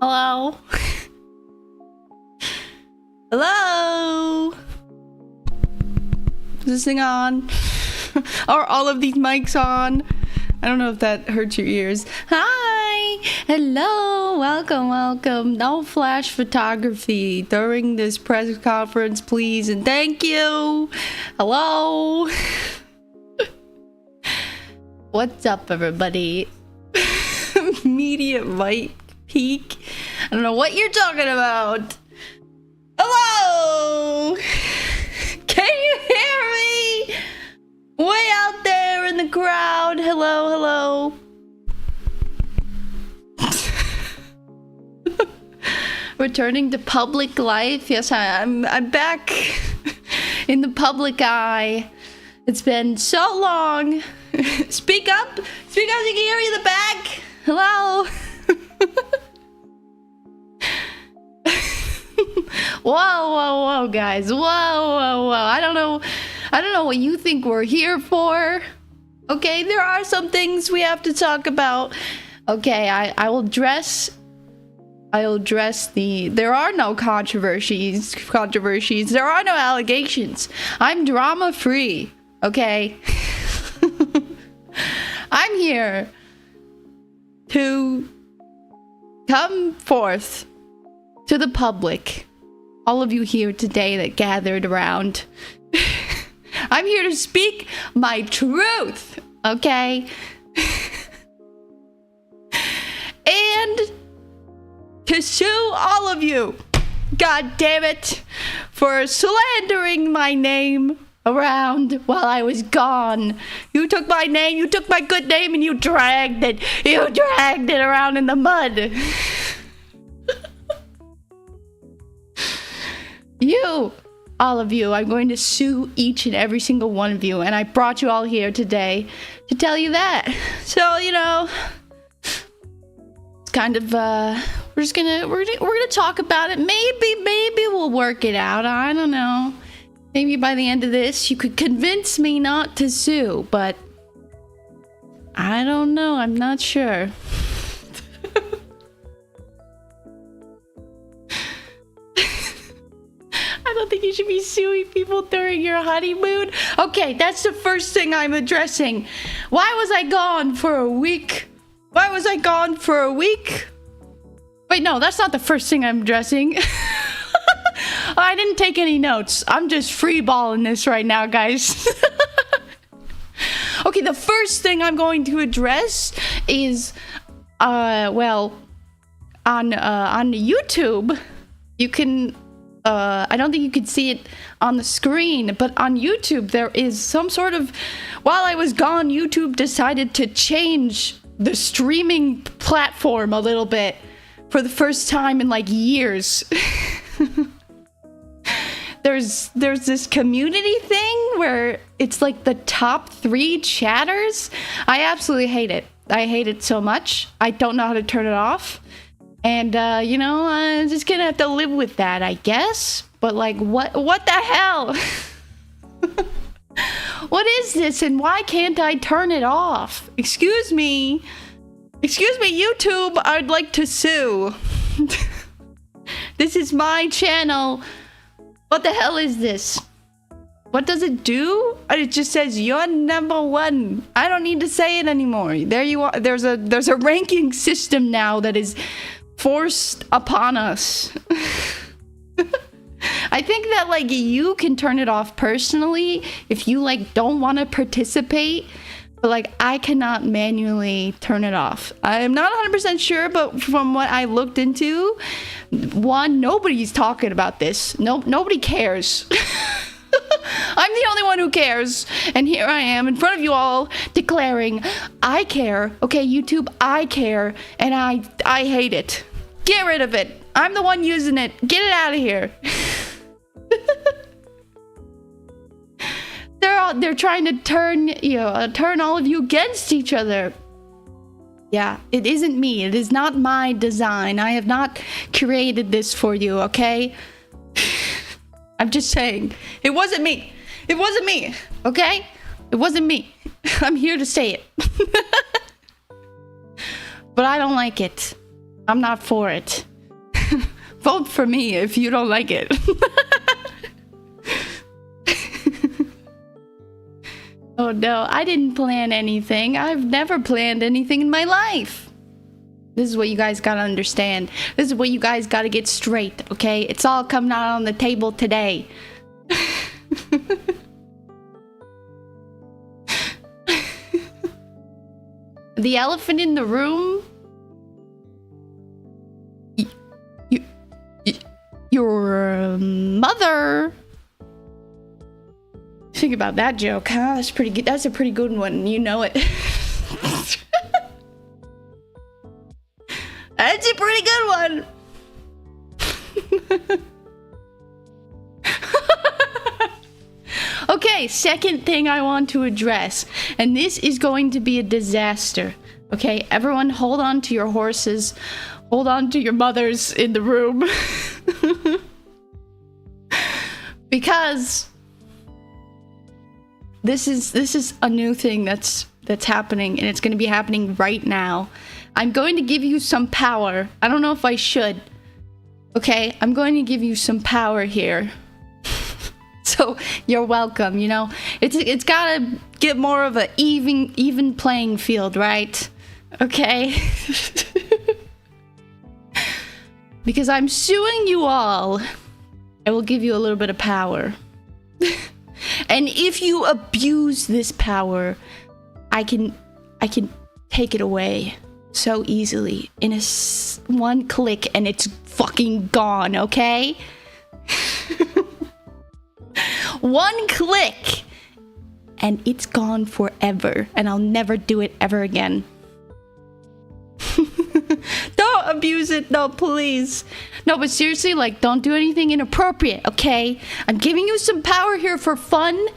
Hello? Hello? Is this thing on? Are all of these mics on? I don't know if that hurts your ears. Hi! Hello! Welcome, welcome. No flash photography during this press conference, please, and thank you! Hello! What's up, everybody? Immediate mic peak. I don't know what you're talking about. Hello! Can you hear me? Way out there in the crowd. Hello, hello. Returning to public life. Yes, I'm back in the public eye. It's been so long. Speak up. Speak up so you can hear me in the back. Hello. Whoa, guys. Whoa. I don't know what you think we're here for. Okay, there are some things we have to talk about. Okay, I'll address there are no controversies. There are no allegations. I'm drama free. Okay. I'm here to come forth to the public, all of you here today that gathered around. I'm here to speak my truth, okay? And to sue all of you, god damn it, for slandering my name around while I was gone. You took my name, you took my good name, and you dragged it around in the mud. You, all of you, I'm going to sue each and every single one of you, and I brought you all here today to tell you that. So, you know, it's kind of, we're gonna talk about it. Maybe we'll work it out. I don't know. Maybe by the end of this, you could convince me not to sue, but I don't know. I'm not sure. I don't think you should be suing people during your honeymoon. Okay, that's the first thing I'm addressing. Why was I gone for a week? Wait, no, that's not the first thing I'm addressing. I didn't take any notes. I'm just freeballing this right now, guys. Okay, the first thing I'm going to address is, well, on YouTube, you can, I don't think you can see it on the screen, but on YouTube, there is some sort of, while I was gone, YouTube decided to change the streaming platform a little bit for the first time in like years. There's this community thing where it's like the top 3 chatters. I absolutely hate it. I hate it so much. I don't know how to turn it off. And, you know, I'm just gonna have to live with that, I guess. But, like, what the hell? What is this, and why can't I turn it off? Excuse me, YouTube, I'd like to sue. This is my channel. What the hell is this? What does it do? It just says you're number 1. I don't need to say it anymore. There you are. There's a ranking system now that is forced upon us. I think that like you can turn it off personally if you like don't want to participate, but like I cannot manually turn it off. I'm not 100% sure, but from what I looked into, one, nobody's talking about this. Nobody cares. I'm the only one who cares, and here I am in front of you all declaring I care. Okay, YouTube, I care, and I hate it. Get rid of it. I'm the one using it. Get it out of here. They're trying to turn all of you against each other. Yeah, it isn't me. It is not my design. I have not created this for you, okay? I'm just saying. It wasn't me. It wasn't me, okay? It wasn't me. I'm here to say it. But I don't like it. I'm not for it. vote for me if you don't like it. Oh no, I didn't plan anything. I've never planned anything in my life. This is what you guys gotta understand. This is what you guys gotta get straight, okay? It's all coming out on the table today. The elephant in the room? Your mother. Think about that joke, huh? That's pretty good. That's a pretty good one. You know it. That's a pretty good one. Okay, second thing I want to address, and this is going to be a disaster. Okay, everyone hold on to your horses. Hold on to your mothers in the room. Because this is a new thing that's happening, and it's going to be happening right now. I'm going to give you some power. I don't know if I should. Okay, I'm going to give you some power here. So you're welcome, you know. It's gotta get more of a even playing field, right? Okay. Because I'm suing you all, I will give you a little bit of power. And if you abuse this power, I can take it away so easily in a one click, and it's fucking gone, okay? One click and it's gone forever, and I'll never do it ever again. Don't abuse it, no, please. No, but seriously, like, don't do anything inappropriate, okay? I'm giving you some power here for fun.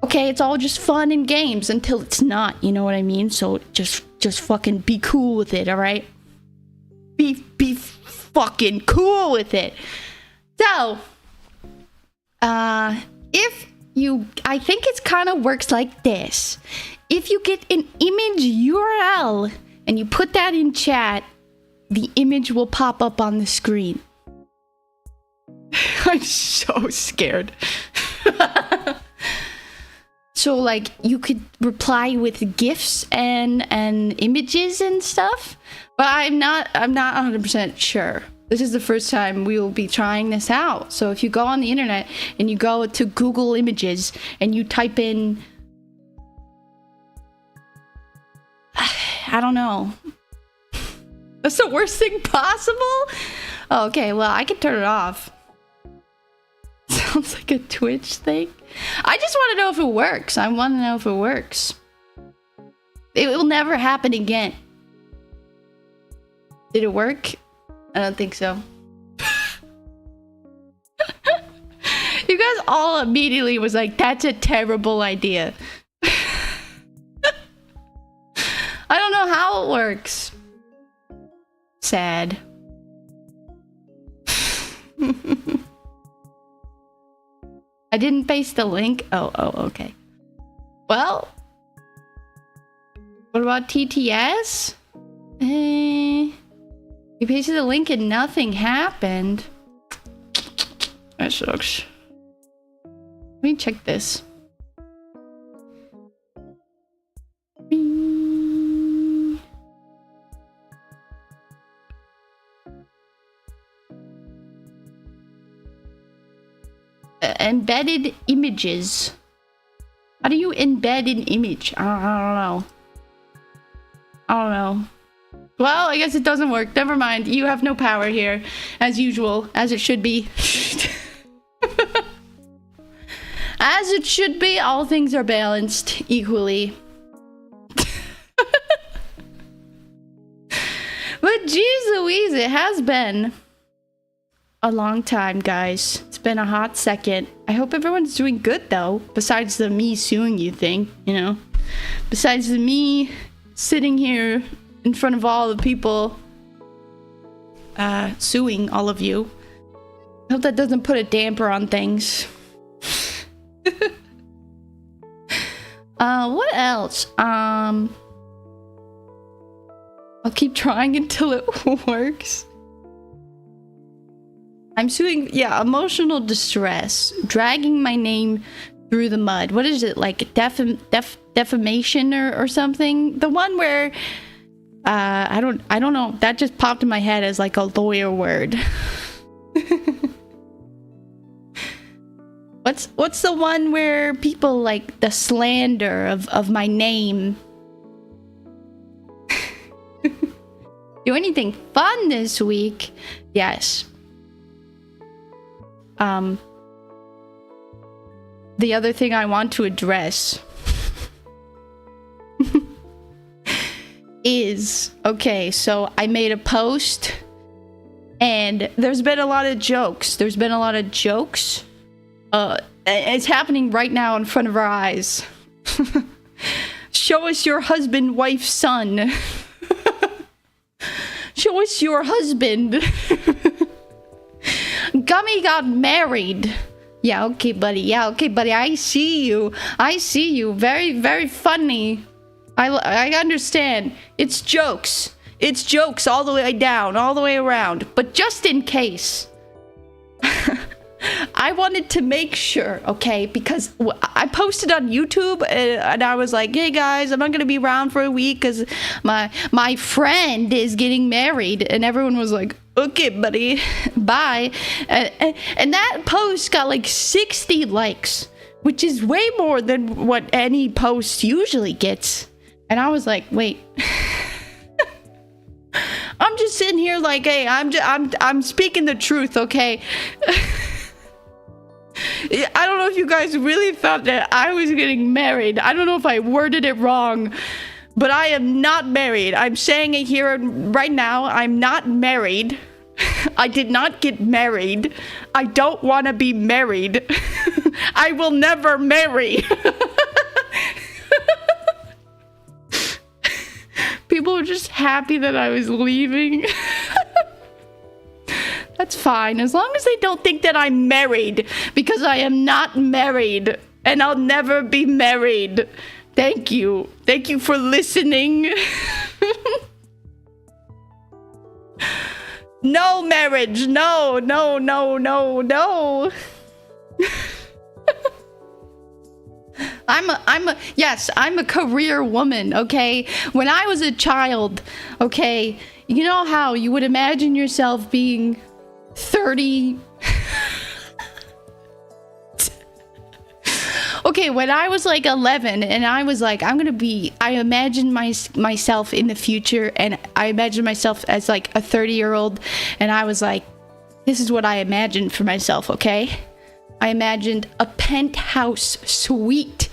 Okay, it's all just fun and games until it's not, you know what I mean? So just fucking be cool with it, all right? Be fucking cool with it. So, I think it's kind of works like this. If you get an image URL and you put that in chat, the image will pop up on the screen. I'm so scared. So, like, you could reply with GIFs and images and stuff, but I'm not 100% sure. This is the first time we will be trying this out. So if you go on the internet and you go to Google Images and you type in, I don't know. That's the worst thing possible? Oh, okay, well, I can turn it off. Sounds like a Twitch thing. I just want to know if it works. I want to know if it works. It will never happen again. Did it work? I don't think so. You guys all immediately was like, that's a terrible idea. I don't know how it works. Sad. I didn't paste the link. Oh, okay. Well, what about TTS? You pasted the link and nothing happened. That sucks. Let me check this. Embedded images. How do you embed an image? I don't know. Well, I guess it doesn't work. Never mind. You have no power here. As usual. As it should be. As it should be. All things are balanced equally. But geez Louise, it has been a long time, guys. It's been a hot second. I hope everyone's doing good, though. Besides the me suing you thing, you know? Besides the me sitting here in front of all the people suing all of you. I hope that doesn't put a damper on things. What else? I'll keep trying until it works. I'm suing, yeah, emotional distress, dragging my name through the mud. What is it, like defamation or something? The one where I don't know. That just popped in my head as like a lawyer word. What's the one where people like the slander of my name? Do anything fun this week? Yes. The other thing I want to address is, okay, so I made a post and there's been a lot of jokes. It's happening right now in front of our eyes. Show us your husband, wife, son. Show us your husband. Gumii got married. Yeah, okay, buddy. I see you. Very, very funny. I understand. It's jokes. It's jokes all the way down, all the way around. But just in case, I wanted to make sure, okay, because I posted on YouTube and I was like, hey guys, I'm not going to be around for a week because my friend is getting married. And everyone was like, okay, buddy, bye. And that post got like 60 likes, which is way more than what any post usually gets. And I was like, wait. I'm just sitting here like, hey, I'm speaking the truth, okay? I don't know if you guys really thought that I was getting married. I don't know if I worded it wrong, but I am not married. I'm saying it here right now. I'm not married. I did not get married. I don't want to be married. I will never marry. People were just happy that I was leaving. That's fine, as long as they don't think that I'm married, because I am not married, and I'll never be married. Thank you. Thank you for listening. No marriage. No. I'm a career woman, okay? When I was a child, okay, you know how you would imagine yourself being 30. Okay, when I was like 11 and I was like, I imagined myself in the future, and I imagined myself as like a 30-year-old, and I was like, this is what I imagined for myself, okay? I imagined a penthouse suite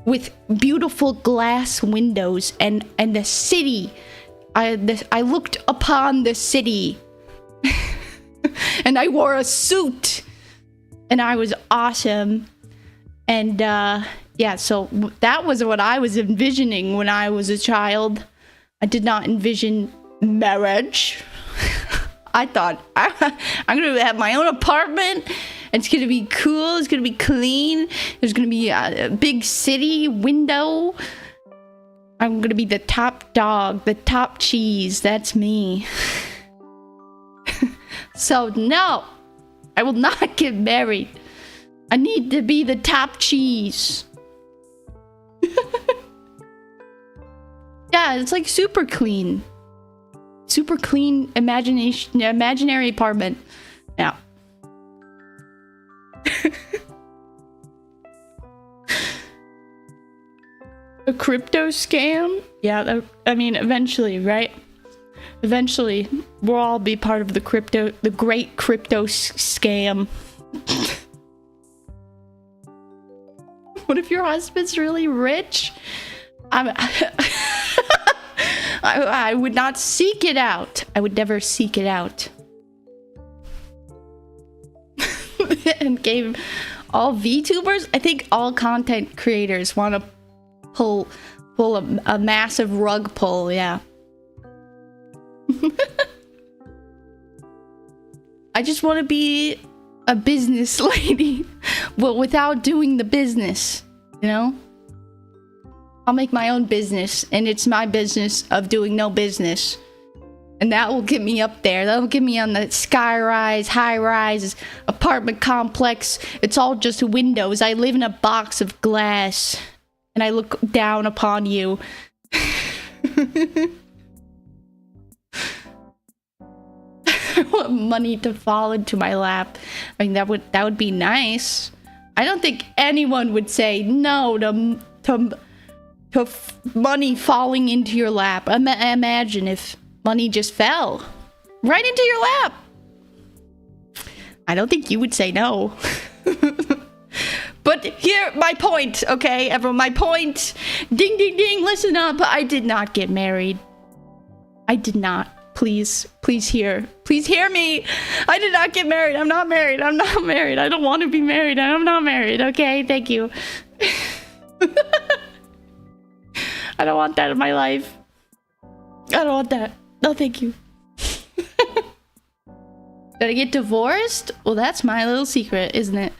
with beautiful glass windows and the city. I looked upon the city. And I wore a suit. And I was awesome. And yeah, so that was what I was envisioning when I was a child. I did not envision marriage. I thought, I'm going to have my own apartment. It's going to be cool. It's going to be clean. There's going to be a big city window. I'm going to be the top dog, the top cheese. That's me. So, no. I will not get married. I need to be the top cheese. Yeah, it's like super clean. Super clean imaginary apartment. Yeah. A crypto scam? Yeah, I mean, eventually, right? Eventually, we'll all be part of the great crypto scam. What if your husband's really rich? I would not seek it out. I would never seek it out. And gave all VTubers, I think all content creators want to pull a massive rug pull, yeah. I just want to be a business lady, but without doing the business, you know? I'll make my own business, and it's my business of doing no business. And that will get me up there. That'll get me on the skyrise, high-rise apartment complex. It's all just windows. I live in a box of glass. And I look down upon you. I want money to fall into my lap. I mean, that would be nice. I don't think anyone would say no to money falling into your lap. Imagine if money just fell right into your lap. I don't think you would say no. But here, my point, okay, everyone, my point. Ding, ding, ding, listen up. I did not get married. I did not. Please hear. Please hear me. I did not get married. I'm not married. I'm not married. I don't want to be married. I'm not married. Okay, thank you. I don't want that in my life. I don't want that. No, thank you. Did I get divorced? Well, that's my little secret, isn't it?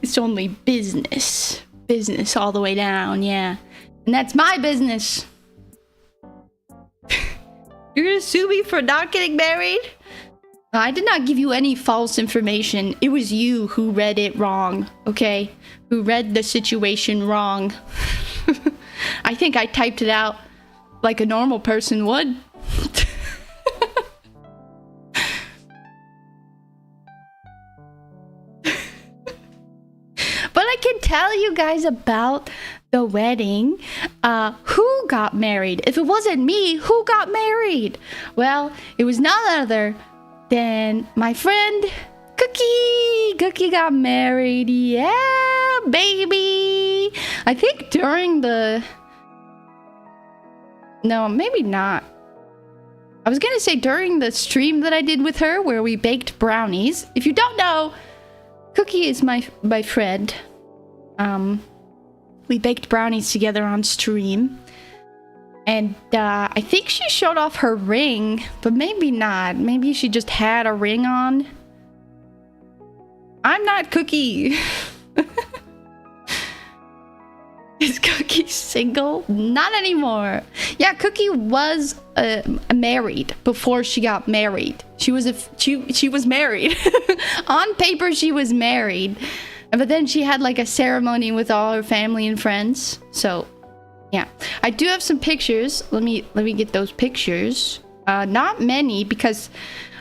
It's only business. Business all the way down, yeah. And that's my business. You're gonna sue me for not getting married? I did not give you any false information. It was you who read it wrong, okay? Who read the situation wrong. I think I typed it out like a normal person would. But I can tell you guys about the wedding. Who got married? If it wasn't me, who got married? Well, it was none other than my friend Cookie. Cookie got married. Yeah, baby. I think during the... No, maybe not. I was gonna say during the stream that I did with her where we baked brownies. If you don't know, Cookie is my friend. We baked brownies together on stream. And I think she showed off her ring, but maybe not. Maybe she just had a ring on. I'm not Cookie. Is Cookie single? Not anymore. Yeah, Cookie was married before she got married. She was married. On paper, she was married. But then she had like a ceremony with all her family and friends. So, yeah. I do have some pictures. Let me get those pictures. Not many, because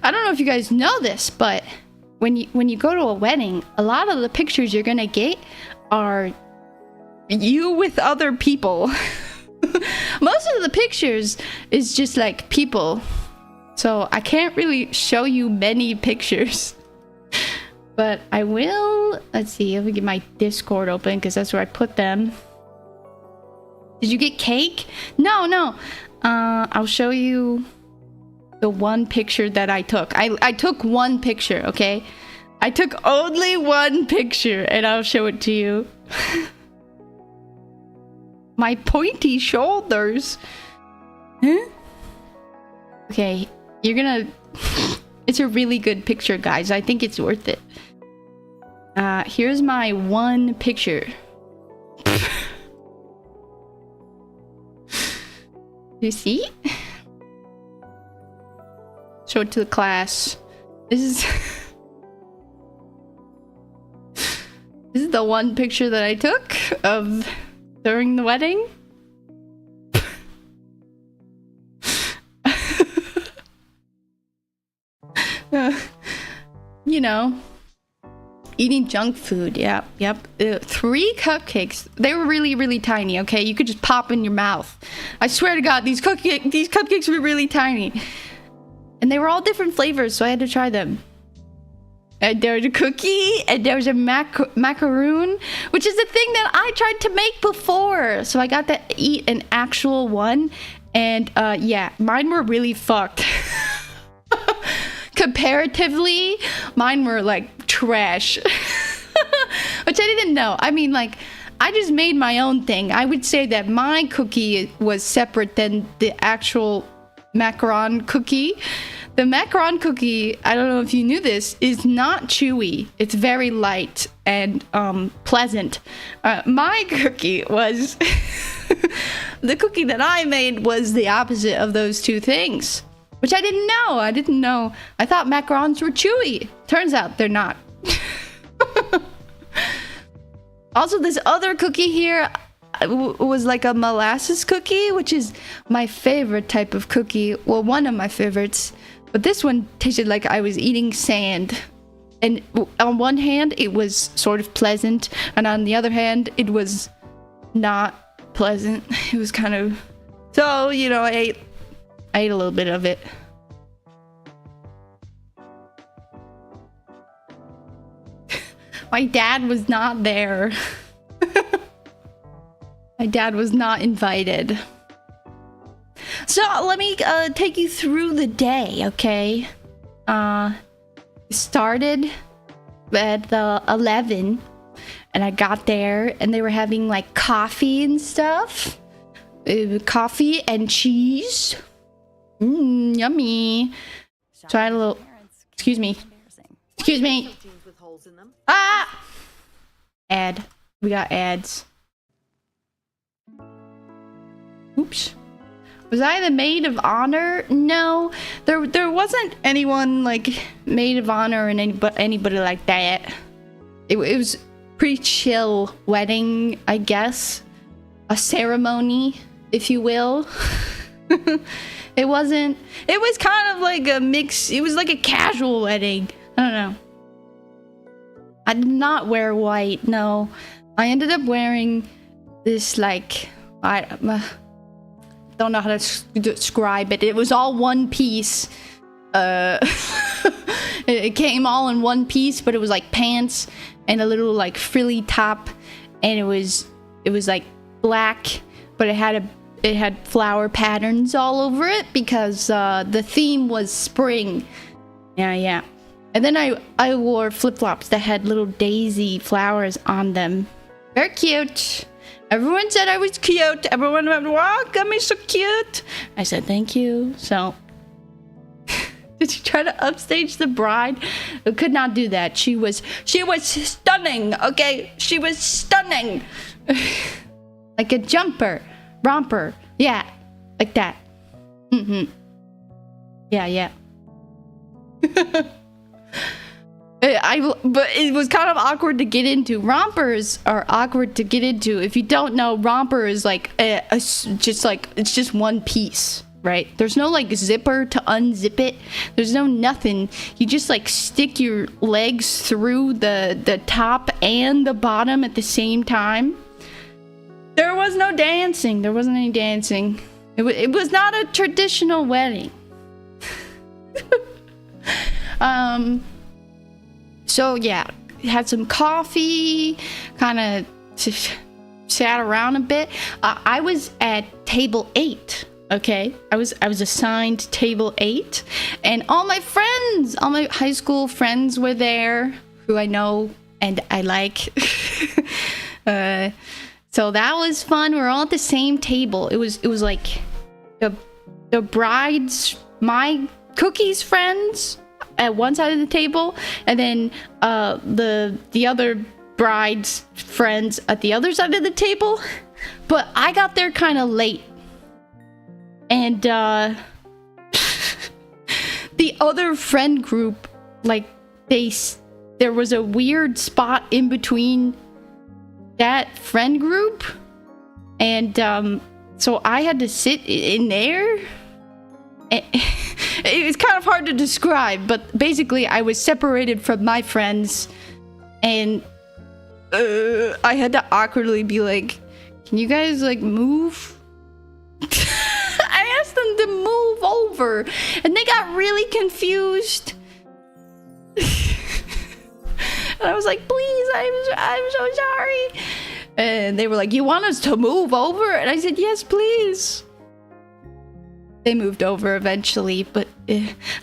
I don't know if you guys know this, but when you go to a wedding, a lot of the pictures you're gonna get are you with other people. Most of the pictures is just like people. So I can't really show you many pictures. But I will... Let's see, let me get my Discord open, because that's where I put them. Did you get cake? No. I'll show you the one picture that I took. I took one picture, okay? I took only one picture, and I'll show it to you. My pointy shoulders. Huh? Okay, you're gonna... It's a really good picture, guys. I think it's worth it. Here's my one picture. You see? Show it to the class. This is... This is the one picture that I took of during the wedding. You know, eating junk food. Yep. 3 cupcakes. They were really, really tiny. Okay, you could just pop in your mouth. I swear to God, these cupcakes were really tiny, and they were all different flavors, so I had to try them. And there was a cookie, and there was a macaroon, which is the thing that I tried to make before. So I got to eat an actual one, and yeah, mine were really fucked. Comparatively, mine were like trash. Which I didn't know. I mean, like, I just made my own thing. I would say that my cookie was separate than the actual macaron cookie. the macaron cookie, I don't know if you knew this, is not chewy. It's very light and pleasant. My cookie was the cookie that I made was the opposite of those two things, which I didn't know. I thought macarons were chewy. Turns out they're not. Also, this other cookie here was like a molasses cookie, which is my favorite type of cookie. Well, one of my favorites. But this one tasted like I was eating sand. And on one hand, it was sort of pleasant. And on the other hand, it was not pleasant. It was kind of... So, you know, I ate a little bit of it. My dad was not there. My dad was not invited. So let me take you through the day, okay? Started at 11, and I got there, and they were having like coffee and stuff. Coffee and cheese. Yummy. Try a little. Excuse me. Excuse me. Ah! Ad. We got ads. Oops. Was I the maid of honor? No, there wasn't anyone like maid of honor and anybody like that. It was pretty chill wedding, I guess. A ceremony, if you will. It was kind of like a mix. It was like a casual wedding. I don't know. I did not wear white, no. I ended up wearing this like, I don't know how to describe it. It was all one piece. It came all in one piece, but it was like pants and a little like frilly top, and it was like black, but it had flower patterns all over it because the theme was spring. Yeah. And then I wore flip-flops that had little daisy flowers on them. Very cute. Everyone said I was cute. Everyone went, wow, Gummy's so cute. I said, thank you. So, did you try to upstage the bride? I could not do that. She was stunning, okay? She was stunning. Like a romper. Yeah, like that. Yeah. But it was kind of awkward to get into. Rompers are awkward to get into. If you don't know, romper is like it's just one piece, right? There's no like zipper to unzip it. There's no nothing. You just like stick your legs through the top and the bottom at the same time. There was no dancing. There wasn't any dancing. It was not a traditional wedding. So yeah, had some coffee, kind of sat around a bit. I was at table 8. Okay, I was assigned table 8, and all my high school friends were there, who I know and I like. So that was fun. We were all at the same table. It was like the bride's, my cookies friends at one side of the table, and then the other bride's friends at the other side of the table. But I got there kind of late, and the other friend group, like there was a weird spot in between that friend group, and so I had to sit in there. It was kind of hard to describe, but basically I was separated from my friends, and I had to awkwardly be like, can you guys like move? I asked them to move over, and they got really confused. And I was like, please, I'm so sorry. And they were like, you want us to move over? And I said, yes, please. They moved over eventually, but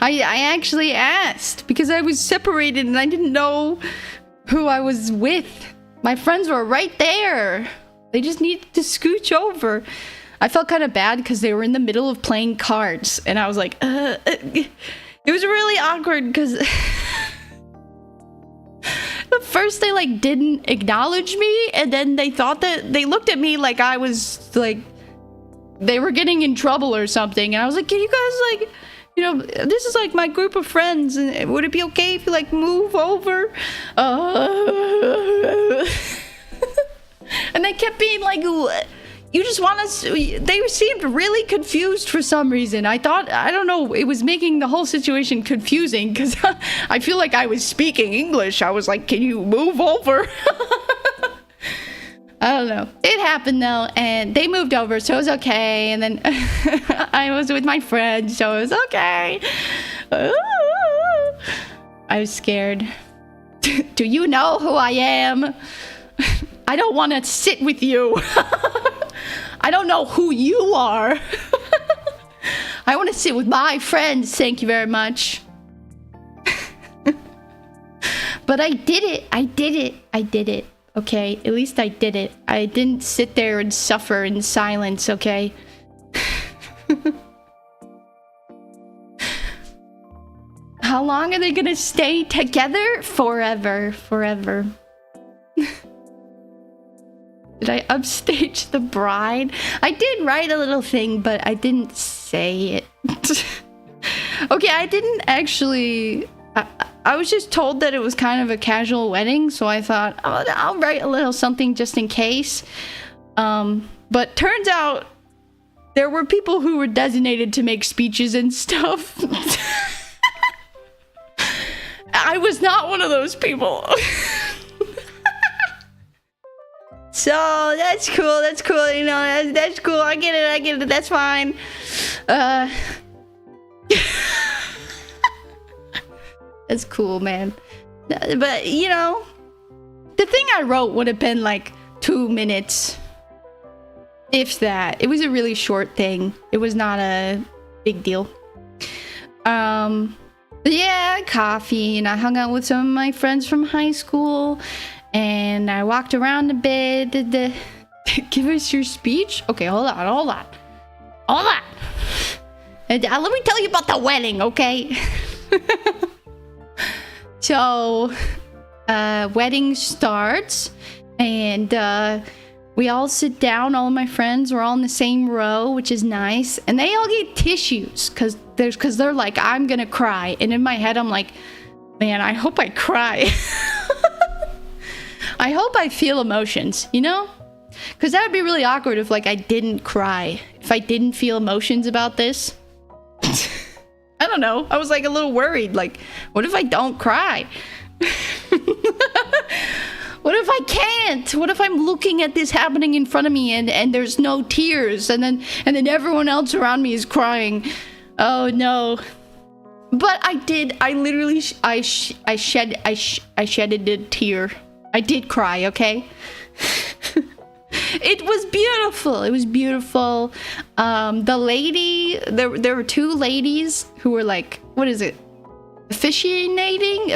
I actually asked because I was separated and I didn't know who I was with. My friends were right there. They just needed to scooch over. I felt kind of bad because they were in the middle of playing cards, and I was like, It was really awkward because at first they like didn't acknowledge me, and then they thought that they looked at me like I was like they were getting in trouble or something, and I was like, can you guys like, you know, this is like my group of friends, and would it be okay if you like move over? And they kept being like, you just want us. They seemed really confused for some reason. I don't know, it was making the whole situation confusing because I feel like I was speaking English. I was like, can you move over? I don't know. It happened though, and they moved over, so it was okay. And then I was with my friend, so it was okay. I was scared. Do you know who I am? I don't want to sit with you. I don't know who you are. I want to sit with my friends, thank you very much. But I did it. I did it. Okay, at least I did it. I didn't sit there and suffer in silence, okay? How long are they gonna stay together? Forever. Did I upstage the bride? I did write a little thing, but I didn't say it. Okay, I didn't actually... I was just told that it was kind of a casual wedding, so I thought, oh, I'll write a little something just in case. But turns out there were people who were designated to make speeches and stuff. I was not one of those people. So that's cool, you know, that's cool. I get it, that's fine. That's cool, man. But, you know, the thing I wrote would have been like 2 minutes. If that. It was a really short thing. It was not a big deal. Yeah, coffee, and I hung out with some of my friends from high school, and I walked around a bit. Give us your speech? Okay, hold on. And, let me tell you about the wedding, okay? So, wedding starts, and we all sit down. All of my friends were all in the same row, which is nice, and they all get tissues because they're like, I'm gonna cry, and in my head I'm like, man, I hope I cry. I hope I feel emotions, you know, because that would be really awkward if like I didn't cry, if I didn't feel emotions about this. I don't know. I was like a little worried. Like, what if I don't cry? What if I can't? What if I'm looking at this happening in front of me and there's no tears, and then everyone else around me is crying? Oh no. But I did. I literally I shedded a tear. I did cry, okay? It was beautiful. It was beautiful. The lady, there were 2 ladies who were like, what is it? Officiating?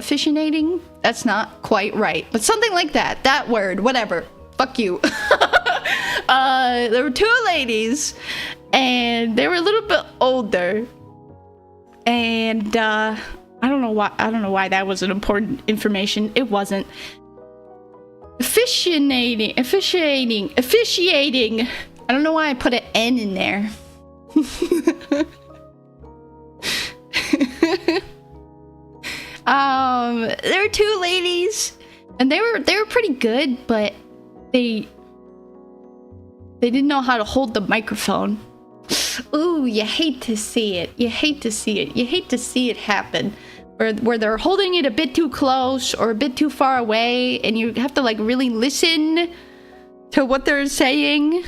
That's not quite right, but something like that. That word, whatever. Fuck you. There were 2 ladies, and they were a little bit older. And I don't know why that was an important information. It wasn't. Officiating. I don't know why I put an N in there. There were 2 ladies, and they were pretty good, but they didn't know how to hold the microphone. Ooh, you hate to see it. You hate to see it happen. Where they're holding it a bit too close or a bit too far away, and you have to like really listen to what they're saying.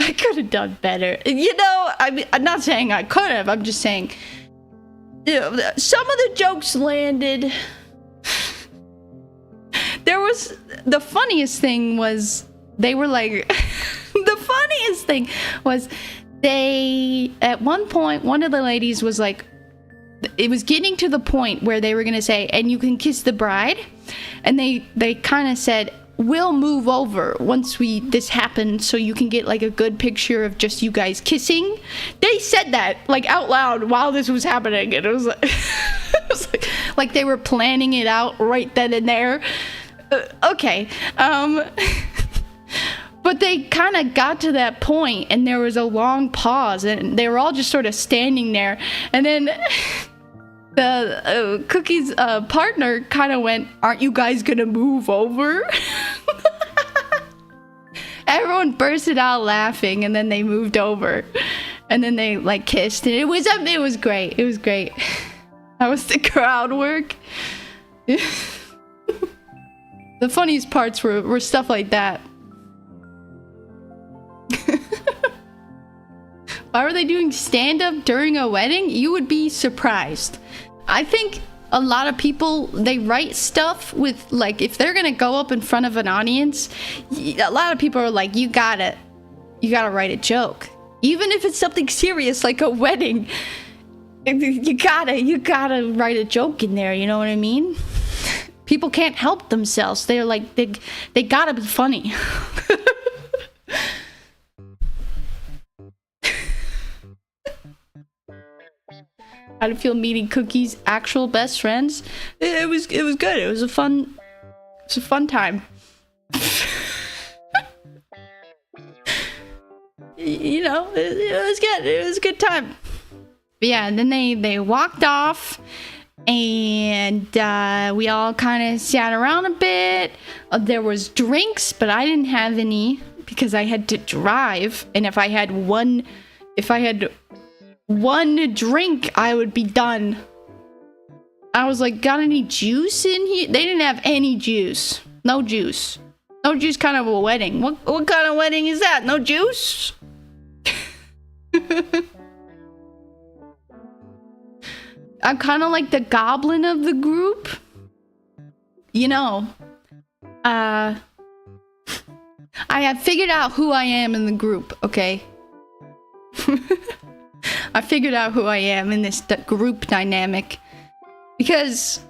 I could have done better. You know, I'm not saying I could have. I'm just saying, you know, some of the jokes landed. There was the funniest thing was they were like the funniest thing was they at one point one of the ladies was like, it was getting to the point where they were gonna say, and you can kiss the bride, and they kind of said, we'll move over once this happens, so you can get like a good picture of just you guys kissing. They said that like out loud while this was happening, and it was like, it was like they were planning it out right then and there. Okay. But they kind of got to that point, and there was a long pause, and they were all just sort of standing there, and then the Cookie's partner kind of went, "Aren't you guys gonna move over?" Everyone bursted out laughing, and then they moved over, and then they like kissed, and it was great. It was great. That was the crowd work. The funniest parts were stuff like that. Why were they doing stand-up during a wedding? You would be surprised. I think a lot of people, they write stuff with, like, if they're gonna go up in front of an audience, a lot of people are like, you gotta write a joke. Even if it's something serious like a wedding, you gotta write a joke in there, you know what I mean? People can't help themselves. They're like, they gotta be funny. How to feel meeting Cookie's actual best friends? It was good. It was a fun time. You know, it was good. It was a good time. But yeah, and then they walked off, and we all kind of sat around a bit. There was drinks, but I didn't have any because I had to drive, and if I had one drink, I would be done. I was like, got any juice in here? They didn't have any juice. No juice. No juice kind of a wedding. What kind of wedding is that? No juice? I'm kind of like the goblin of the group. You know. I have figured out who I am in the group, okay? I figured out who I am in this group dynamic, because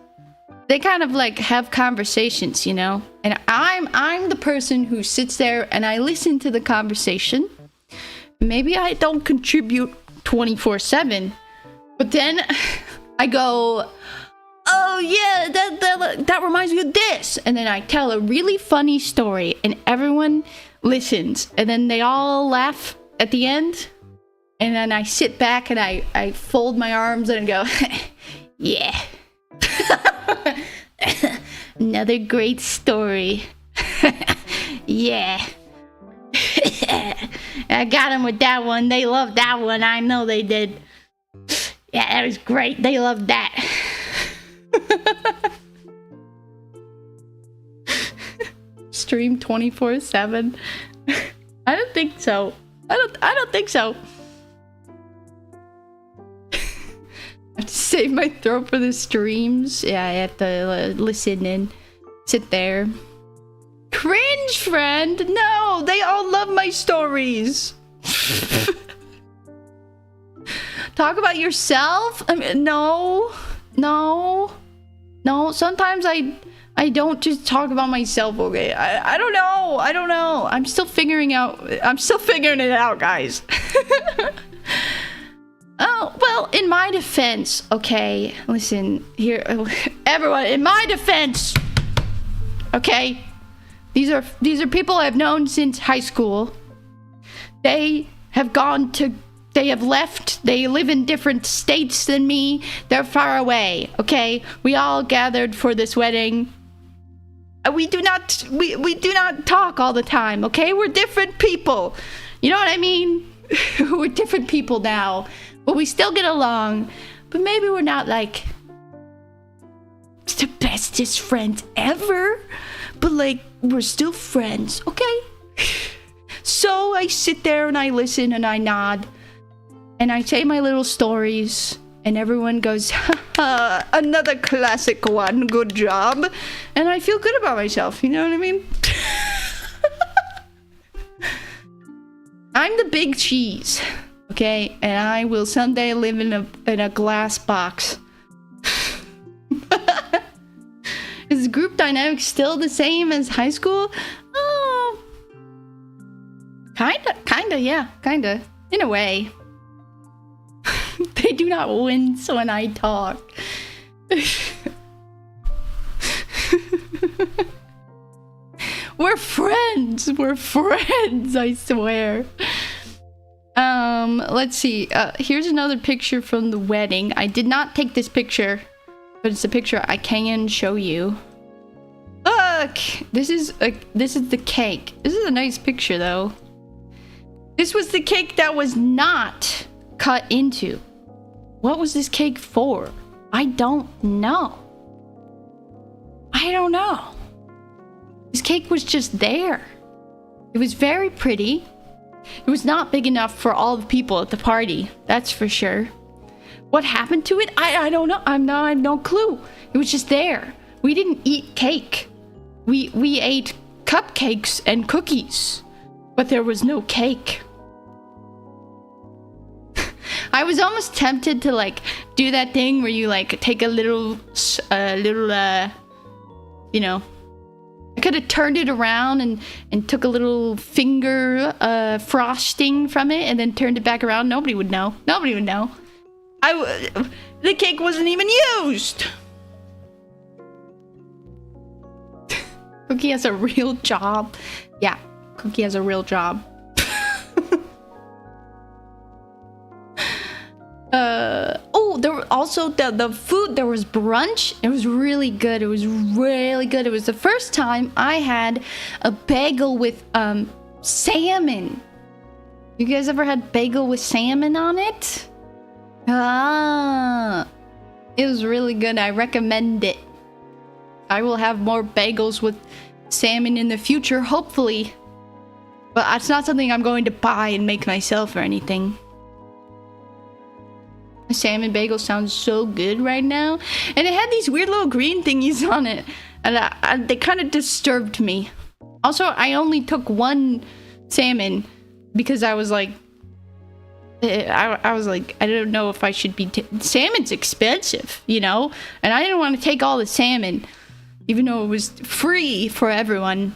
they kind of like have conversations, you know, and I'm the person who sits there and I listen to the conversation. Maybe I don't contribute 24/7, but then I go, oh yeah, that reminds me of this, and then I tell a really funny story and everyone listens, and then they all laugh at the end. And then I sit back and I fold my arms and go, yeah. Another great story. Yeah. I got them with that one. They loved that one. I know they did. Yeah, that was great. They loved that. Stream 24/7. I don't think so. I don't think so. I have to save my throat for the streams. Yeah, I have to listen and sit there. Cringe, friend! No! They all love my stories! Talk about yourself? I mean, no. Sometimes I don't just talk about myself, okay? I don't know. I'm still figuring it out, guys. Oh, well, in my defense, okay, listen, here, everyone, in my defense, okay, these are people I've known since high school. They have left, they live in different states than me, they're far away, okay? We all gathered for this wedding. We do not talk all the time, okay? We're different people, you know what I mean? We're different people now. But we still get along. But maybe we're not like the bestest friends ever. But like, we're still friends, okay? So I sit there and I listen and I nod. And I say my little stories. And everyone goes, haha, another classic one, good job. And I feel good about myself, you know what I mean? I'm the big cheese. Okay, and I will someday live in a glass box. It's Is group dynamic still the same as high school? Oh, kinda, yeah, kinda. In a way. They do not wince when I talk. We're friends, I swear. Let's see. Here's another picture from the wedding. I did not take this picture, but it's a picture I can show you. Look! This is the cake. This is a nice picture though. This was the cake that was not cut into. What was this cake for? I don't know. This cake was just there. It was very pretty. It was not big enough for all the people at the party, that's for sure. What happened to it? I don't know. I have no clue. It was just there. We didn't eat cake. We ate cupcakes and cookies, but there was no cake. I was almost tempted to like do that thing where you like take a little, you know, I could have turned it around and took a little finger frosting from it and then turned it back around. Nobody would know. The cake wasn't even used. Cookie has a real job. Yeah, Cookie has a real job. Oh, there were also the food. There was brunch. It was really good. It was the first time I had a bagel with salmon. You guys ever had bagel with salmon on it? Ah, it was really good. I recommend it. I will have more bagels with salmon in the future, hopefully. But it's not something I'm going to buy and make myself or anything. A salmon bagel sounds so good right now. And it had these weird little green thingies on it. And they kind of disturbed me. Also, I only took one salmon because I was like... I was like, I don't know if I should be... Salmon's expensive, you know? And I didn't want to take all the salmon. Even though it was free for everyone.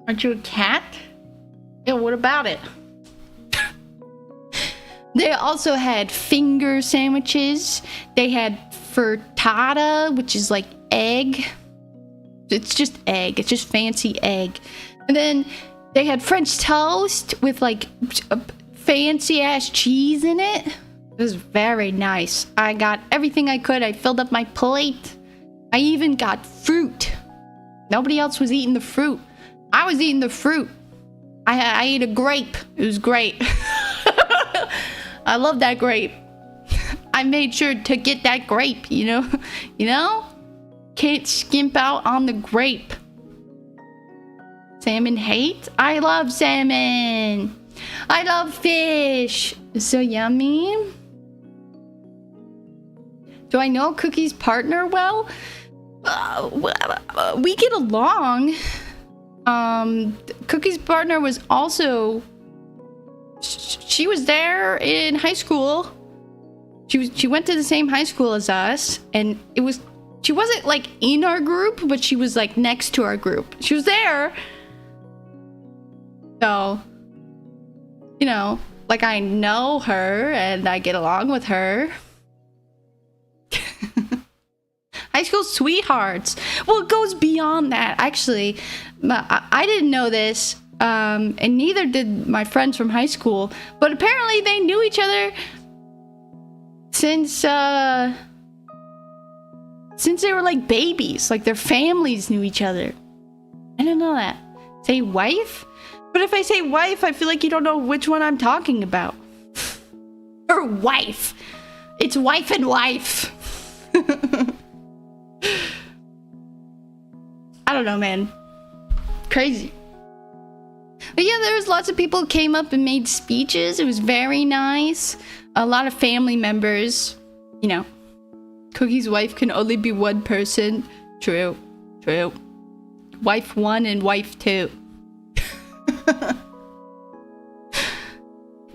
Aren't you a cat? Yeah, what about it? They also had finger sandwiches. They had frittata, which is like egg. It's just egg. It's just fancy egg. And then they had French toast with like fancy ass cheese in it. It was very nice. I got everything I could. I filled up my plate. I even got fruit. Nobody else was eating the fruit. I was eating the fruit. I ate a grape. It was great. I love that grape. I made sure to get that grape, you know? You know? Can't skimp out on the grape. Salmon hate? I love salmon. I love fish. It's so yummy. Do I know Cookie's partner well? We get along. Cookie's partner was also... She was there in high school. She went to the same high school as us. And it was... She wasn't like in our group, but she was like next to our group. She was there. So... You know, like I know her and I get along with her. High school sweethearts. Well, it goes beyond that. Actually, I didn't know this, and neither did my friends from high school. But apparently, they knew each other since they were like babies. Like their families knew each other. I didn't know that. Say wife? But if I say wife, I feel like you don't know which one I'm talking about. Or wife. It's wife and wife. I don't know, man. Crazy. But yeah, there was lots of people who came up and made speeches. It was very nice. A lot of family members. You know, Cookie's wife can only be one person. True. True. Wife 1 and wife 2.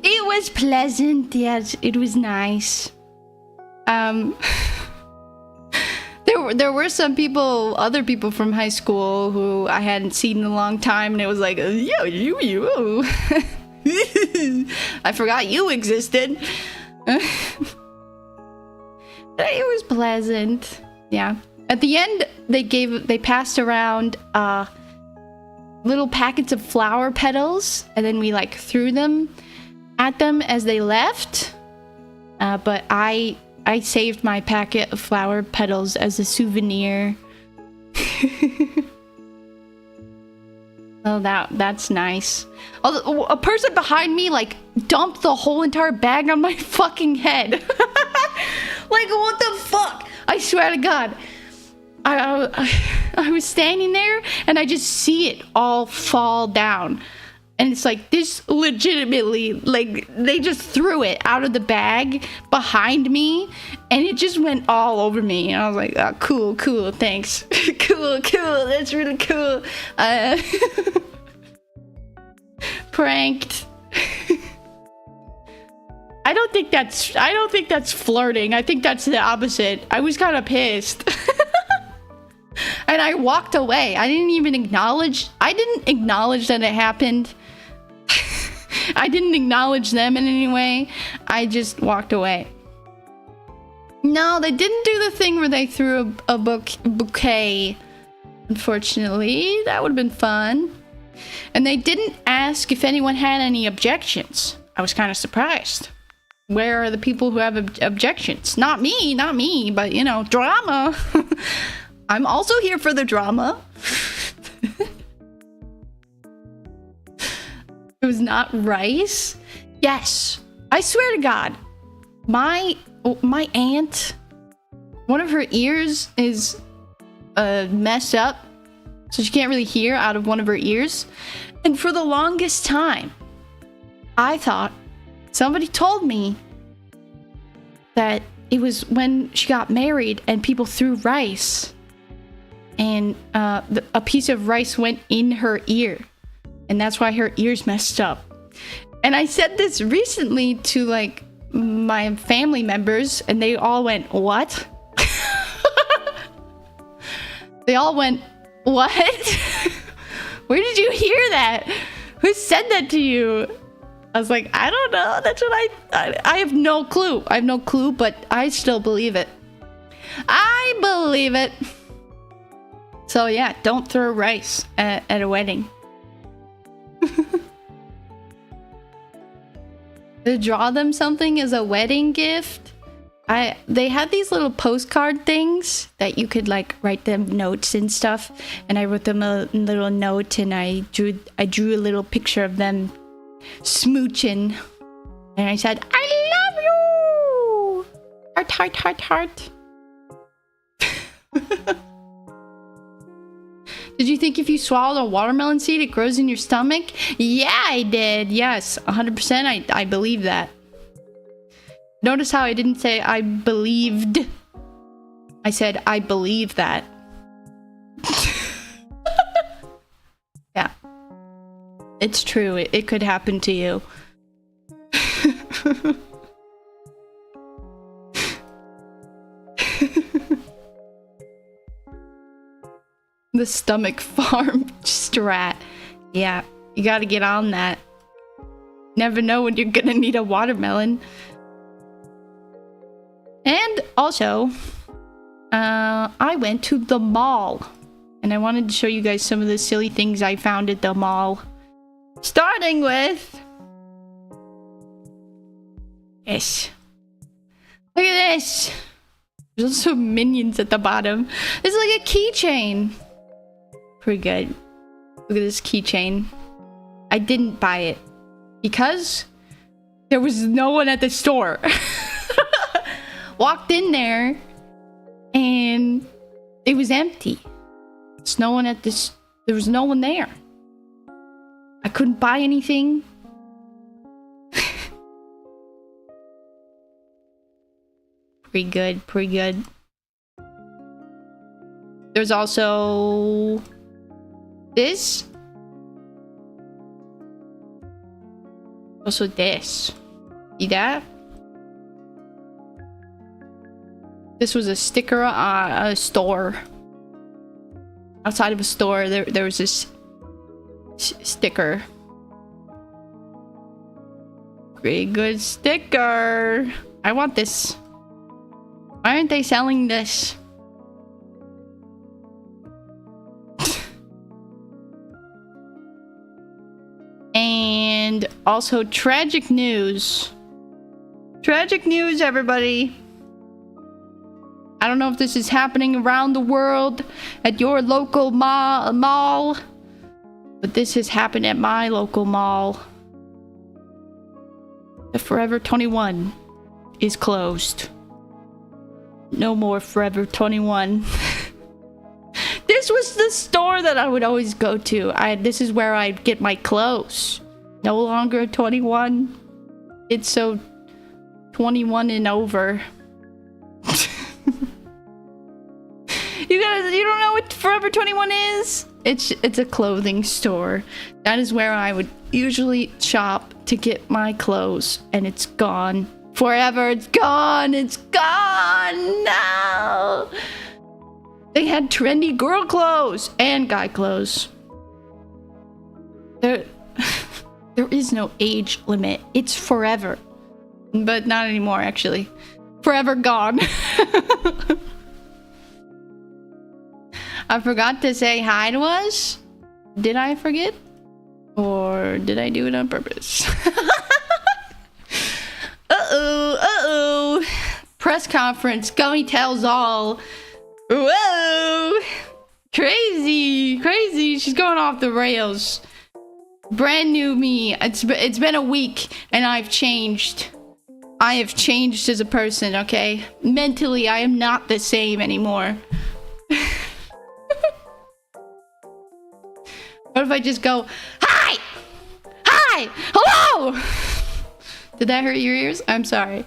It was pleasant. Yes, it was nice. Um, there were some people, other people from high school who I hadn't seen in a long time, and it was like, yo, you. I forgot you existed. It was pleasant. Yeah. At the end, they passed around little packets of flower petals, and then we like threw them at them as they left. But I saved my packet of flower petals as a souvenir. Oh, that's nice. Although, a person behind me like dumped the whole entire bag on my fucking head. Like, what the fuck? I swear to God. I was standing there and I just see it all fall down. And it's like, this legitimately, like, they just threw it out of the bag behind me and it just went all over me. And I was like, oh, cool, thanks. cool, that's really cool. Pranked. I don't think that's flirting. I think that's the opposite. I was kind of pissed. And I walked away. I didn't acknowledge that it happened. I didn't acknowledge them in any way. I just walked away. No, they didn't do the thing where they threw a bouquet. Unfortunately, that would have been fun. And they didn't ask if anyone had any objections. I was kind of surprised. Where are the people who have objections? Not me, but you know, drama. I'm also here for the drama. It was not rice. Yes, I swear to God, my aunt, one of her ears is messed up, so she can't really hear out of one of her ears. And for the longest time, I thought somebody told me that it was when she got married and people threw rice, and a piece of rice went in her ear. And that's why her ear's messed up. And I said this recently to like my family members, and they all went, what? They all went, what? Where did you hear that? Who said that to you? I was like, I don't know. That's what I have no clue. I have no clue, but I still believe it. I believe it. So yeah, don't throw rice at a wedding. To draw them something as a wedding gift. They had these little postcard things that you could like write them notes and stuff, and I wrote them a little note, and I drew a little picture of them smooching, and I said, I love you, heart. Did you think if you swallowed a watermelon seed, it grows in your stomach? Yeah, I did. Yes, 100%. I believe that. Notice how I didn't say I believed. I said I believe that. Yeah. It's true. It could happen to you. The stomach farm strat. Yeah, you gotta get on that. Never know when you're gonna need a watermelon. And also, I went to the mall. And I wanted to show you guys some of the silly things I found at the mall. Starting with... this. Look at this! There's also minions at the bottom. It's like a keychain. Pretty good. Look at this keychain. I didn't buy it because there was no one at the store. Walked in there and it was empty. There's no one at this. There was no one there. I couldn't buy anything. Pretty good. There's also this. Also this. See that? This was a sticker on a store. Outside of a store, there was this sticker. Pretty good sticker. I want this. Why aren't they selling this? And also tragic news. Tragic news, everybody. I don't know if this is happening around the world at your local mall, but this has happened at my local mall. The Forever 21 is closed. No more Forever 21. This was the store that I would always go to. This is where I'd get my clothes. No longer 21. It's so 21 and over. You don't know what Forever 21 is? It's a clothing store. That is where I would usually shop to get my clothes, and it's gone. Forever, it's gone. It's gone. No. They had trendy girl clothes and guy clothes. There is no age limit. It's forever. But not anymore, actually. Forever gone. I forgot to say hi to us. Did I forget? Or did I do it on purpose? Uh-oh. Press conference. Gummy tells all. Whoa! Crazy. She's going off the rails. Brand new me. It's been a week and I've changed. I have changed as a person, okay? Mentally, I am not the same anymore. What if I just go, hi! Hi! Hello! Did that hurt your ears? I'm sorry.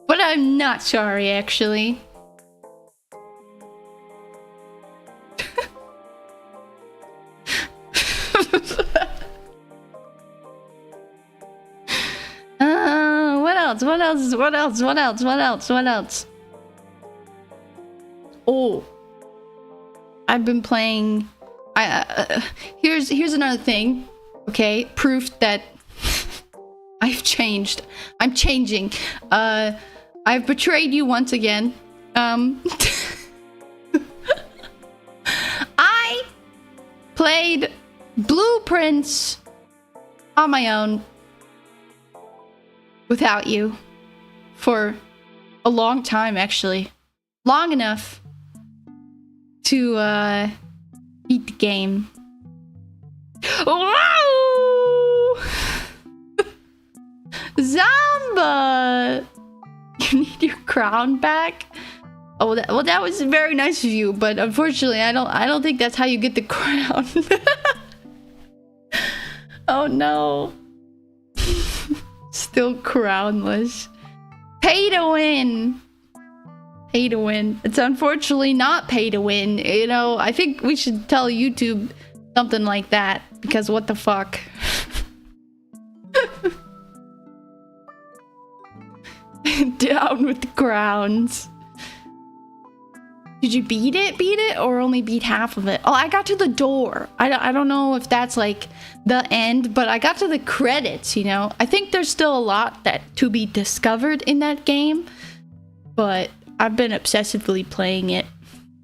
But I'm not sorry, actually. What else? Oh. I've been playing... here's another thing. Okay, proof that I've changed. I'm changing. I've betrayed you once again. I played Blueprints on my own without you for a long time, actually. Long enough to beat the game. Wow! Zamba! You need your crown back? Oh, that was very nice of you, but unfortunately, I don't think that's how you get the crown. Oh no. Still crownless. Pay to win. Pay to win. It's unfortunately not pay to win. You know, I think we should tell YouTube something like that, because what the fuck? Down with the crowns. Did you beat it or only beat half of it? Oh, I got to the door. I don't know if that's like the end, but I got to the credits, you know. I think there's still a lot to be discovered in that game, but I've been obsessively playing it.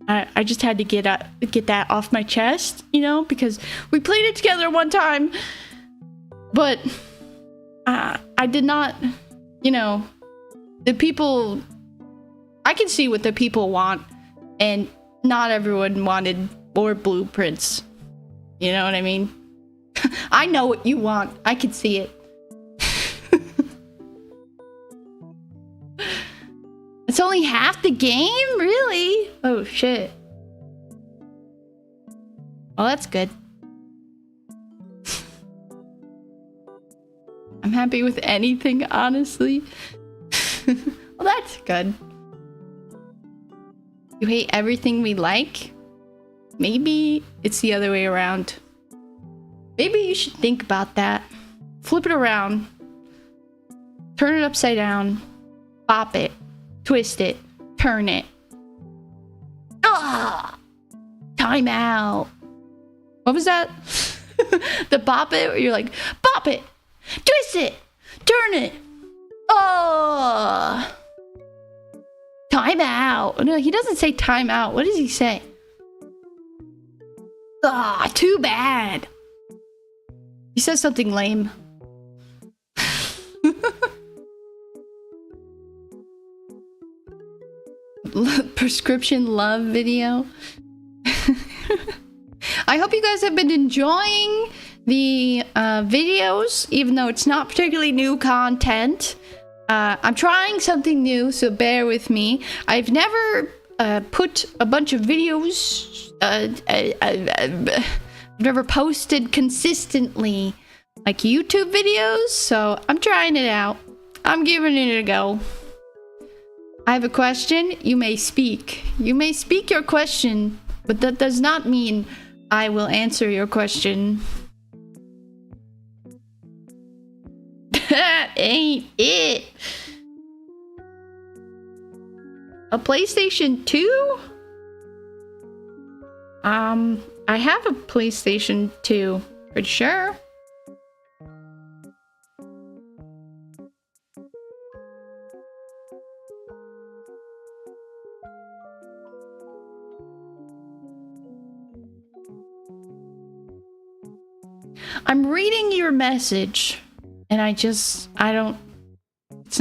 I just had to get that off my chest, you know, because we played it together one time, but I did not, you know, the people, I can see what the people want, and not everyone wanted more blueprints. You know what I mean? I know what you want. I can see it. It's only half the game? Really? Oh, shit. Well, that's good. I'm happy with anything, honestly. Well, that's good. You hate everything we like? Maybe it's the other way around. Maybe you should think about that. Flip it around. Turn it upside down. Bop it. Twist it. Turn it. Time out. What was that? The bop it, where you're like, bop it, twist it, turn it. Oh, time out. No, he doesn't say time out. What does he say? Ah, too bad. He says something lame. Prescription love video. I hope you guys have been enjoying the videos, even though it's not particularly new content. I'm trying something new, so bear with me. I've never put a bunch of videos. I've never posted consistently like YouTube videos, so I'm trying it out. I'm giving it a go. I have a question. You may speak. You may speak your question, but that does not mean I will answer your question. That ain't it. A PlayStation 2? I have a PlayStation 2, pretty sure. I'm reading your message, and I don't, it's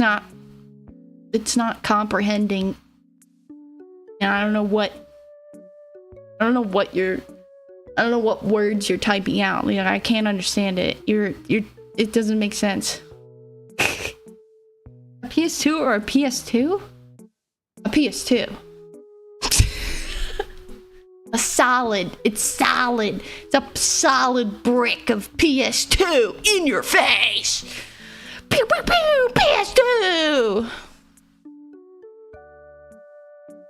not comprehending. And I don't know what words you're typing out. Like, I can't understand it. It doesn't make sense. A PS2 or a PS2? A PS2. It's solid. It's a solid brick of PS2 in your face. Pew pew pew, PS2.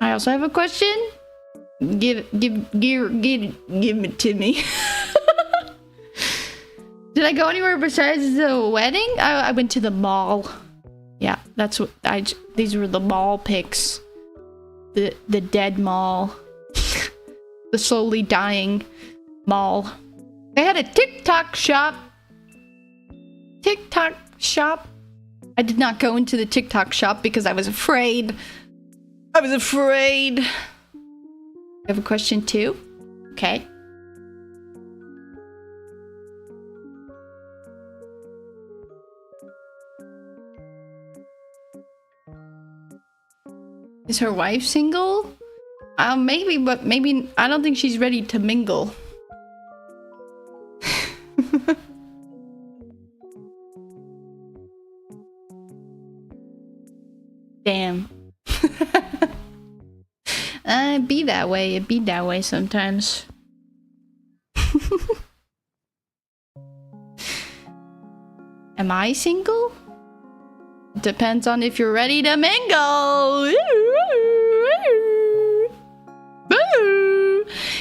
I also have a question. Give it to me. Did I go anywhere besides the wedding? I went to the mall. Yeah, that's what these were the mall pics. The dead mall. The slowly dying mall. They had a TikTok shop. I did not go into the TikTok shop because I was afraid. I have a question too. Okay. Is her wife single? Maybe, but maybe I don't think she's ready to mingle. Damn. It be that way sometimes. Am I single? Depends on if you're ready to mingle.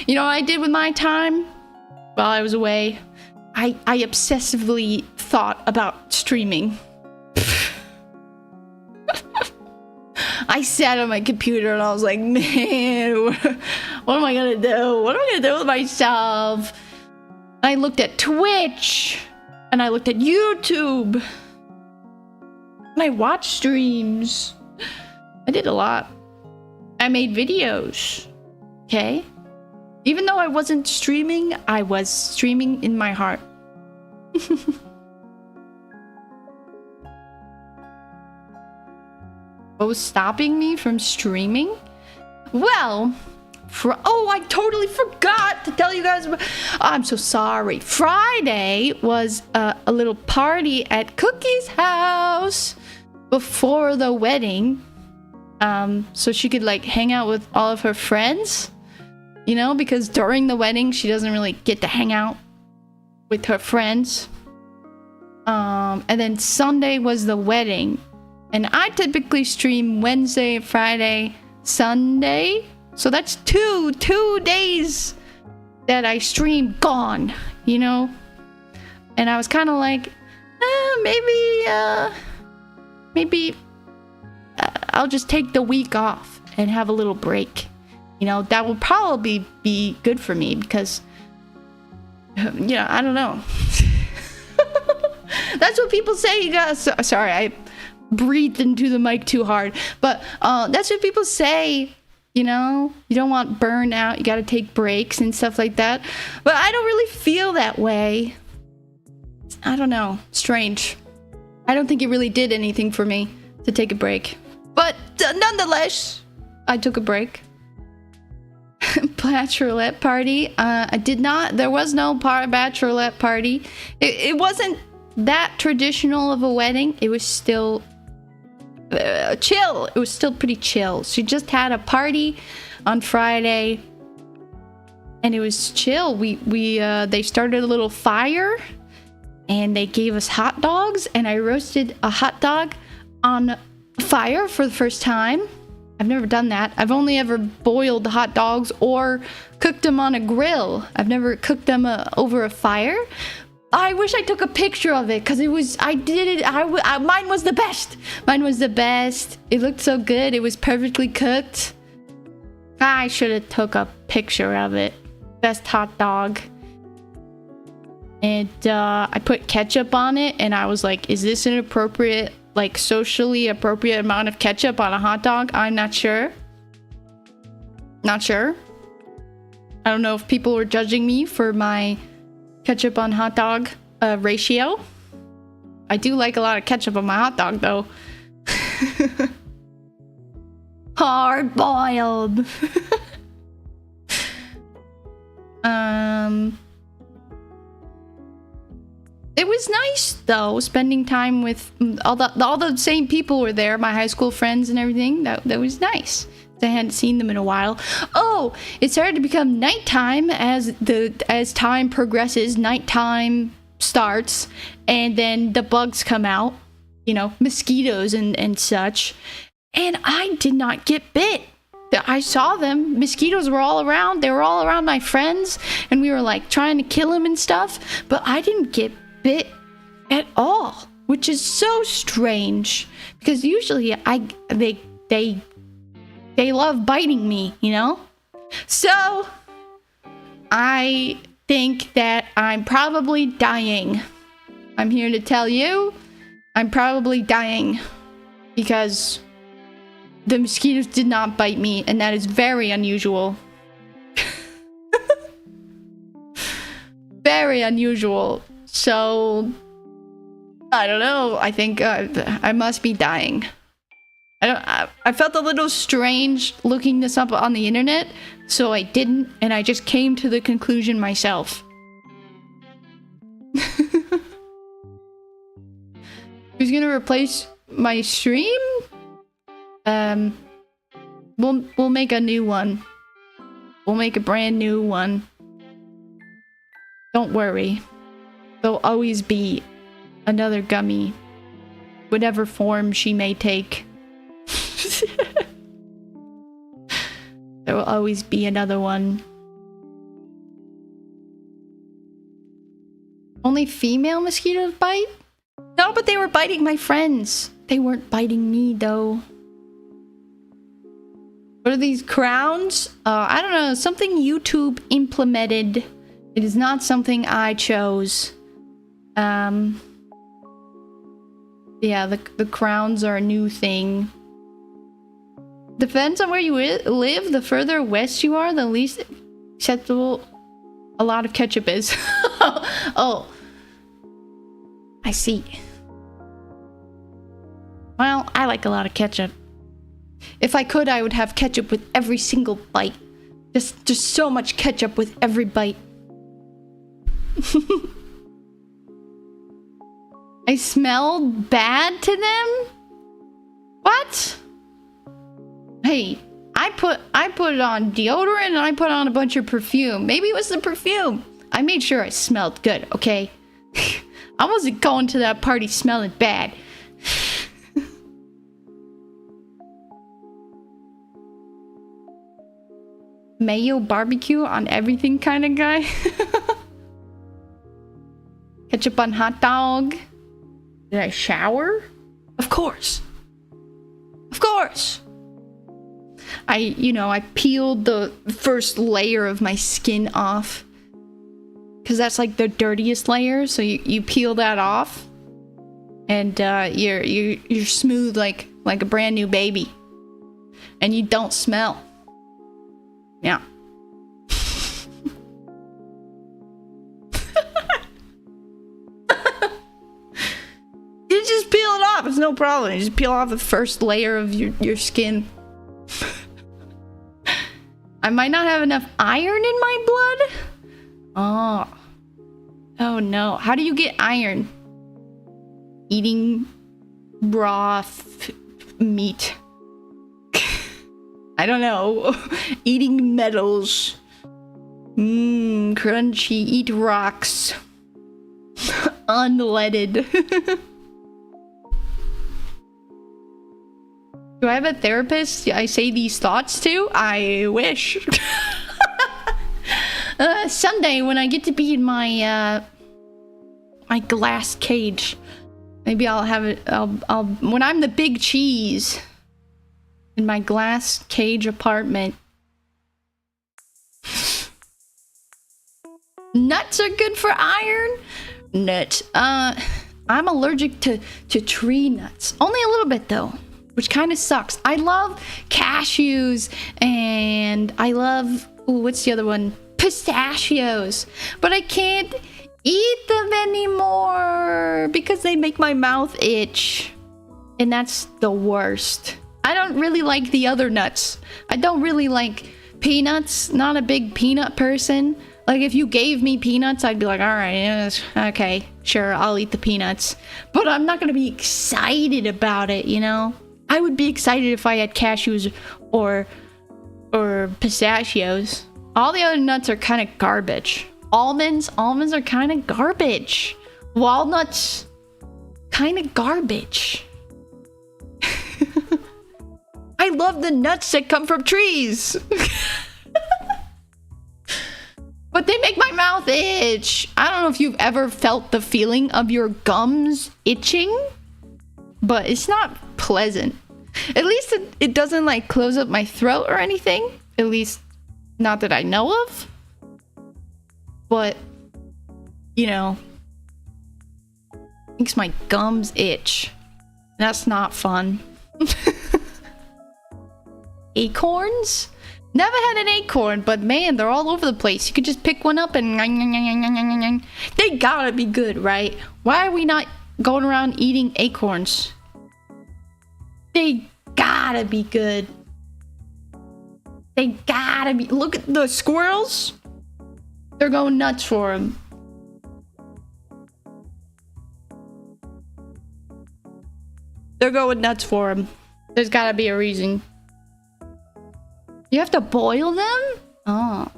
You know what I did with my time while I was away? I obsessively thought about streaming. I sat on my computer and I was like, man, what am I gonna do? What am I gonna do with myself? I looked at Twitch and I looked at YouTube and I watched streams. I did a lot. I made videos. Okay? Even though I wasn't streaming, I was streaming in my heart. What was stopping me from streaming? Well, oh, I totally forgot to tell you guys. I'm so sorry. Friday was a little party at Cookie's house before the wedding. So she could like hang out with all of her friends, you know, because during the wedding she doesn't really get to hang out with her friends. And then Sunday was the wedding, and I typically stream Wednesday, Friday, Sunday, so that's two days that I stream gone, you know. And I was kind of like, maybe I'll just take the week off and have a little break. You know, that will probably be good for me because, you know, I don't know. That's what people say. You got. Sorry, I breathed into the mic too hard. But that's what people say. You know, you don't want burnout. You got to take breaks and stuff like that. But I don't really feel that way. I don't know. Strange. I don't think it really did anything for me to take a break. But nonetheless, I took a break. Bachelorette party. I did not. There was no bachelorette party. It wasn't that traditional of a wedding. It was still chill. It was still pretty chill. She just had a party on Friday, and it was chill. They started a little fire, and they gave us hot dogs, and I roasted a hot dog on fire for the first time. I've never done that. I've only ever boiled hot dogs or cooked them on a grill. I've never cooked them over a fire. I wish I took a picture of it because mine was the best. Mine was the best. It looked so good. It was perfectly cooked. I should have took a picture of it. Best hot dog. And I put ketchup on it, and I was like, is this an appropriate, like socially appropriate amount of ketchup on a hot dog? I'm not sure. Not sure. I don't know if people were judging me for my ketchup on hot dog ratio. I do like a lot of ketchup on my hot dog, though. Hard boiled. It was nice though, spending time with all the same people were there, my high school friends and everything. That was nice. I hadn't seen them in a while. Oh, it started to become nighttime as time progresses. Nighttime starts, and then the bugs come out. You know, mosquitoes and such. And I did not get bit. I saw them. Mosquitoes were all around. They were all around my friends, and we were like trying to kill them and stuff. But I didn't get bit at all, which is so strange because usually they love biting me, you know? So I think that I'm probably dying. I'm here to tell you I'm probably dying because the mosquitoes did not bite me, and that is very unusual. Very unusual. So I don't know. I think I must be dying. I felt a little strange looking this up on the internet, so I didn't, and I just came to the conclusion myself. Who's gonna replace my stream? We'll make a new one. We'll make a brand new one. Don't worry. There'll always be another Gumii, whatever form she may take. There will always be another one. Only female mosquitoes bite? No, but they were biting my friends. They weren't biting me, though. What are these crowns? I don't know. Something YouTube implemented. It is not something I chose. Yeah, the crowns are a new thing. Depends on where you live. The further west you are, the least acceptable a lot of ketchup is. Oh. I see. Well, I like a lot of ketchup. If I could, I would have ketchup with every single bite. Just so much ketchup with every bite. I smelled bad to them? What? Hey, I put it on deodorant and I put on a bunch of perfume. Maybe it was the perfume. I made sure I smelled good, okay? I wasn't going to that party smelling bad. Mayo barbecue on everything kind of guy. Ketchup on hot dog. Did I shower? Of course. Of course. I peeled the first layer of my skin off. Because that's like the dirtiest layer, so you peel that off. And you're smooth like a brand new baby. And you don't smell. Yeah. You just peel it off. It's no problem. You just peel off the first layer of your skin. I might not have enough iron in my blood. Oh no. How do you get iron? Eating raw meat. I don't know. Eating metals. Crunchy. Eat rocks. Unleaded. Do I have a therapist I say these thoughts to? I wish. Someday when I get to be in my my glass cage, maybe I'll have it. I'll when I'm the big cheese in my glass cage apartment. Nuts are good for iron. Nuts. I'm allergic to tree nuts. Only a little bit though, which kind of sucks. I love cashews and I love what's the other one? Pistachios. But I can't eat them anymore because they make my mouth itch. And that's the worst. I don't really like the other nuts. I don't really like peanuts. Not a big peanut person. Like if you gave me peanuts, I'd be like, all right, yes, okay, sure, I'll eat the peanuts. But I'm not gonna be excited about it, you know? I would be excited if I had cashews or pistachios. All the other nuts are kind of garbage. Almonds are kind of garbage. Walnuts, kind of garbage. I love the nuts that come from trees. But they make my mouth itch. I don't know if you've ever felt the feeling of your gums itching, but it's not pleasant. At least it doesn't like close up my throat or anything. At least not that I know of. But, you know, makes my gums itch. That's not fun. Acorns? Never had an acorn, but man, they're all over the place. You could just pick one up and they gotta be good, right? Why are we not going around eating acorns? They gotta be good. They gotta be. Look at the squirrels. They're going nuts for them. They're going nuts for them. There's gotta be a reason. You have to boil them? Oh.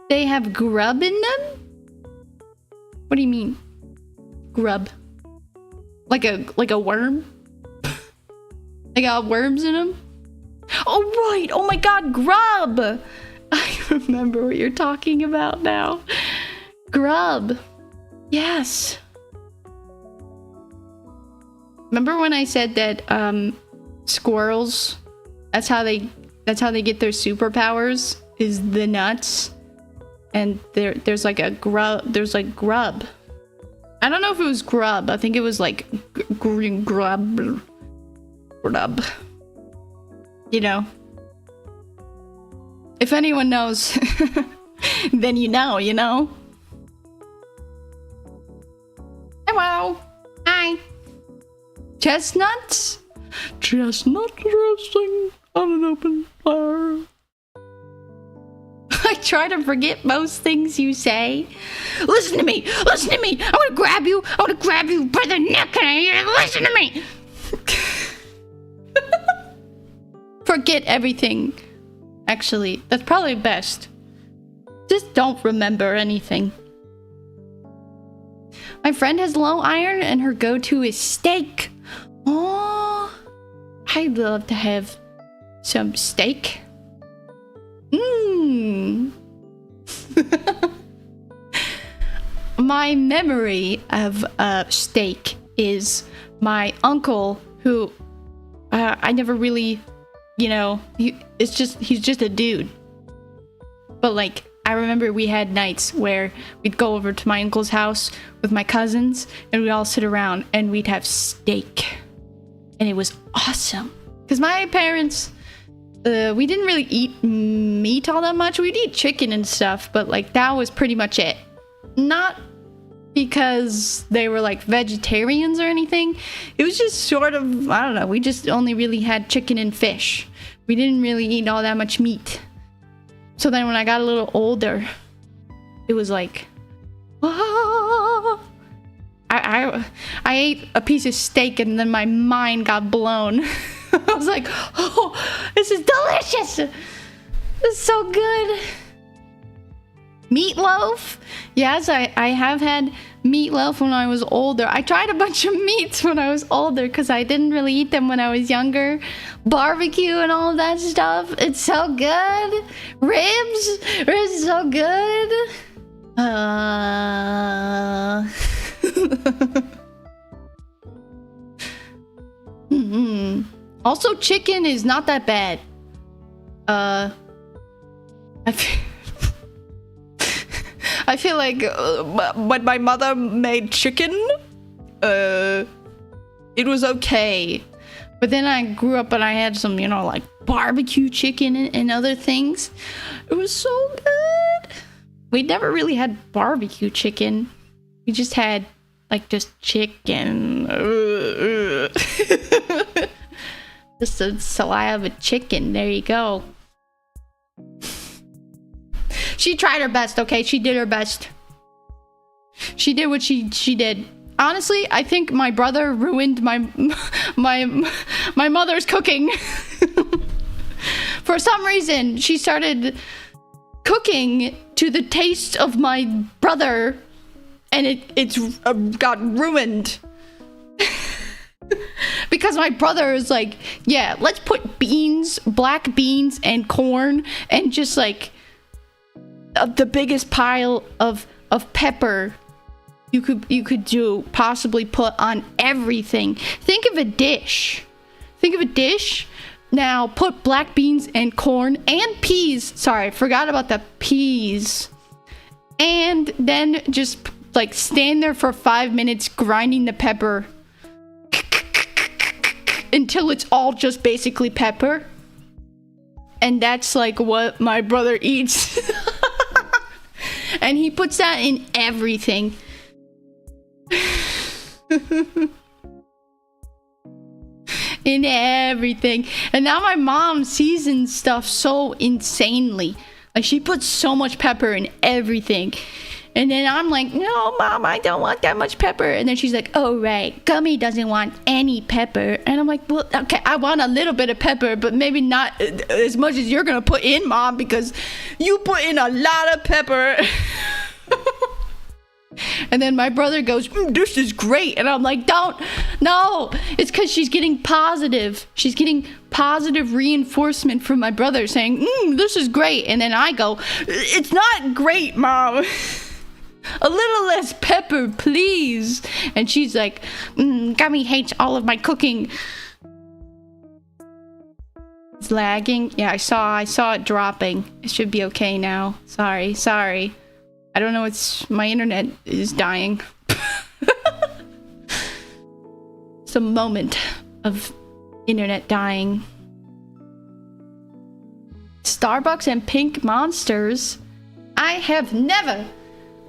They have grub in them? What do you mean? Grub. Like a worm? They got worms in them? Oh right! Oh my god, grub! I remember what you're talking about now. Grub. Yes. Remember when I said that squirrels, that's how they get their superpowers, is the nuts. And there's like a grub, there's like grub. I don't know if it was grub. I think it was like grub. You know. If anyone knows, then you know. Hello. Hi. Chestnuts? Chestnut roasting on an open fire. I try to forget most things you say. Listen to me! Listen to me! I want to grab you! I want to grab you by the neck and listen to me! Forget everything. Actually, that's probably best. Just don't remember anything. My friend has low iron and her go-to is steak. Oh, I'd love to have some steak. Mmm. My memory of steak is my uncle, who I never really, he's just a dude. But like, I remember we had nights where we'd go over to my uncle's house with my cousins, and we'd all sit around and we'd have steak. And it was awesome. Because my parents, we didn't really eat meat all that much. We'd eat chicken and stuff, but like that was pretty much it. Not because they were like vegetarians or anything. It was just sort of, I don't know, we just only really had chicken and fish. We didn't really eat all that much meat. So then when I got a little older, it was like, ah. I ate a piece of steak and then my mind got blown. I was like, oh, this is delicious. This is so good. Meatloaf? Yes, I have had meatloaf when I was older. I tried a bunch of meats when I was older because I didn't really eat them when I was younger. Barbecue and all of that stuff. It's so good. Ribs is so good. Also, chicken is not that bad. I feel like when my mother made chicken, it was okay. But then I grew up and I had some, like barbecue chicken and other things. It was so good. We never really had barbecue chicken. We just had just chicken. Just a saliva of a chicken. There you go. She tried her best, okay? She did her best. She did what she did. Honestly, I think my brother ruined my mother's cooking. For some reason, she started cooking to the taste of my brother, and it's got ruined. Because my brother is like, yeah, let's put beans, black beans and corn, and just like the biggest pile of pepper you could do, possibly put on everything. Think of a dish. Now put black beans and corn and peas. Sorry, I forgot about the peas. And then just like stand there for 5 minutes grinding the pepper until it's all just basically pepper. And that's like what my brother eats. And he puts that in everything. In everything. And now my mom seasons stuff so insanely. Like, she puts so much pepper in everything. And then I'm like, no, Mom, I don't want that much pepper. And then she's like, oh, right, Gummy doesn't want any pepper. And I'm like, well, okay, I want a little bit of pepper, but maybe not as much as you're going to put in, Mom, because you put in a lot of pepper. And then my brother goes, this is great. And I'm like, no, it's because she's getting positive. She's getting positive reinforcement from my brother saying, this is great. And then I go, it's not great, Mom. A little less pepper, please. And she's like, Gummy hates all of my cooking. It's lagging. Yeah, I saw it dropping. It should be okay now. Sorry. I don't know, my internet is dying. It's a moment of internet dying. Starbucks and pink monsters. I have never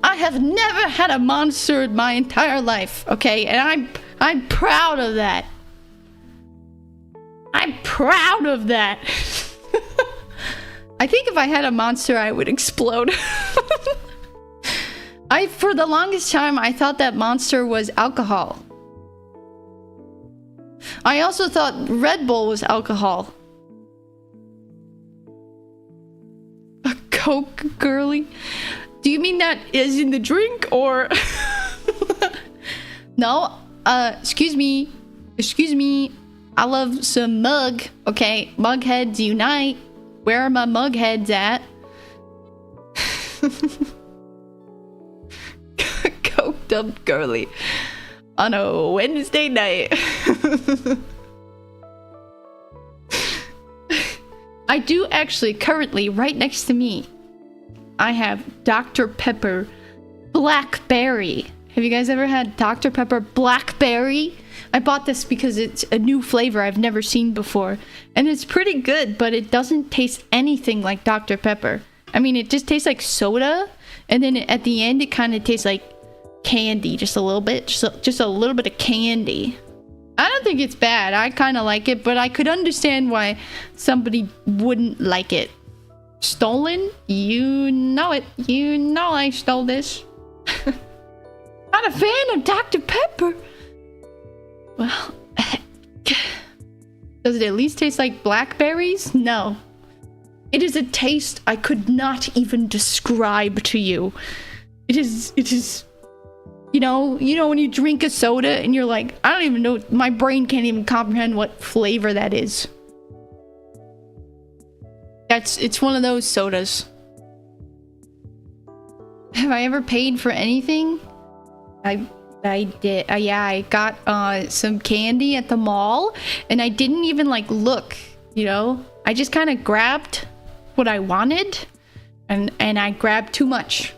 had a monster in my entire life, okay? And I'm proud of that. I'm proud of that. I think if I had a monster, I would explode. For the longest time, I thought that Monster was alcohol. I also thought Red Bull was alcohol. A Coke girly? Do you mean that is in the drink, or... No, excuse me. I love some mug, okay? Mugheads unite. Where are my mugheads at? Coked up girly. on a Wednesday night. I do actually currently, right next to me, I have Dr. Pepper Blackberry. Have you guys ever had Dr. Pepper Blackberry? I bought this because it's a new flavor I've never seen before. And it's pretty good, but it doesn't taste anything like Dr. Pepper. I mean, it just tastes like soda. And then at the end, it kind of tastes like candy, just a little bit. Just a little bit of candy. I don't think it's bad. I kind of like it, but I could understand why somebody wouldn't like it. Stolen? You know it. You know I stole this. Not a fan of Dr. Pepper. Well, does it at least taste like blackberries? No. It is a taste I could not even describe to you. It is... You know when you drink a soda and you're like, I don't even know, my brain can't even comprehend what flavor that is. It's one of those sodas. Have I ever paid for anything? I did. Yeah, I got some candy at the mall and I didn't even like look, you know? I just kind of grabbed what I wanted and I grabbed too much.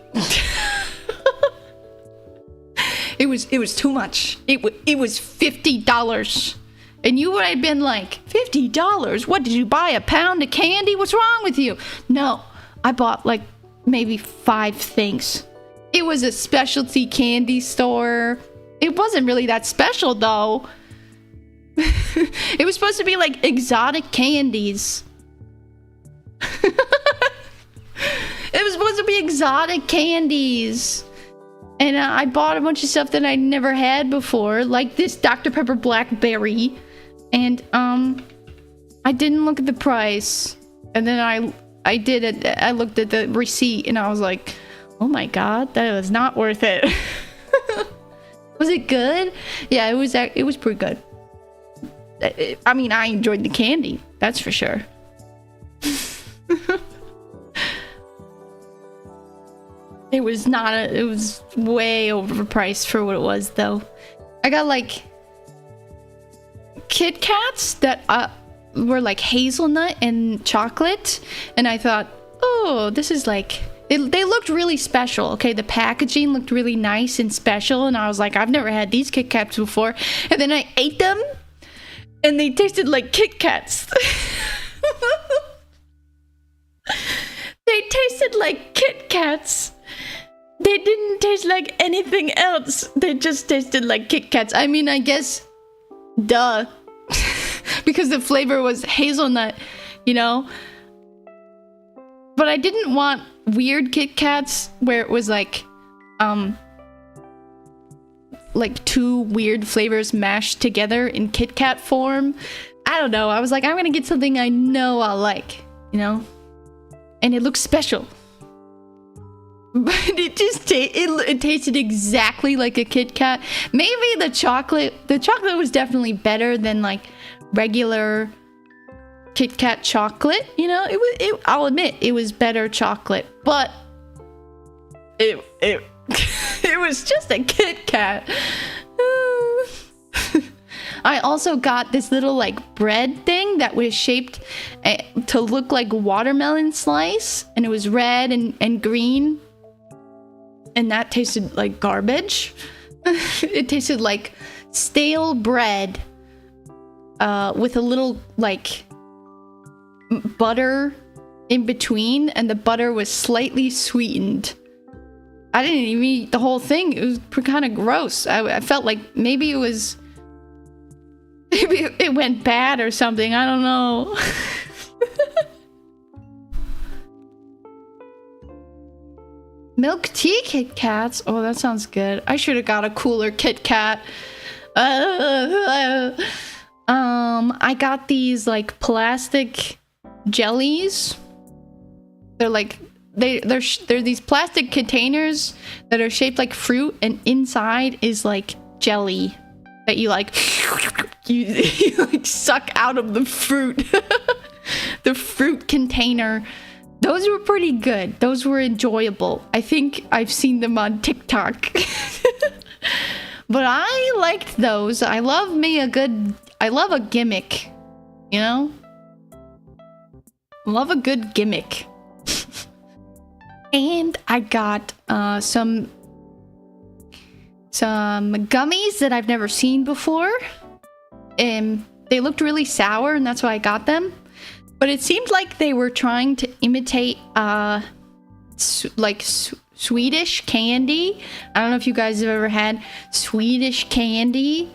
It was too much. It was $50. And you would have been like, $50? What, did you buy a pound of candy? What's wrong with you? No, I bought like maybe 5 things. It was a specialty candy store. It wasn't really that special though. It was supposed to be like exotic candies. It was supposed to be exotic candies. And I bought a bunch of stuff that I never had before, like this Dr. Pepper Blackberry. And I didn't look at the price. And then I did it. I looked at the receipt and I was like, oh my god, that was not worth it. Was it good? Yeah, it was pretty good. I mean, I enjoyed the candy, that's for sure. It was way overpriced for what it was though. I got like Kit Kats that were like hazelnut and chocolate, and I thought, oh, this is like, they looked really special. Okay, the packaging looked really nice and special, and I was like, I've never had these Kit Kats before. And then I ate them, and they tasted like Kit Kats. They tasted like Kit Kats. They didn't taste like anything else. They just tasted like Kit Kats. I mean, I guess, duh. Because the flavor was hazelnut, you know? But I didn't want weird Kit Kats where it was like 2 weird flavors mashed together in Kit Kat form. I don't know. I was like, I'm gonna get something I know I'll like, you know? And it looks special. But it just it tasted exactly like a Kit Kat. Maybe the chocolate was definitely better than like regular Kit Kat chocolate. You know, I'll admit it was better chocolate, but it was just a Kit Kat. I also got this little like bread thing that was shaped to look like a watermelon slice, and it was red and green. And that tasted like garbage. It tasted like stale bread with a little like butter in between, and the butter was slightly sweetened. I didn't even eat the whole thing. It was kind of gross. I felt like maybe it went bad or something. I don't know. Milk tea Kit Kats? Oh, that sounds good. I should have got a cooler Kit Kat. I got these like plastic jellies. They're like they're these plastic containers that are shaped like fruit, and inside is like jelly that you like you like suck out of the fruit. The fruit container. Those were pretty good. Those were enjoyable. I think I've seen them on TikTok. But I liked those. I love a gimmick, you know? Love a good gimmick. And I got some gummies that I've never seen before. And they looked really sour, and that's why I got them. But it seemed like they were trying to imitate Swedish candy. I don't know if you guys have ever had Swedish candy.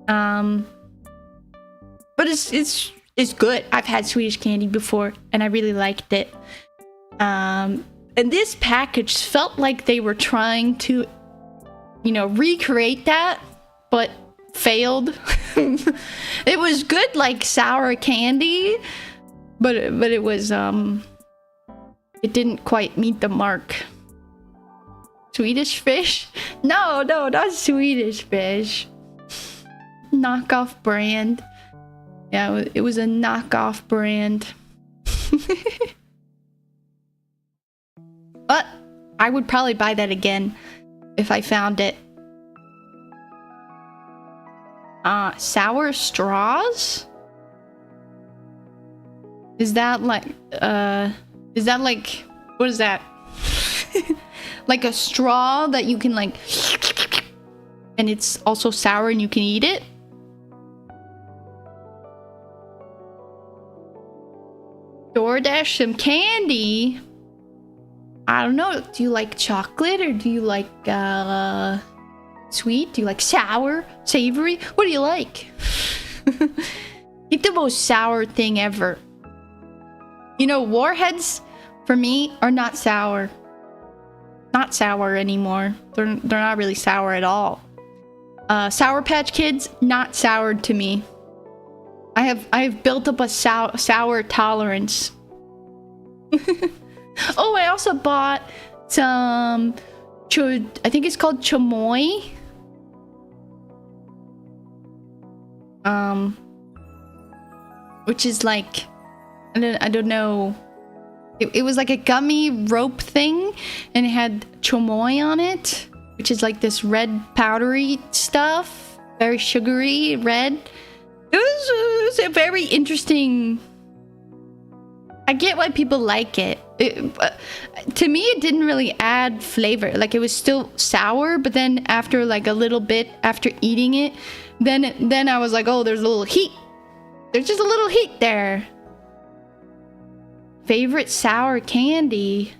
But it's good. I've had Swedish candy before, and I really liked it. And this package felt like they were trying to, you know, recreate that, but failed. It was good, like sour candy, but it was it didn't quite meet the mark. Swedish fish? No, not Swedish fish. Knockoff brand. Yeah, it was a knockoff brand. But I would probably buy that again if I found it. Sour straws? Is that like, what is that? Like a straw that you can like, and it's also sour and you can eat it? DoorDash some candy? I don't know. Do you like chocolate or do you like sweet? Do you like sour? Savory? What do you like? Get the most sour thing ever. You know, warheads for me are not sour. Not sour anymore. They're not really sour at all. Sour Patch Kids, not sour to me. I have built up a sour tolerance. Oh, I also bought some I think it's called chamoy. Which is like, I don't know. It was like a gummy rope thing, and it had chamoy on it, which is like this red powdery stuff, very sugary red. It was a very interesting. I get why people like it. To me, it didn't really add flavor. Like, it was still sour, but then after like a little bit after eating it, then I was like, oh, there's a little heat. There's just a little heat there. Favorite sour candy?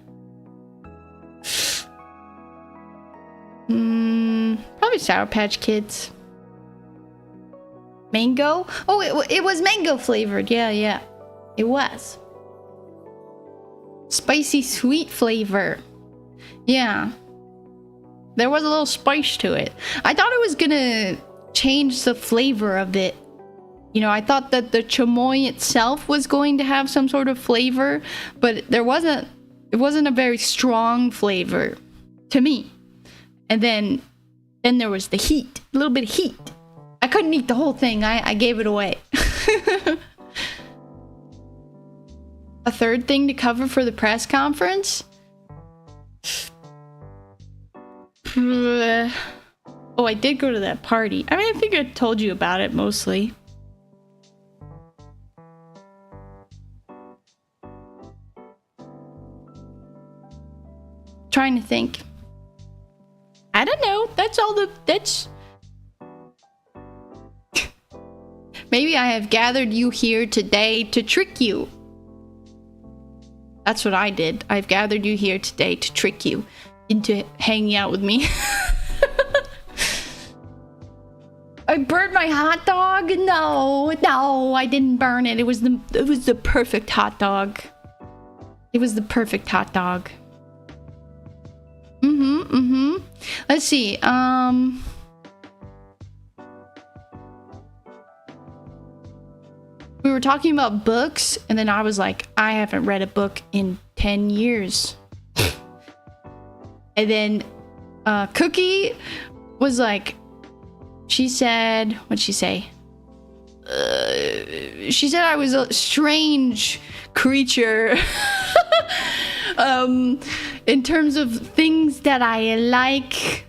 Probably Sour Patch Kids. Mango? Oh, it was mango flavored. Yeah. It was. Spicy sweet flavor. Yeah. There was a little spice to it. I thought it was gonna change the flavor of it. You know, I thought that the chamoy itself was going to have some sort of flavor, but it wasn't a very strong flavor to me. And then there was the heat, a little bit of heat. I couldn't eat the whole thing. I gave it away. A third thing to cover for the press conference? Oh, I did go to that party. I mean, I think I told you about it mostly. Trying to think. I don't know. That's maybe I have gathered you here today to trick you. That's what I did. I've gathered you here today to trick you into hanging out with me. I burned my hot dog? No, I didn't burn it. It was the perfect hot dog. It was the perfect hot dog. Let's see. We were talking about books, and then I was like, I haven't read a book in 10 years. And then Cookie was like, she said, what'd she say? She said I was a strange creature. In terms of things that I like.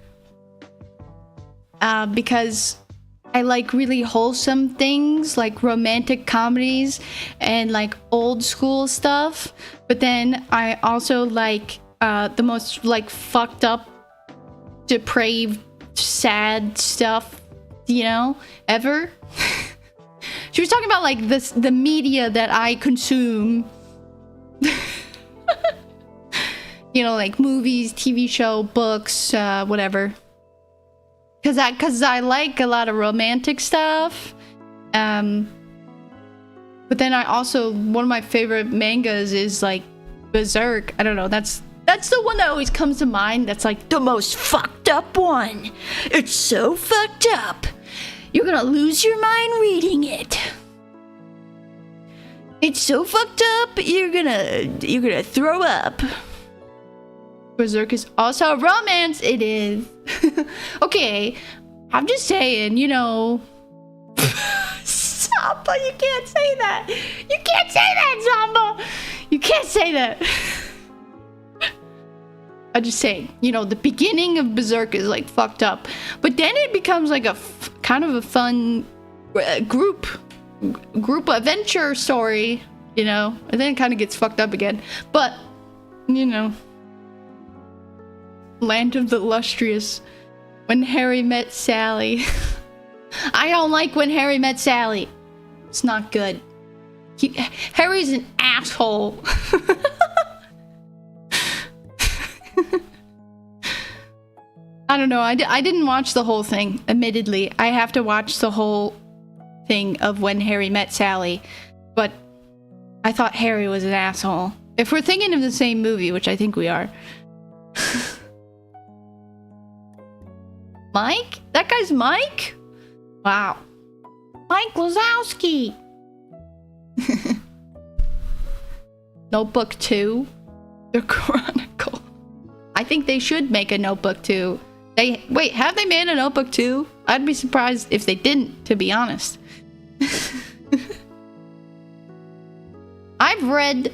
because I like really wholesome things like romantic comedies and like old school stuff. But then I also like the most like fucked up, depraved, sad stuff, you know, ever. She was talking about like the media that I consume. You know, like movies, TV show, books, whatever. Cause I like a lot of romantic stuff. But then I also, one of my favorite mangas is like Berserk. I don't know, that's the one that always comes to mind. That's like the most fucked up one. It's so fucked up. You're gonna lose your mind reading it. It's so fucked up, you're gonna throw up. Berserk is also a romance. It is. Okay, I'm just saying, you know. Samba, you can't say that. You can't say that, Samba. You can't say that. I'm just saying, you know, the beginning of Berserk is like fucked up, but then it becomes like a kind of a fun group adventure story, you know, and then it kind of gets fucked up again. But you know, Land of the Illustrious, When Harry Met Sally. I don't like When Harry Met Sally. It's not good. Harry's an asshole. I don't know. I didn't watch the whole thing, admittedly. I have to watch the whole thing of When Harry Met Sally. But I thought Harry was an asshole. If we're thinking of the same movie, which I think we are. Mike? That guy's Mike? Wow. Mike Wazowski. Notebook 2? The Chronicle. I think they should make a Notebook 2. Wait, have they made a Notebook 2? I'd be surprised if they didn't, to be honest. I've read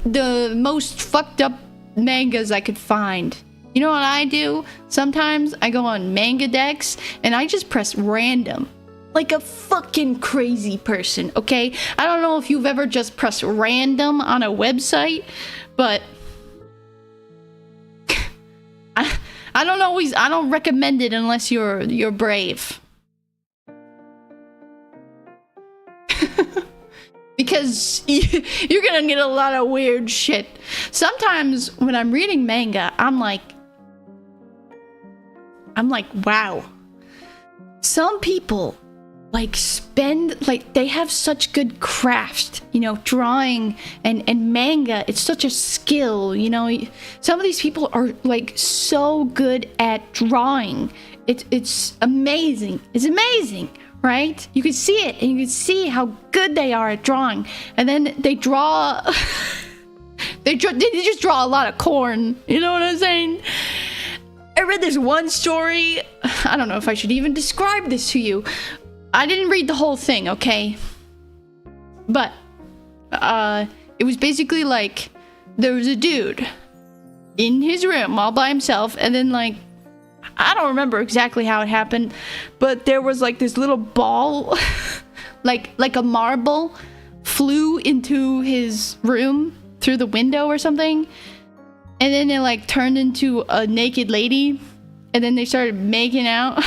the most fucked up mangas I could find. You know what I do? Sometimes I go on manga decks and I just press random. Like a fucking crazy person, okay? I don't know if you've ever just pressed random on a website, but I don't recommend it unless you're brave. Because you're gonna get a lot of weird shit. Sometimes when I'm reading manga, I'm like, wow. Some people they have such good craft, you know, drawing and manga. It's such a skill, you know. Some of these people are like so good at drawing. It's amazing. It's amazing, right? You can see it, and you can see how good they are at drawing. And then they draw. They just draw a lot of corn. You know what I'm saying? I read this one story. I don't know if I should even describe this to you. I didn't read the whole thing, okay? But it was basically like there was a dude in his room all by himself, and then like I don't remember exactly how it happened, but there was like this little ball like a marble flew into his room through the window or something, and then it like turned into a naked lady, and then they started making out.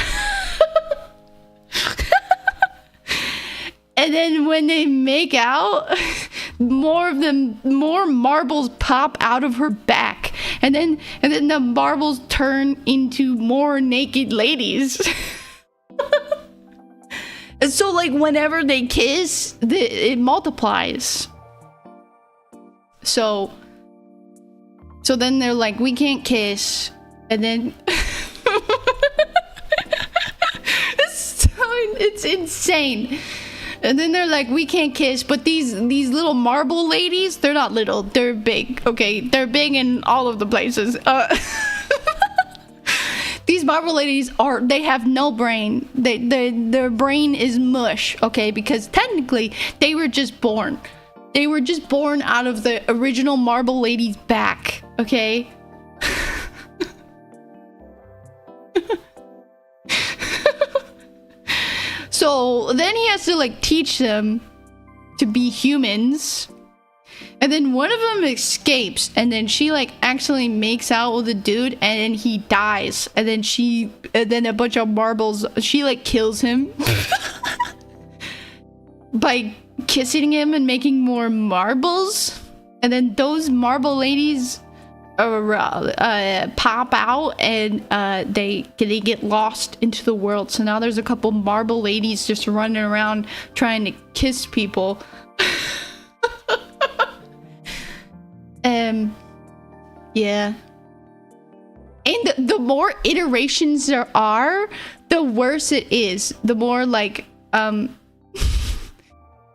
And then when they make out, more marbles pop out of her back. And then the marbles turn into more naked ladies. And so like whenever they kiss, it multiplies. So then they're like, we can't kiss. And then it's insane. And then they're like, we can't kiss, but these little marble ladies, they're not little, they're big, okay? They're big in all of the places. These marble ladies they have no brain. Their brain is mush, okay? Because technically, they were just born. They were just born out of the original marble lady's back, okay? So then he has to like teach them to be humans. And then one of them escapes, and then she like actually makes out with a dude, and then he dies. And then a bunch of marbles, she like kills him by kissing him and making more marbles. And then those marble ladies pop out, and they get lost into the world. So now there's a couple marble ladies just running around trying to kiss people. Yeah. And the more iterations there are, the worse it is. The more like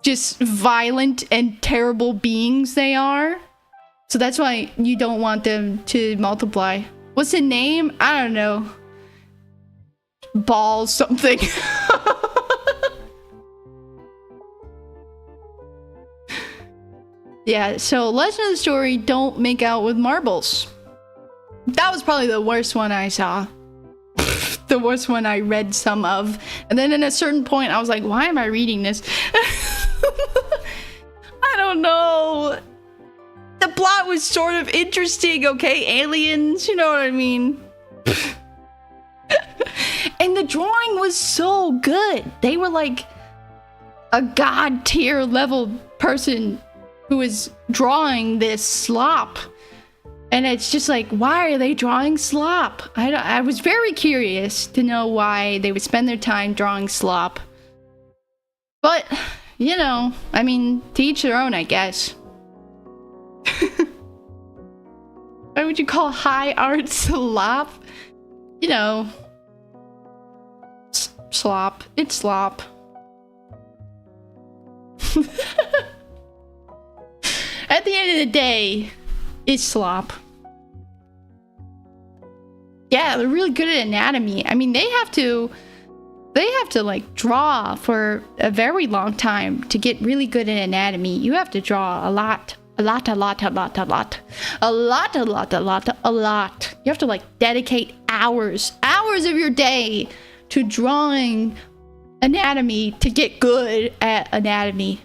just violent and terrible beings they are. So that's why you don't want them to multiply. What's the name? I don't know. Ball something. Yeah, so Legend of the Story, don't make out with marbles. That was probably the worst one I saw. The worst one I read some of. And then at a certain point, I was like, why am I reading this? I don't know. The plot was sort of interesting, okay? Aliens, you know what I mean? And the drawing was so good. They were like a god tier level person who is drawing this slop. And it's just like, why are they drawing slop? I was very curious to know why they would spend their time drawing slop. But, you know, I mean, to each their own, I guess. Why would you call high art slop? You know, slop. It's slop. At the end of the day, it's slop. Yeah, they're really good at anatomy. I mean, they have to like draw for a very long time to get really good at anatomy. You have to draw a lot. You have to like dedicate hours of your day to drawing anatomy to get good at anatomy.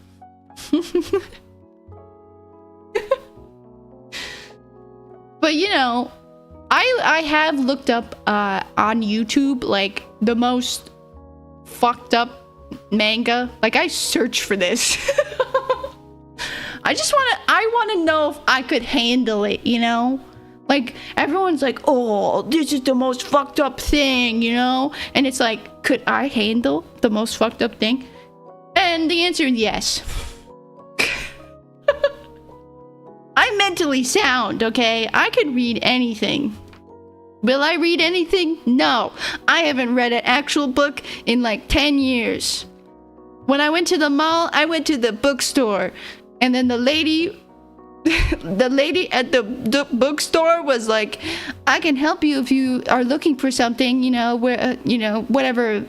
But you know, I have looked up on YouTube like the most fucked up manga. Like I searched for this. I want to know if I could handle it, you know? Like everyone's like, "Oh, this is the most fucked up thing," you know? And it's like, could I handle the most fucked up thing? And the answer is yes. I'm mentally sound, okay? I could read anything. Will I read anything? No. I haven't read an actual book in like 10 years. When I went to the mall, I went to the bookstore. And then the lady at the bookstore was like, I can help you if you are looking for something, you know, where, you know, whatever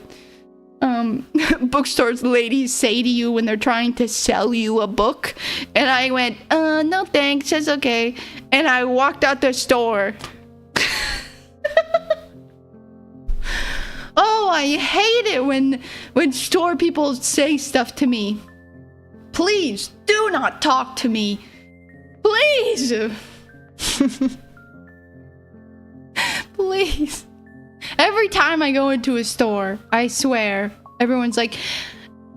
bookstores ladies say to you when they're trying to sell you a book. And I went, no thanks, that's okay. And I walked out the store. Oh, I hate it when store people say stuff to me. Please do not talk to me. Please. Please. Every time I go into a store, I swear, everyone's like,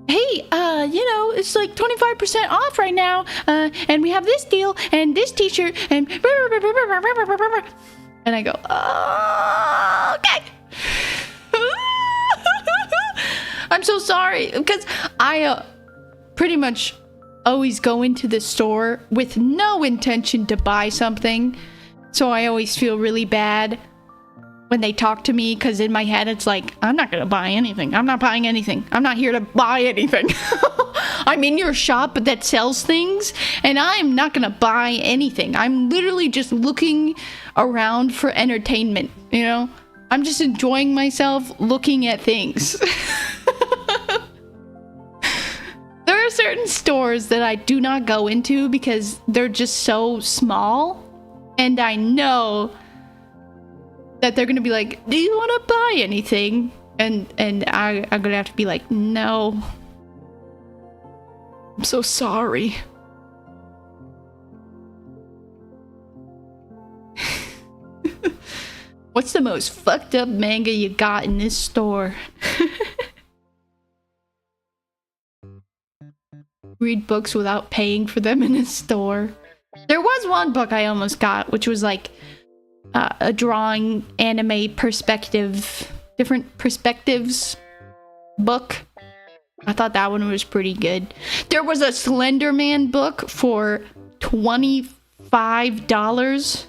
hey, you know, it's like 25% off right now, and we have this deal, and this t-shirt, and I go, oh, okay. I'm so sorry, because I pretty much always go into the store with no intention to buy something, so I always feel really bad when they talk to me, because in my head it's like, I'm not gonna buy anything. I'm not buying anything. I'm not here to buy anything. I'm in your shop that sells things, and I'm not gonna buy anything. I'm literally just looking around for entertainment, you know? I'm just enjoying myself looking at things. There are certain stores that I do not go into because they're just so small, and I know that they're gonna be like, do you want to buy anything? and I'm gonna have to be like, no, I'm so sorry. What's the most fucked up manga you got in this store? Read books without paying for them in a store. There was one book I almost got, which was like a drawing anime perspective, different perspectives book. I thought that one was pretty good. There was a Slender Man book for $25.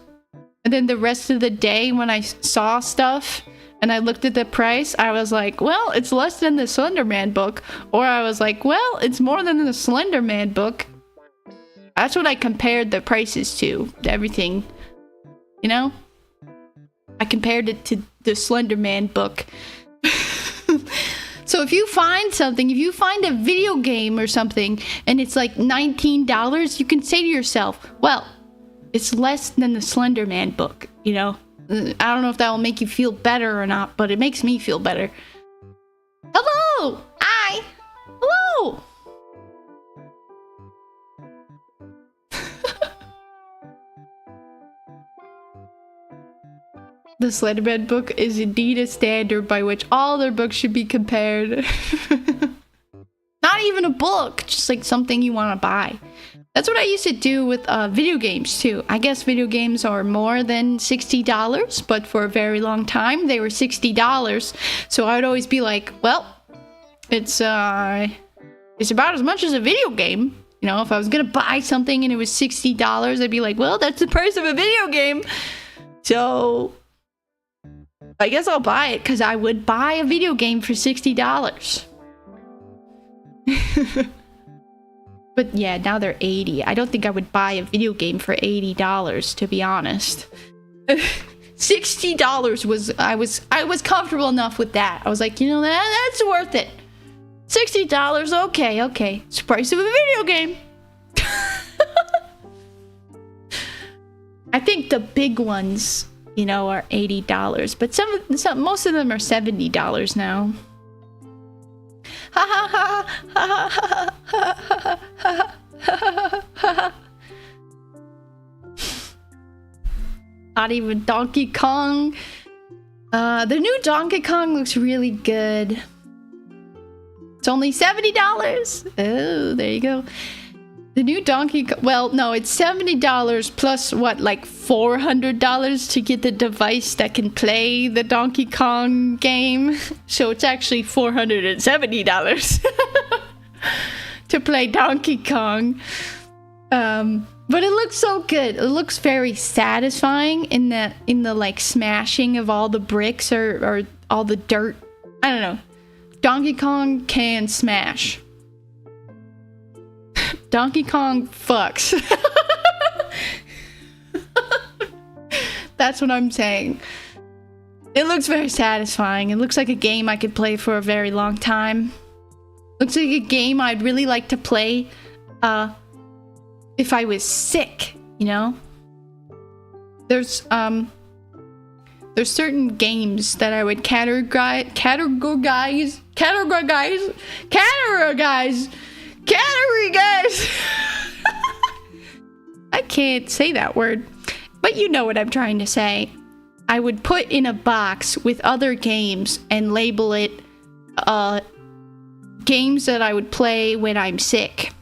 And then the rest of the day when I saw stuff and I looked at the price, I was like, well, it's less than the Slender Man book. Or I was like, well, it's more than the Slender Man book. That's what I compared the prices to everything. You know? I compared it to the Slender Man book. So if you find something, if you find a video game or something and it's like $19, you can say to yourself, well, it's less than the Slender Man book, you know? I don't know if that will make you feel better or not, but it makes me feel better. Hello! Hi! Hello! The Slender Man book is indeed a standard by which all their books should be compared. Not even a book, just like something you want to buy. That's what I used to do with video games too. I guess video games are more than $60, but for a very long time they were $60. So I would always be like, well, it's about as much as a video game. You know, if I was gonna buy something and it was $60, I'd be like, well, that's the price of a video game. So I guess I'll buy it because I would buy a video game for $60. But yeah, now they're $80. I don't think I would buy a video game for $80, to be honest. $60 was I was comfortable enough with that. I was like, you know, that's worth it. $60, okay. It's the price of a video game. I think the big ones, you know, are $80, but most of them are $70 now. Not even Donkey Kong. The new Donkey Kong looks really good. It's only $70. Oh, there you go. The new Donkey Kong, well, no, it's $70 plus what, like $400 to get the device that can play the Donkey Kong game. So it's actually $470 to play Donkey Kong. But it looks so good. It looks very satisfying in the like smashing of all the bricks or all the dirt. I don't know. Donkey Kong can smash. Donkey Kong fucks. That's what I'm saying. It looks very satisfying. It looks like a game I could play for a very long time. Looks like a game I'd really like to play if I was sick, you know? There's certain games that I would categorize. I can't say that word, but you know what I'm trying to say. I would put in a box with other games and label it games that I would play when I'm sick.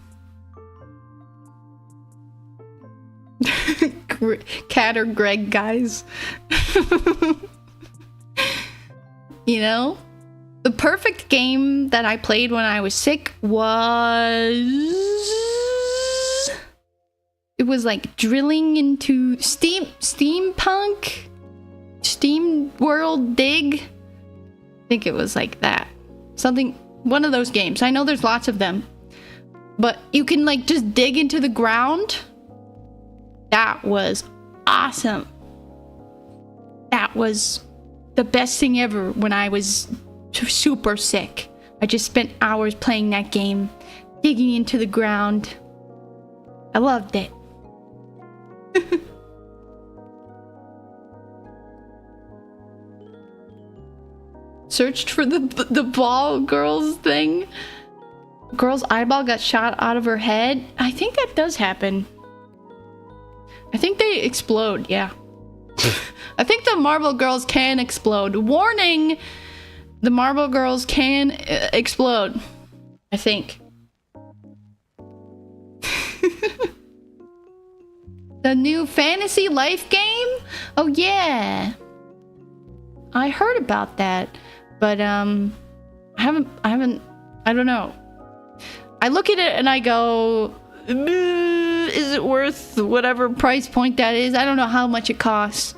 Cat or Greg, guys. You know? The perfect game that I played when I was sick was... It was like drilling into steampunk? Steam World Dig? I think it was like that. Something, one of those games. I know there's lots of them. But you can like just dig into the ground. That was awesome. That was the best thing ever when I was super sick. I just spent hours playing that game, digging into the ground. I loved it. searched for the ball girl's thing. Girl's eyeball got shot out of her head. I think that does happen. I think they explode, yeah. I think the marble girls can explode. Warning! The marble girls can explode. I think. The new fantasy life game? Oh yeah. I heard about that. But I don't know. I look at it and I go, is it worth whatever price point that is? I don't know how much it costs.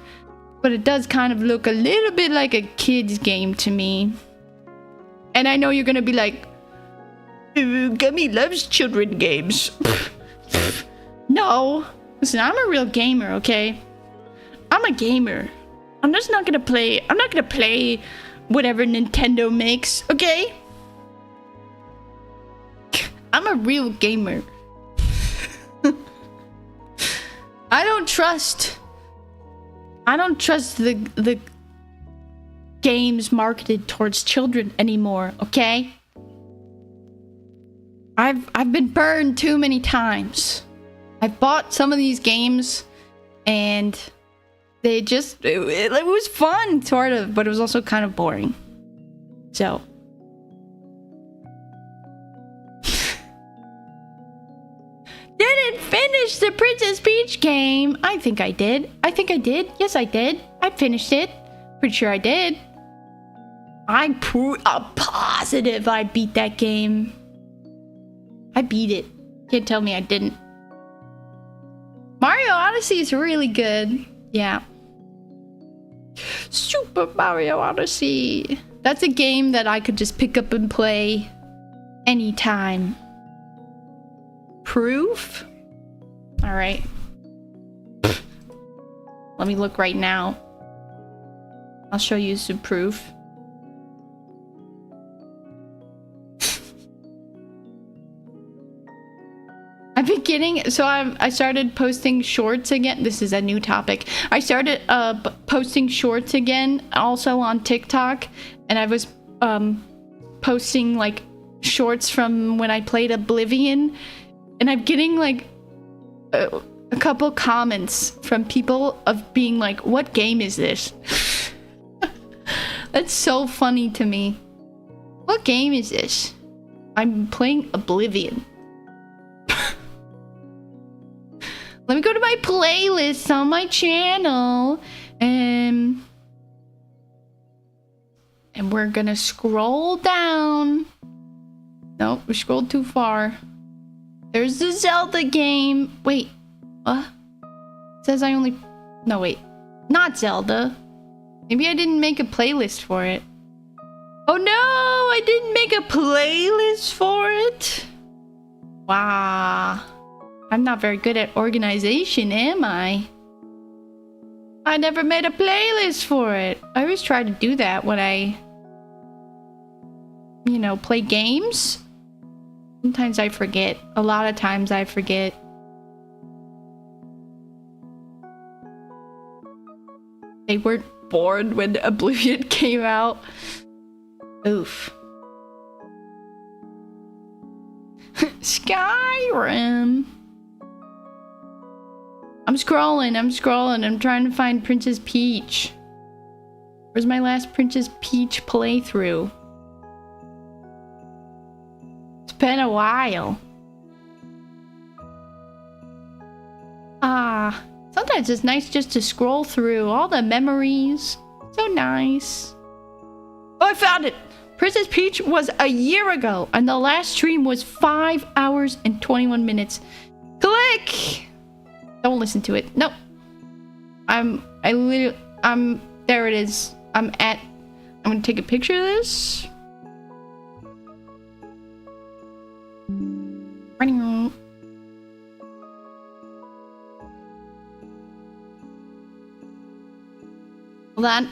But it does kind of look a little bit like a kid's game to me. And I know you're gonna be like, Gummy loves children games. No. Listen, I'm a real gamer, okay? I'm a gamer. I'm just not gonna play. I'm not gonna play whatever Nintendo makes, okay? I'm a real gamer. I don't trust the games marketed towards children anymore, okay? I've been burned too many times. I've bought some of these games and they just it was fun sort of, but it was also kind of boring. So didn't finish the Princess Peach game. I think I did. Yes, I did. I finished it. Pretty sure I did. I'm positive I beat that game. I beat it. Can't tell me I didn't. Mario Odyssey is really good. Yeah. Super Mario Odyssey. That's a game that I could just pick up and play anytime. Proof? Alright. Let me look right now. I'll show you some proof. I've been getting... So I started posting shorts again. This is a new topic. I started posting shorts again, also on TikTok. And I was posting, like, shorts from when I played Oblivion. And I'm getting, like, a couple comments from people of being like, what game is this? That's so funny to me. What game is this? I'm playing Oblivion. Let me go to my playlist on my channel. And we're gonna scroll down. Nope, we scrolled too far. There's the Zelda game. Wait, what? It says I only... No, wait. Not Zelda. Maybe I didn't make a playlist for it. Oh no, I didn't make a playlist for it. Wow. I'm not very good at organization, am I? I never made a playlist for it. I always try to do that when I, you know, play games. Sometimes I forget. A lot of times I forget. They weren't born when Oblivion came out. Oof. Skyrim. I'm scrolling. I'm trying to find Princess Peach. Where's my last Princess Peach playthrough? It's been a while. Sometimes it's nice just to scroll through all the memories. So nice. Oh, I found it! Princess Peach was a year ago, and the last stream was 5 hours and 21 minutes. Click! Don't listen to it. Nope. There it is. I'm gonna take a picture of this. Hold on.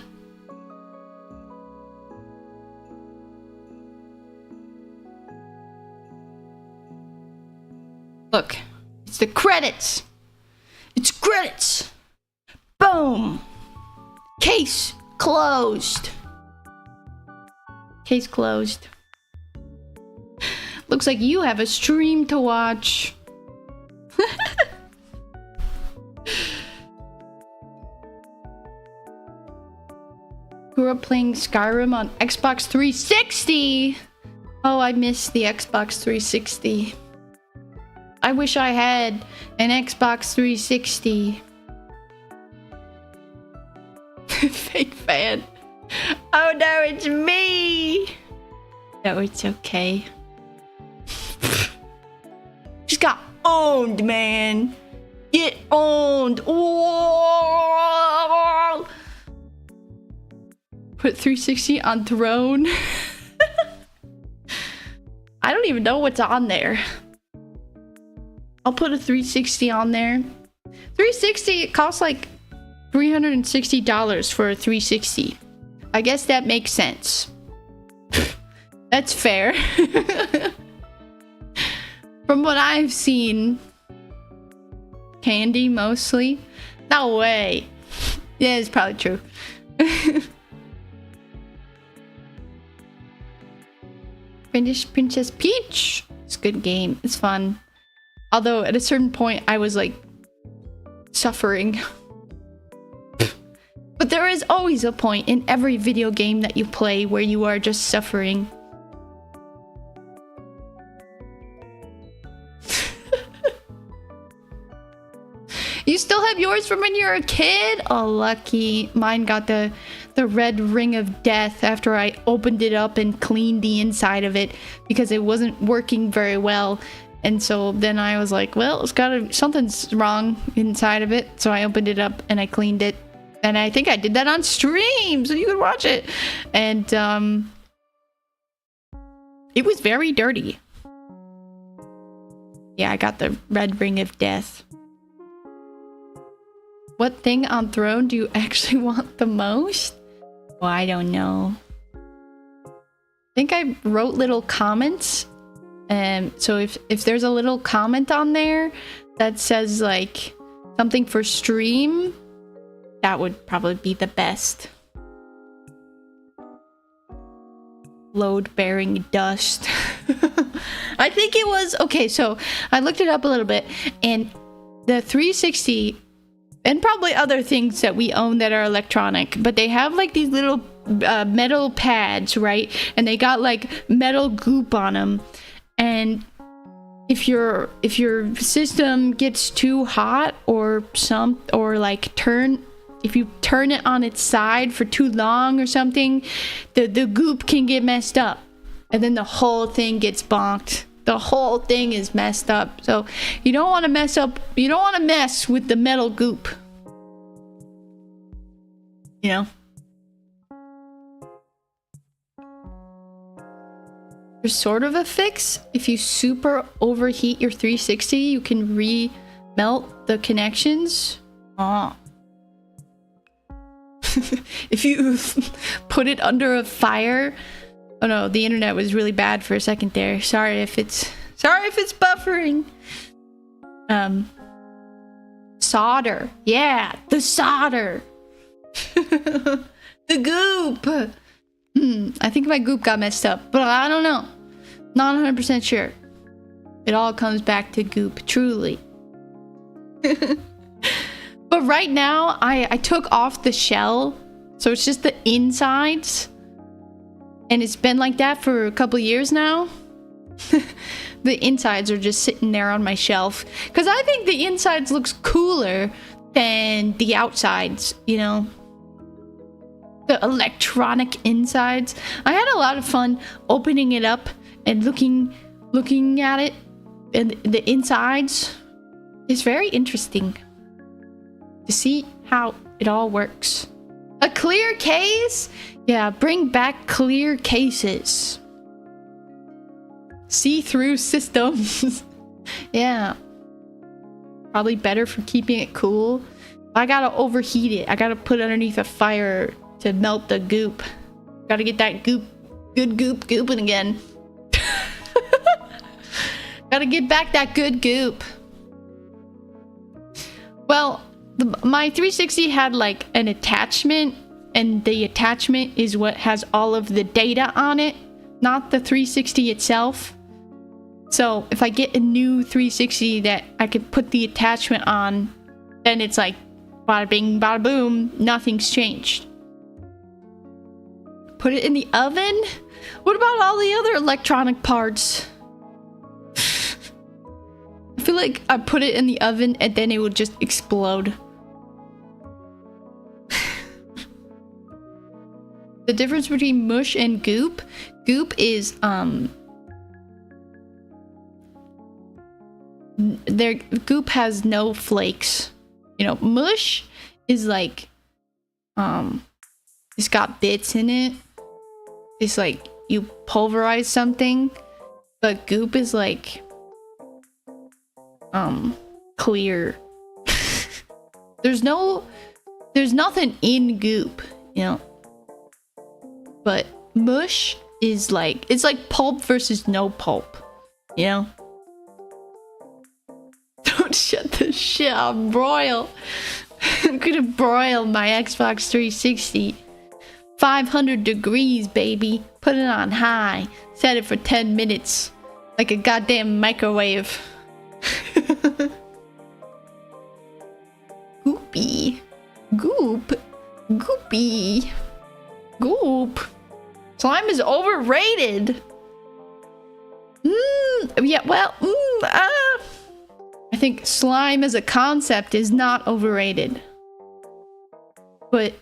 Look, it's the credits. It's credits. Boom. Case closed. Case closed. Looks like you have a stream to watch. Grew up playing Skyrim on Xbox 360. Oh, I miss the Xbox 360. I wish I had an Xbox 360. Fake fan. Oh no, it's me. No, it's okay. Just got owned, man. Get owned. Whoa. Put 360 on throne. I don't even know what's on there. I'll put a 360 on there. 360, it costs like $360 for a 360. I guess that makes sense. That's fair. From what I've seen, candy mostly. No way. Yeah, it's probably true. Finish Princess Peach. It's a good game. It's fun. Although at a certain point I was like suffering. But there is always a point in every video game that you play where you are just suffering. You still have yours from when you were a kid? Oh, lucky. Mine got the red ring of death after I opened it up and cleaned the inside of it because it wasn't working very well. And so then I was like, well, something's wrong inside of it. So I opened it up and I cleaned it. And I think I did that on stream, so you could watch it. And it was very dirty. Yeah, I got the red ring of death. What thing on throne do you actually want the most? Well, I don't know. I think I wrote little comments. So if there's a little comment on there that says like something for stream, that would probably be the best. Load-bearing dust. I think it was... Okay, so I looked it up a little bit, and the 360, and probably other things that we own that are electronic, but they have like these little metal pads, right? And they got like metal goop on them. And if your system gets too hot or if you turn it on its side for too long or something, the goop can get messed up. And then the whole thing gets bonked. The whole thing is messed up. So you don't want to mess with the metal goop. You know? There's sort of a fix. If you super overheat your 360, you can re-melt the connections. Oh. If you put it under a fire. Oh no, the internet was really bad for a second there. Sorry if it's buffering. Solder. Yeah, the solder. The goop. I think my goop got messed up, but I don't know. Not 100% sure. It all comes back to goop, truly. But right now, I took off the shell, so it's just the insides. And it's been like that for a couple years now. The insides are just sitting there on my shelf. Because I think the insides looks cooler than the outsides, you know? The electronic insides. I had a lot of fun opening it up and looking at it. And the insides. It's very interesting to see how it all works. A clear case? Yeah, bring back clear cases. See-through systems. Yeah. Probably better for keeping it cool. I gotta overheat it. I gotta put it underneath a fire to melt the goop. Gotta get that good goop gooping again. Gotta get back that good goop. Well, my 360 had like an attachment, and the attachment is what has all of the data on it. not the 360 itself. So if I get a new 360 that I could put the attachment on, then it's like bada bing, bada boom, nothing's changed. Put it in the oven? What about all the other electronic parts? I feel like I put it in the oven and then it would just explode. The difference between mush and goop. Goop is goop has no flakes. You know, mush is like it's got bits in it. It's like you pulverize something, but goop is like clear. There's nothing in goop, you know. But mush is like, it's like pulp versus no pulp, you know? Don't shut the shit up, broil. I'm gonna broil my Xbox 360. 500 degrees, baby. Put it on high. Set it for 10 minutes. Like a goddamn microwave. Goopy. Goop. Goopy. Goop. Slime is overrated. Yeah, well, I think slime as a concept is not overrated. But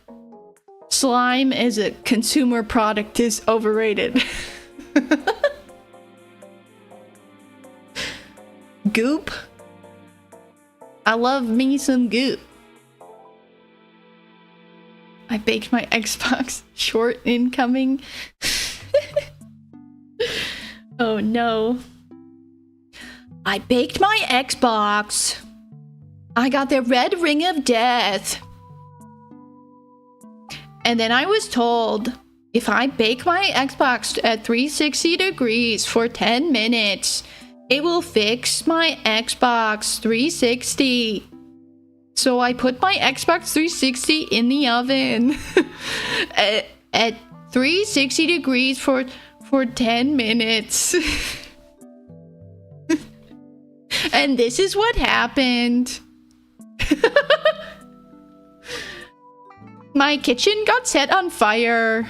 slime as a consumer product is overrated. Goop. I love me some goop. I baked my Xbox. Short incoming. Oh no. I baked my Xbox. I got the red ring of death. And then I was told if I bake my Xbox at 360 degrees for 10 minutes, it will fix my Xbox 360. So I put my Xbox 360 in the oven at 360 degrees for 10 minutes. And this is what happened. My kitchen got set on fire.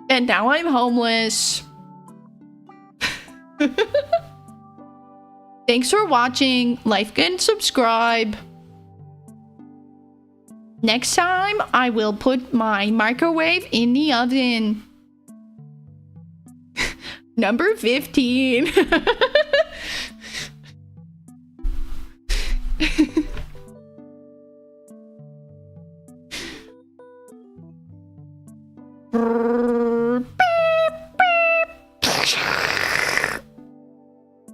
And now I'm homeless. Thanks for watching. Like and subscribe. Next time, I will put my microwave in the oven. Number 15.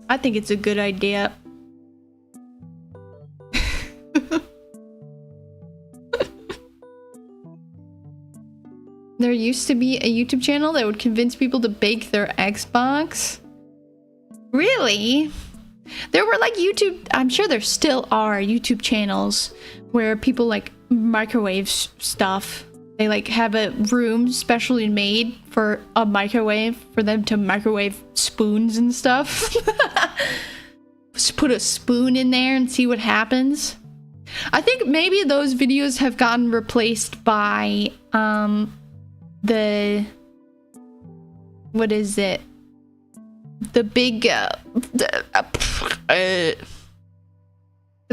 I think it's a good idea. There used to be a YouTube channel that would convince people to bake their Xbox. Really? There were like YouTube, I'm sure there still are YouTube channels where people like microwave stuff. They like have a room specially made for a microwave for them to microwave spoons and stuff. Just put a spoon in there and see what happens. I think maybe those videos have gotten replaced by the, what is it? The big, the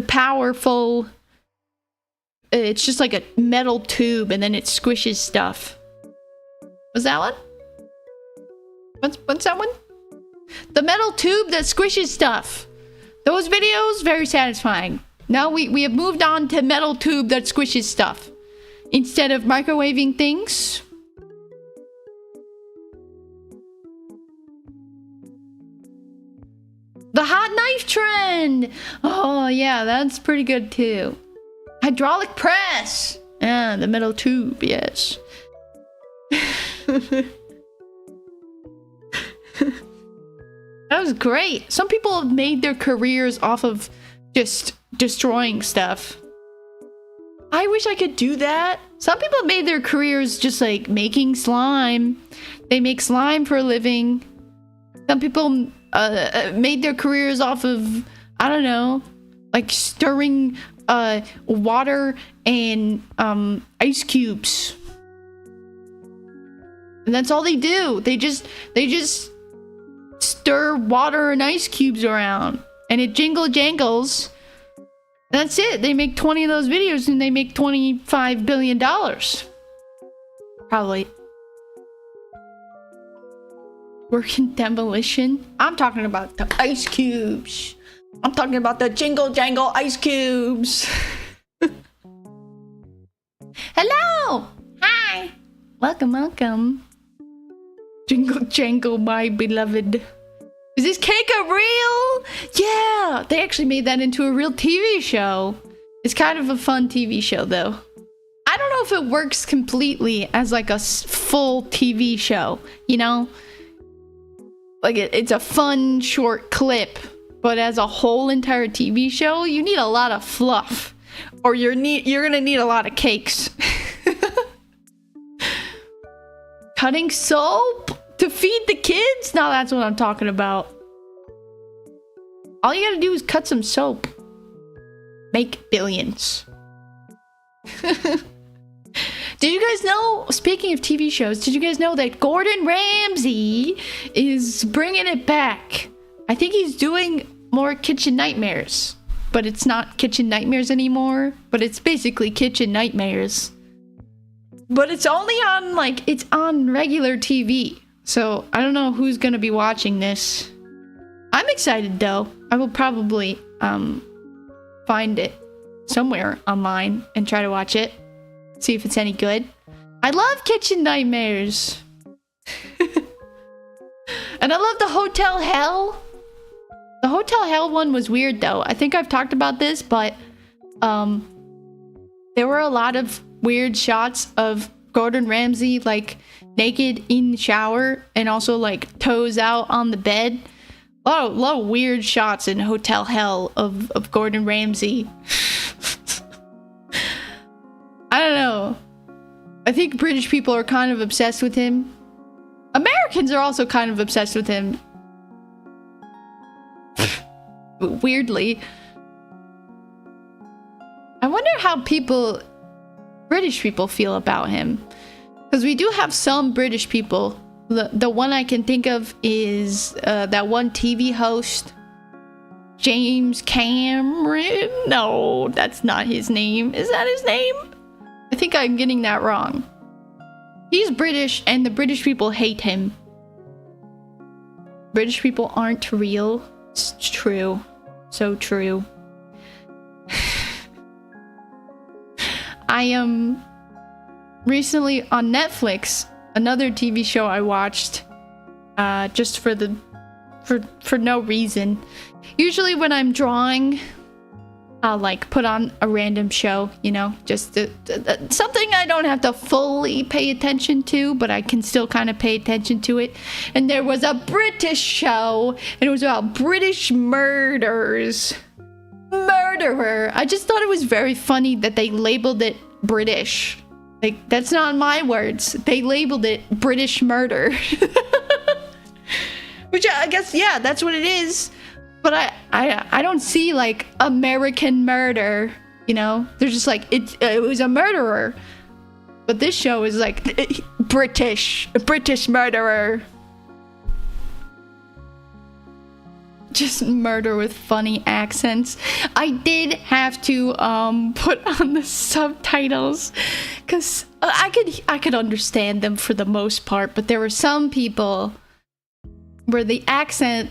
powerful, it's just like a metal tube and then it squishes stuff. Was that one? What's that one? The metal tube that squishes stuff. Those videos, very satisfying. Now we have moved on to metal tube that squishes stuff. Instead of microwaving things. The hot knife trend! Oh yeah, that's pretty good too. Hydraulic press! Ah, the metal tube, yes. That was great. Some people have made their careers off of just destroying stuff. I wish I could do that. Some people made their careers just like making slime. They make slime for a living. Some people made their careers off of, I don't know, like stirring water and ice cubes. And that's all they do. They just stir water and ice cubes around. And it jingle jangles. That's it. They make 20 of those videos and they make $25 billion. Probably. Working demolition. I'm talking about the ice cubes. I'm talking about the jingle jangle ice cubes. Hello. Hi. Welcome. Jingle jangle, my beloved. Is this cake a real? Yeah, they actually made that into a real TV show. It's kind of a fun TV show, though. I don't know if it works completely as like a full TV show, you know? Like it's a fun short clip, but as a whole entire TV show, you need a lot of fluff, or you're gonna need a lot of cakes. Cutting soap to feed the kids? No, that's what I'm talking about. All you gotta do is cut some soap. Make billions. Did you guys know, speaking of TV shows, did you guys know that Gordon Ramsay is bringing it back? I think he's doing more Kitchen Nightmares. But it's not Kitchen Nightmares anymore. But it's basically Kitchen Nightmares. But it's only on, like, it's on regular TV. So, I don't know who's gonna be watching this. I'm excited, though. I will probably, find it somewhere online and try to watch it. See if it's any good. I love Kitchen Nightmares. And I love the Hotel Hell. The Hotel Hell one was weird, though. I think I've talked about this, but, there were a lot of weird shots of Gordon Ramsay, like, naked in the shower and also, like, toes out on the bed. A lot of weird shots in Hotel Hell of Gordon Ramsay. I don't know. I think British people are kind of obsessed with him. Americans are also kind of obsessed with him. Weirdly. I wonder how British people feel about him. Because we do have some British people. The one I can think of is that one TV host, James Cameron. No, that's not his name. Is that his name? I think I'm getting that wrong. He's British, and the British people hate him. British people aren't real. It's true. So true. I am recently on Netflix, another TV show I watched just for no reason. Usually when I'm drawing, I'll like put on a random show, you know, just something I don't have to fully pay attention to, but I can still kind of pay attention to it. And there was a British show, and it was about British murders. Murderer. I just thought it was very funny that they labeled it British. Like, that's not my words. They labeled it British murder. Which I guess, yeah, that's what it is. But I don't see, like, American murder, you know? They're just like, it was a murderer. But this show is like, British murderer. Just murder with funny accents. I did have to put on the subtitles because I could understand them for the most part, but there were some people where the accent,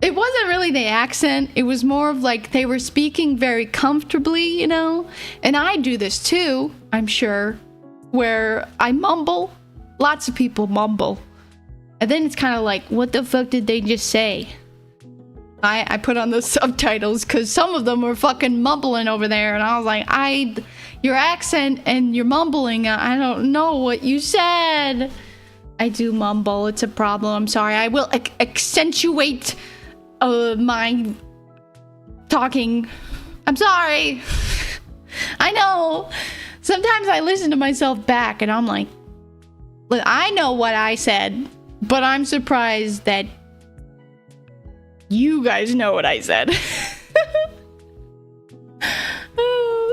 it wasn't really the accent, it was more of like they were speaking very comfortably, you know? And I do this too, I'm sure, where I mumble. Lots of people mumble. And then it's kind of like, what the fuck did they just say? I put on the subtitles because some of them were fucking mumbling over there. And I was like, your accent and your mumbling, I don't know what you said. I do mumble. It's a problem. I'm sorry. I will accentuate my talking. I'm sorry. I know. Sometimes I listen to myself back and I'm like, look, I know what I said, but I'm surprised that you guys know what I said.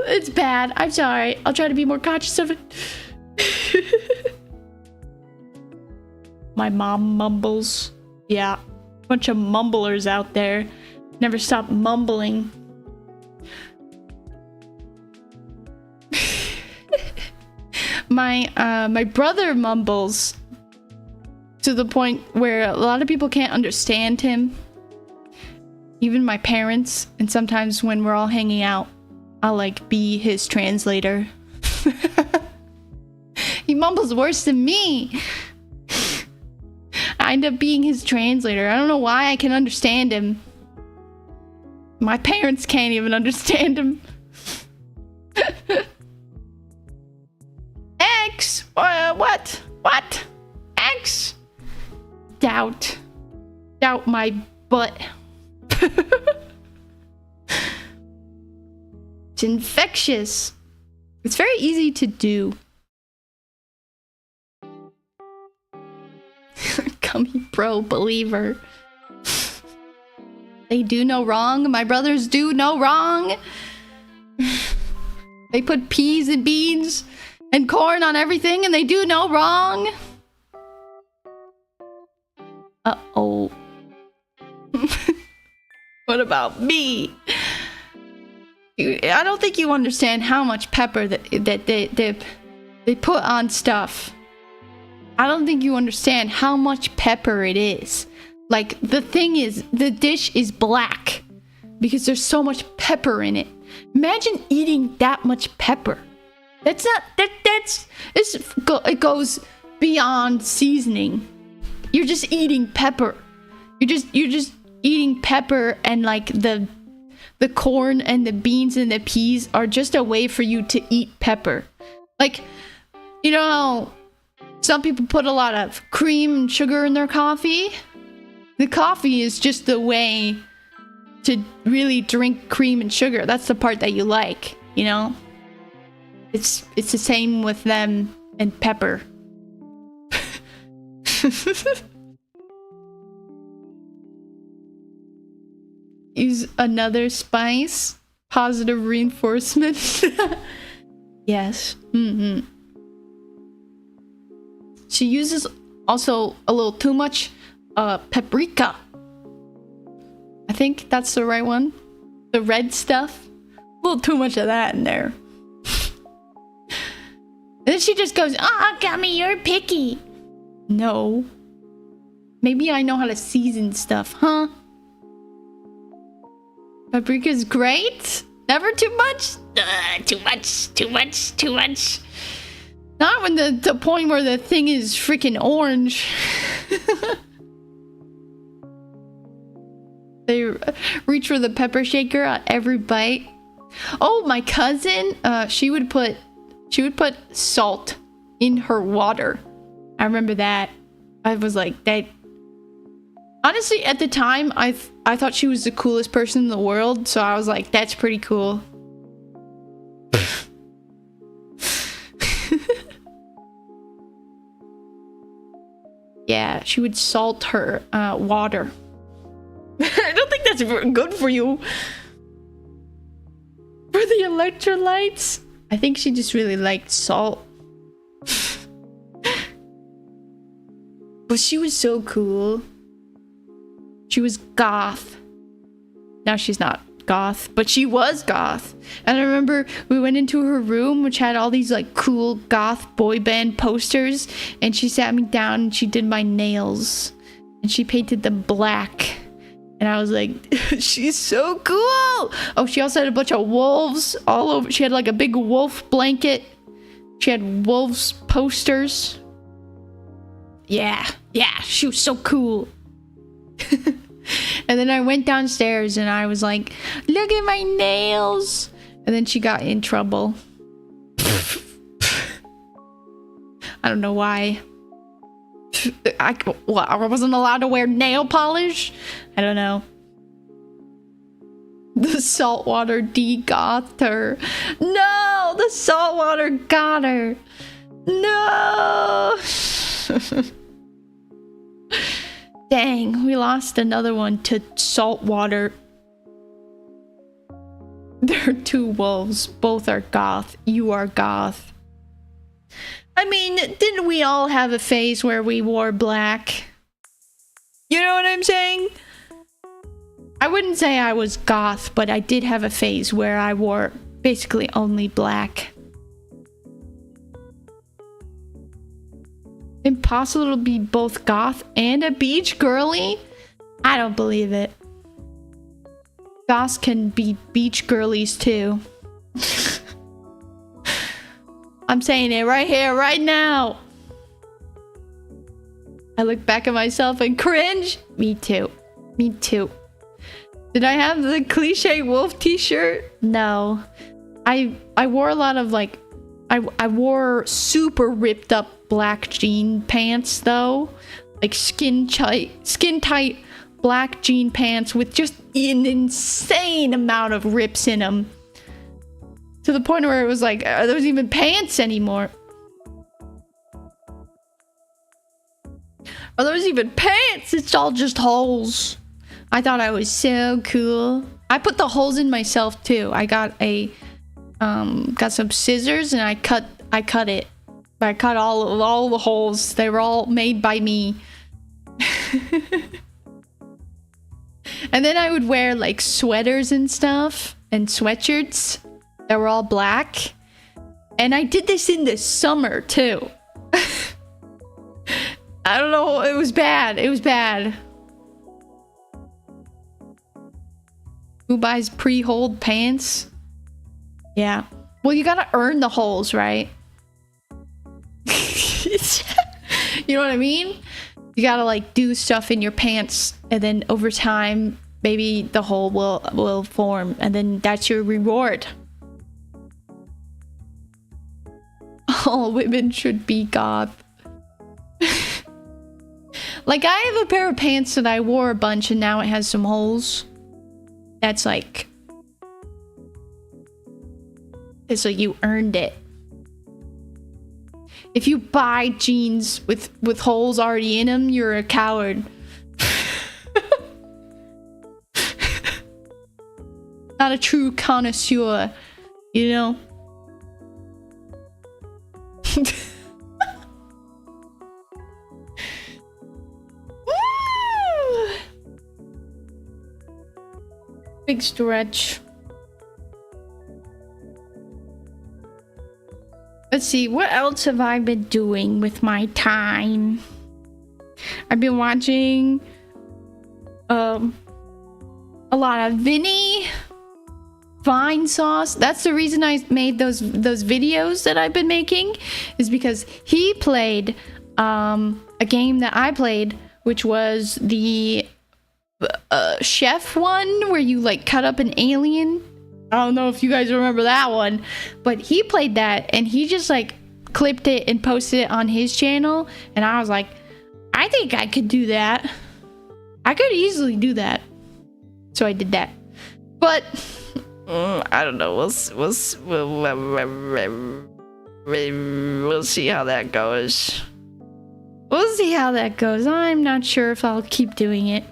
It's bad. I'm sorry. I'll try to be more conscious of it. My mom mumbles. Yeah. Bunch of mumblers out there. Never stop mumbling. My brother mumbles to the point where a lot of people can't understand him. Even my parents. And sometimes when we're all hanging out, I'll like be his translator. He mumbles worse than me. I end up being his translator. I don't know why I can understand him. My parents can't even understand him. X? What? What? X? Doubt. Doubt my butt. It's infectious. It's very easy to do. Gumii bro believer. They do no wrong. My brothers do no wrong. They put peas and beans and corn on everything and they do no wrong. Uh-oh. What about me? I don't think you understand how much pepper that they put on stuff. I don't think you understand how much pepper it is. Like, the thing is, the dish is black because there's so much pepper in it. Imagine eating that much pepper. That's not, it goes beyond seasoning. You're just eating pepper. You're just eating pepper, and like the corn and the beans and the peas are just a way for you to eat pepper. Like, you know how some people put a lot of cream and sugar in their coffee? The coffee is just the way to really drink cream and sugar. That's the part that you like, you know? It's the same with them and pepper. Use another spice. Positive reinforcement. Yes. Mm-hmm. She uses also a little too much paprika. I think that's the right one. The red stuff. A little too much of that in there. And then she just goes, Gumii, you're picky. No. Maybe I know how to season stuff, huh? Paprika's great. Never too much. Too much. Not when the point where the thing is freaking orange. They reach for the pepper shaker on every bite. Oh, my cousin, she would put salt in her water. I remember that. I was like, that. Honestly, at the time, I thought she was the coolest person in the world, so I was like, that's pretty cool. Yeah, she would salt her water. I don't think that's good for you. For the electrolytes? I think she just really liked salt. But she was so cool. She was goth. Now she's not goth, but she was goth. And I remember we went into her room, which had all these like cool goth boy band posters, and she sat me down and she did my nails and she painted them black. And I was like, she's so cool. Oh, she also had a bunch of wolves all over. She had like a big wolf blanket. She had wolves posters. Yeah, she was so cool. And then I went downstairs and I was like, look at my nails. And then she got in trouble. I don't know why. I wasn't allowed to wear nail polish? I don't know. The saltwater got her. No, the saltwater got her. No. Dang, we lost another one to saltwater. There are two wolves. Both are goth. You are goth. I mean, didn't we all have a phase where we wore black? You know what I'm saying? I wouldn't say I was goth, but I did have a phase where I wore basically only black. Impossible to be both goth and a beach girly? I don't believe it. Goths can be beach girlies too. I'm saying it right here, right now. I look back at myself and cringe. Me too. Me too. Did I have the cliche wolf t-shirt? No. I wore a lot of like... I wore super ripped up black jean pants though. Like skin tight black jean pants with just an insane amount of rips in them. To the point where it was like, are those even pants anymore? Are those even pants? It's all just holes. I thought I was so cool. I put the holes in myself too. I got a got some scissors and I cut it. I cut all the holes. They were all made by me. And then I would wear like sweaters and stuff and sweatshirts that were all black. And I did this in the summer too. I don't know, it was bad. It was bad. Who buys pre-holed pants? Yeah. Well, you gotta earn the holes, right? You know what I mean? You gotta like do stuff in your pants, and then over time, maybe the hole will form, and then that's your reward. All women should be goth. Like, I have a pair of pants that I wore a bunch, and now it has some holes. That's like... it's like you earned it. If you buy jeans with holes already in them, you're a coward. Not a true connoisseur, you know? Big stretch. Let's see, what else have I been doing with my time? I've been watching a lot of Vinny Vine Sauce. That's the reason I made those videos that I've been making, is because he played a game that I played, which was the chef one where you like cut up an alien. I don't know if you guys remember that one, but he played that and he just like clipped it and posted it on his channel, and I was like, I think I could do that. I could easily do that. So I did that. But I don't know. We'll see how that goes. We'll see how that goes. I'm not sure if I'll keep doing it.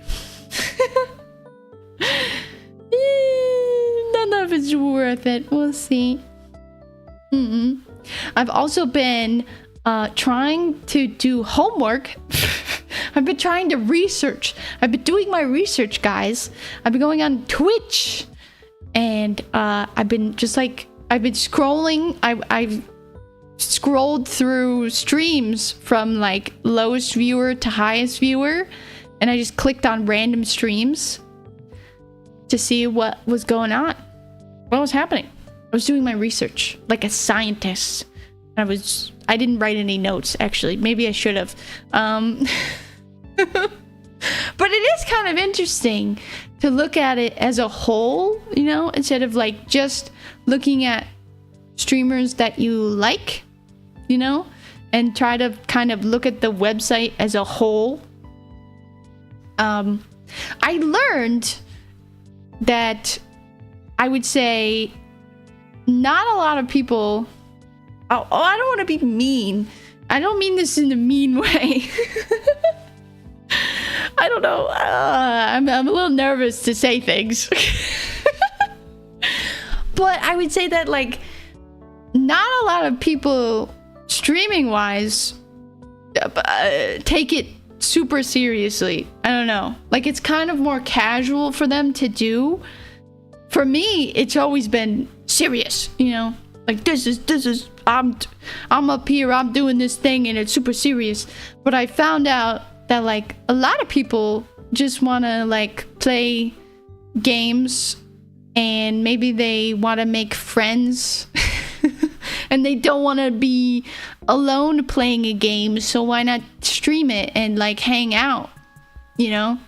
Don't know if it's worth it. We'll see. I've also been trying to do homework. I've been trying to research. I've been doing my research, guys. I've been going on Twitch, and I've been scrolling. I've scrolled through streams from like lowest viewer to highest viewer, and I just clicked on random streams to see what was going on, what was happening. I was doing my research like a scientist. I didn't write any notes, actually. Maybe I should have. But it is kind of interesting to look at it as a whole, you know, instead of like just looking at streamers that you like, you know, and try to kind of look at the website as a whole. I learned that I would say not a lot of people. Oh, I don't want to be mean. I don't mean this in a mean way. I don't know. I'm a little nervous to say things. But I would say that, like, not a lot of people, streaming wise, take it super seriously. I don't know. Like, it's kind of more casual for them to do. For me, it's always been serious, you know? Like, this is, I'm up here, I'm doing this thing, and it's super serious. But I found out that, like, a lot of people just want to, like, play games, and maybe they want to make friends, and they don't want to be alone playing a game, so why not stream it and, like, hang out, you know?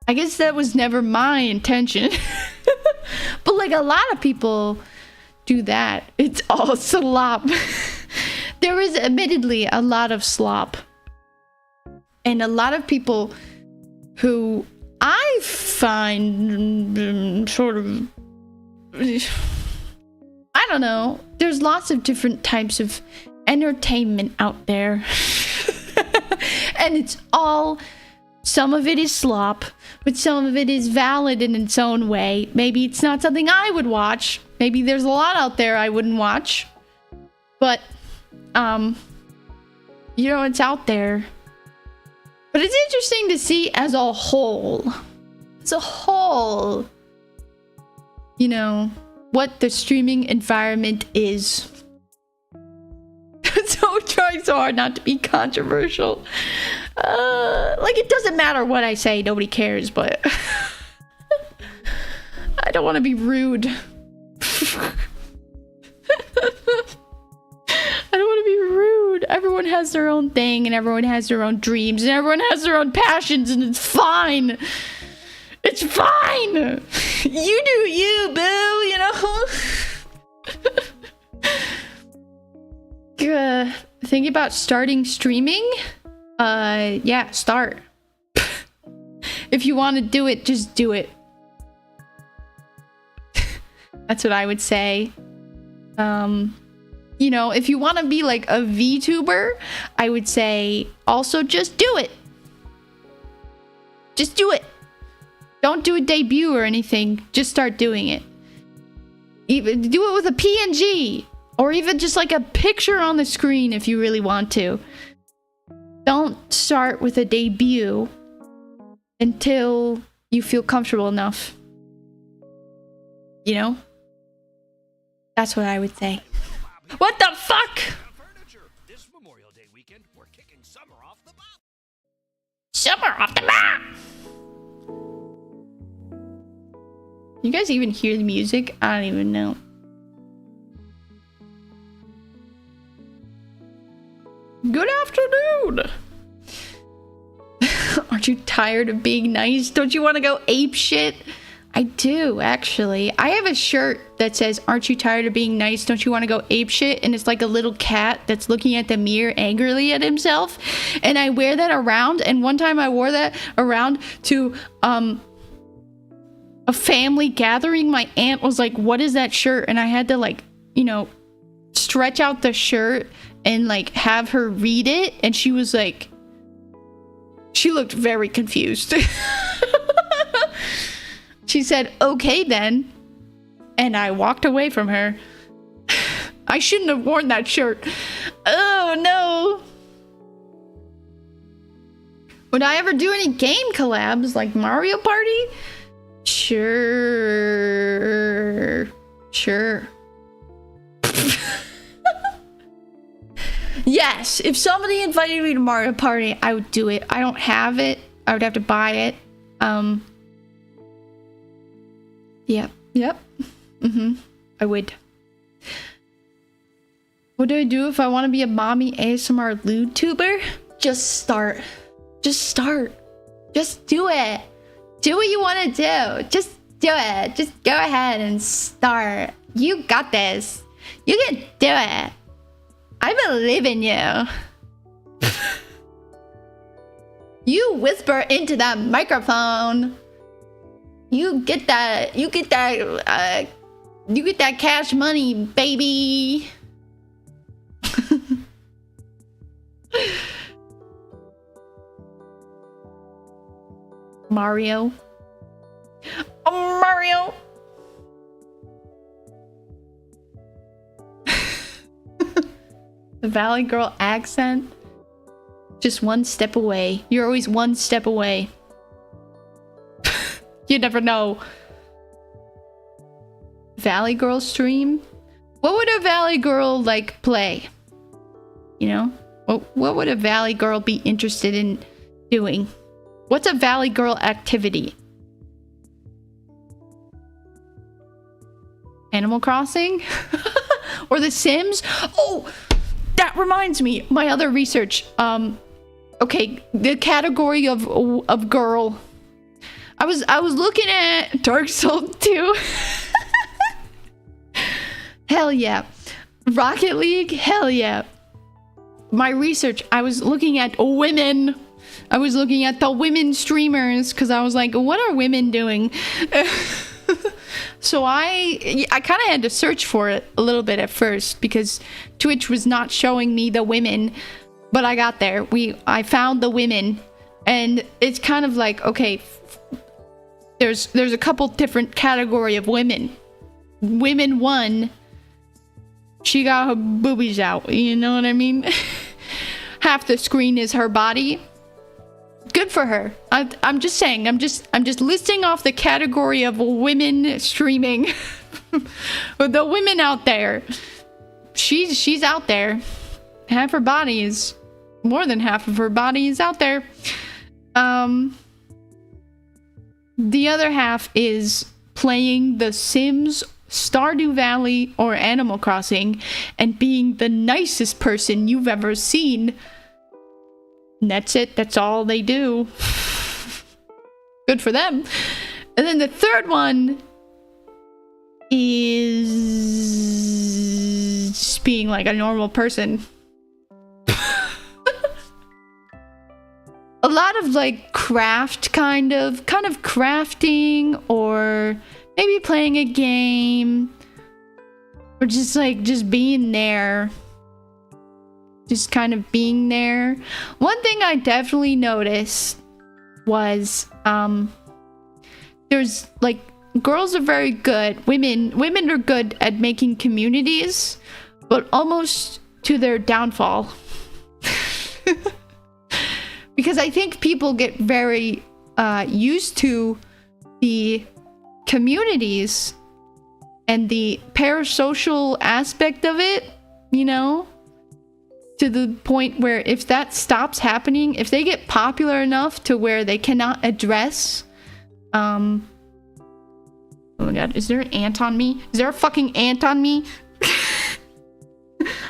I guess that was never my intention. But, like, a lot of people do that. It's all slop. There is admittedly a lot of slop. And a lot of people who I find sort of... I don't know. There's lots of different types of entertainment out there. And it's all... Some of it is slop, but some of it is valid in its own way. Maybe it's not something I would watch. Maybe there's a lot out there I wouldn't watch. But, you know, it's out there. But it's interesting to see as a whole. As a whole. You know, what the streaming environment is. So I'm trying so hard not to be controversial. Like, it doesn't matter what I say, nobody cares, but I don't want to be rude. I don't want to be rude. Everyone has their own thing, and everyone has their own dreams, and everyone has their own passions, and it's fine. It's fine. You do you, boo, you know? Thinking about starting streaming? Yeah, start. If you want to do it, just do it. That's what I would say. You know, if you want to be like a VTuber, I would say also just do it. Just do it. Don't do a debut or anything. Just start doing it. Even do it with a PNG. Or even just like a picture on the screen if you really want to. Don't start with a debut until you feel comfortable enough. You know? That's what I would say. What the fuck? This Memorial Day weekend, we're kicking summer off the map. Summer off the map! You guys even hear the music? I don't even know. Good afternoon! Aren't you tired of being nice? Don't you want to go ape shit? I do, actually. I have a shirt that says, aren't you tired of being nice? Don't you want to go ape shit? And it's like a little cat that's looking at the mirror angrily at himself. And I wear that around. And one time I wore that around to a family gathering. My aunt was like, what is that shirt? And I had to, like, you know, stretch out the shirt and like have her read it, and she was like, she looked very confused. She said, okay then, and I walked away from her. I shouldn't have worn that shirt. Oh no. Would I ever do any game collabs like Mario Party? Sure. Yes, if somebody invited me to Mario Party, I would do it. I don't have it. I would have to buy it. Yep. I would. What do I do if I want to be a mommy ASMR YouTuber? Just start. Just do it. Do what you want to do. Just do it. Just go ahead and start. You got this. You can do it. I believe in you. You whisper into that microphone. You get that. You get that. You get that cash money, baby. Mario. Oh, Mario. The Valley Girl accent. Just one step away. You're always one step away. You never know. Valley Girl stream? What would a Valley Girl like play? You know? What would a Valley Girl be interested in doing? What's a Valley Girl activity? Animal Crossing? Or The Sims? Oh, that reminds me. My other research. Okay, the category of girl. I was looking at Dark Souls 2. Hell yeah. Rocket League? Hell yeah. My research, I was looking at women. I was looking at the women streamers because I was like, what are women doing? So I kind of had to search for it a little bit at first because Twitch was not showing me the women, but I got there. I found the women, and it's kind of like, okay, there's a couple different category of women. Women 1, she got her boobies out, you know what I mean? Half the screen is her body. Good for her. I'm just saying. I'm just listing off the category of women streaming. The women out there. She's out there. Half her body is, more than half of her body is out there. The other half is playing The Sims, Stardew Valley, or Animal Crossing, and being the nicest person you've ever seen. And that's it. That's all they do. Good for them. And then the third one is just being like a normal person. A lot of like craft kind of crafting, or maybe playing a game, or just being there. Just kind of being there. One thing I definitely noticed was there's like, girls are very good, women are good at making communities, but almost to their downfall. Because I think people get very used to the communities and the parasocial aspect of it, you know? To the point where if that stops happening, if they get popular enough to where they cannot address, oh my god, is there an ant on me? Is there a fucking ant on me?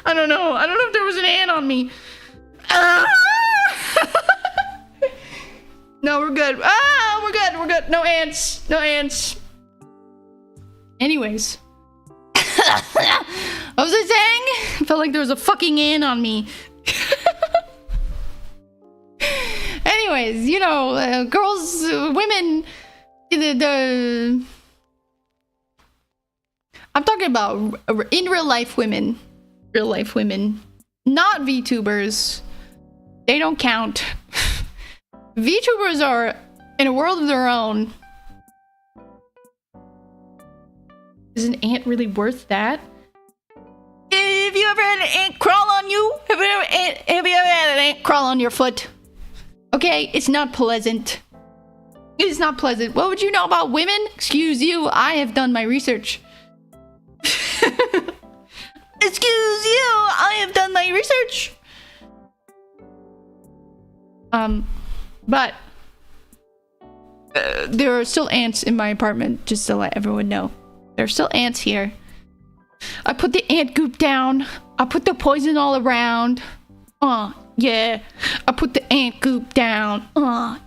I don't know if there was an ant on me. No, we're good. We're good. No ants. Anyways. What was I saying? I felt like there was a fucking ant on me. Anyways, you know, girls, women, I'm talking about in real life women. Real life women. Not VTubers. They don't count. VTubers are in a world of their own. Is an ant really worth that? Have you ever had an ant crawl on you? Have you ever had an ant crawl on your foot? Okay, it's not pleasant. It's not pleasant. What would you know about women? Excuse you, I have done my research. Excuse you, I have done my research. But there are still ants in my apartment, just to let everyone know. There are still ants here. I put the ant goop down. I put the poison all around. Yeah. I put the ant goop down.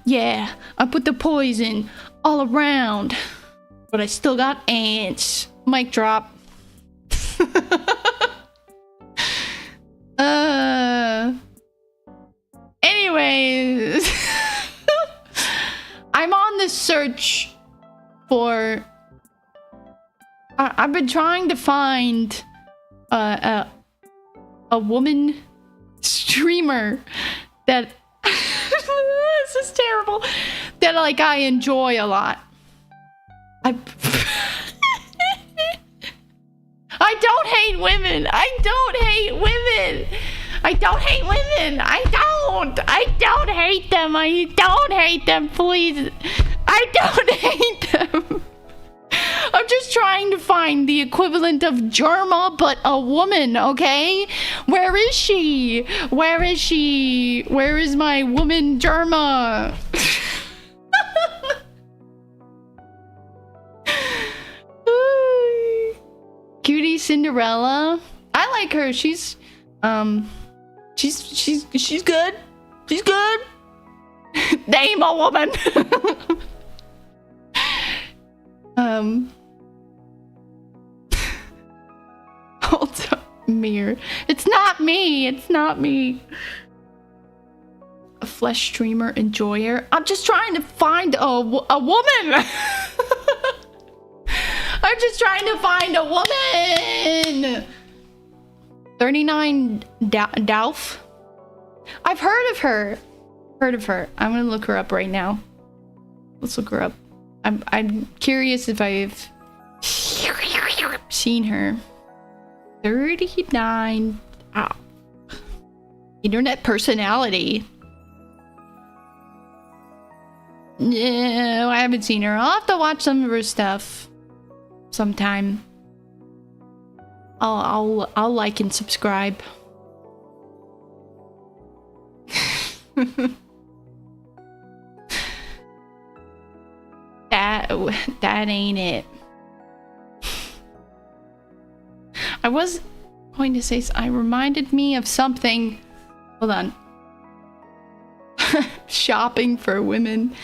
Yeah. I put the poison all around. But I still got ants. Mic drop. Anyways. I'm on this search for... I've been trying to find a woman streamer that... This is terrible. That, like, I enjoy a lot. I don't hate women. I don't hate women. I don't hate women. I don't hate them. I don't hate them, please. I don't hate them. I'm just trying to find the equivalent of Germa, but a woman, okay? Where is she? Where is she? Where is my woman Germa? Cutie Cinderella. I like her. She's good. She's good. Name a woman. Hold up, mirror. It's not me. It's not me. A flesh streamer enjoyer. I'm just trying to find a woman. I'm just trying to find a woman. 39 Dauf. I've heard of her. I'm gonna look her up right now. Let's look her up. I'm curious if I've seen her. 39. Oh. Internet personality. No, I haven't seen her. I'll have to watch some of her stuff sometime. I'll like and subscribe. That ain't it. I was going to say, I reminded me of something. Hold on. Shopping for women.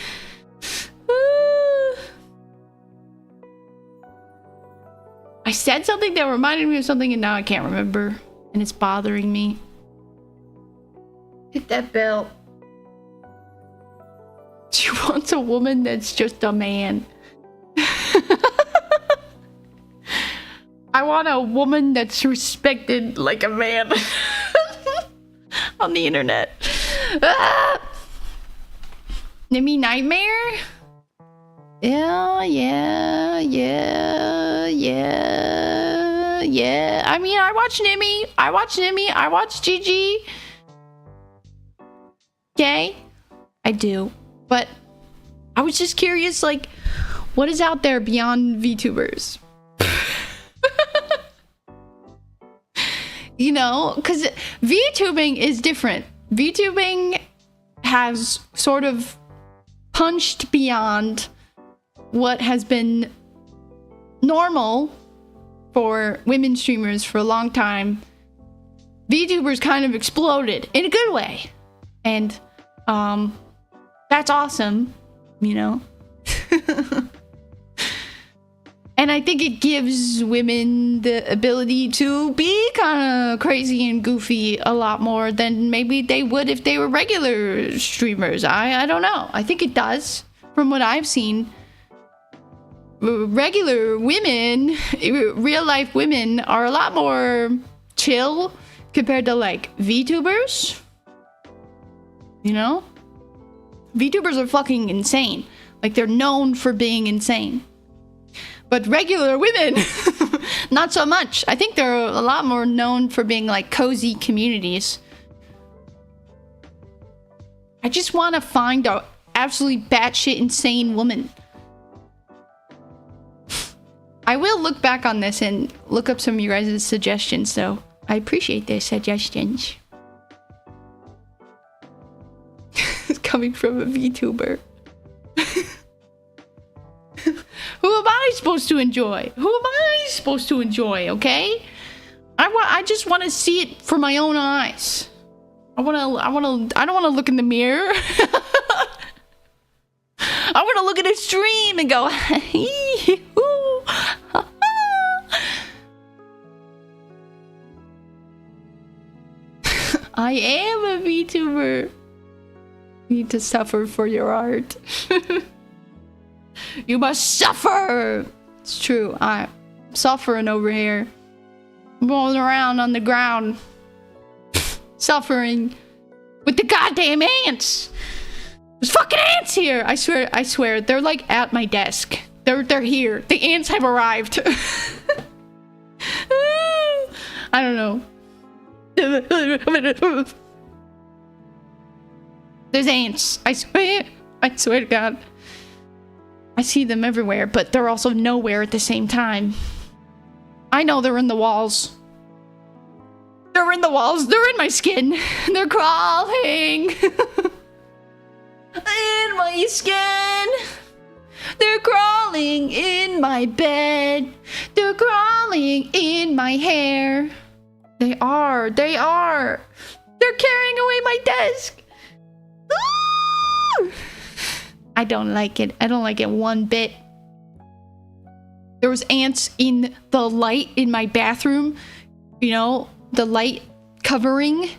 I said something that reminded me of something and now I can't remember. And it's bothering me. Hit that bell. She wants a woman that's just a man. I want a woman that's respected like a man. On the internet. Ah! Nimmy Nightmare? Yeah. I mean, I watch Nimmy. I watch Gigi. Okay? I do. But I was just curious, like, what is out there beyond VTubers? You know, because VTubing is different. VTubing has sort of punched beyond what has been normal for women streamers for a long time. VTubers kind of exploded in a good way. And that's awesome, you know? And I think it gives women the ability to be kind of crazy and goofy a lot more than maybe they would if they were regular streamers. I don't know. I think it does, from what I've seen. Regular women, real life women, are a lot more chill compared to like VTubers. You know? VTubers are fucking insane. Like, they're known for being insane. But regular women, not so much. I think they're a lot more known for being like cozy communities. I just want to find a absolutely batshit insane woman. I will look back on this and look up some of you guys' suggestions, though. I appreciate their suggestions. It's coming from a VTuber. Who am I supposed to enjoy? Who am I supposed to enjoy, okay? I just want to see it for my own eyes. I don't want to look in the mirror. I want to look at a stream and go, I am a VTuber. You need to suffer for your art. You must suffer. It's true. I'm suffering over here. Rolling around on the ground. Suffering with the goddamn ants. There's fucking ants here. I swear. They're like at my desk. They're here. The ants have arrived. I don't know. There's ants. I swear to God. I see them everywhere, but they're also nowhere at the same time. I know they're in the walls. They're in the walls. They're in my skin. They're crawling. In my skin. They're crawling in my bed. They're crawling in my hair. They are. They're carrying away my desk. Ooh! I don't like it. I don't like it one bit. There was ants in the light in my bathroom. You know, the light covering.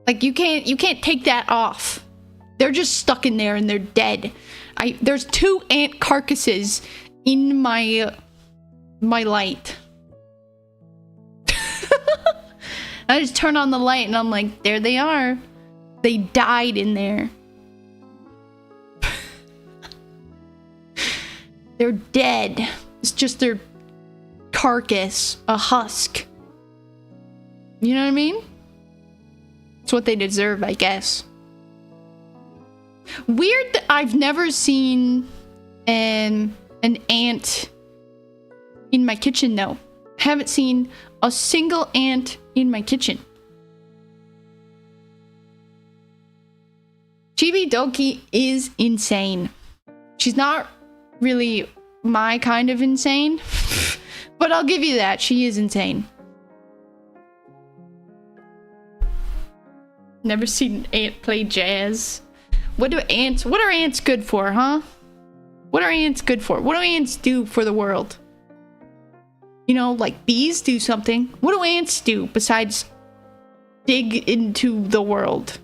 Like you can't take that off. They're just stuck in there and they're dead. There's 2 ant carcasses in my light. I just turn on the light and I'm like, there they are. They died in there. They're dead. It's just their carcass, a husk. You know what I mean? It's what they deserve, I guess. Weird that I've never seen an ant in my kitchen though. Haven't seen a single ant in my kitchen. Chibi Doki is insane. She's not really my kind of insane, but I'll give you that. She is insane. Never seen an ant play jazz. What are ants good for, huh? What are ants good for? What do ants do for the world? You know, like bees do something. What do ants do besides dig into the world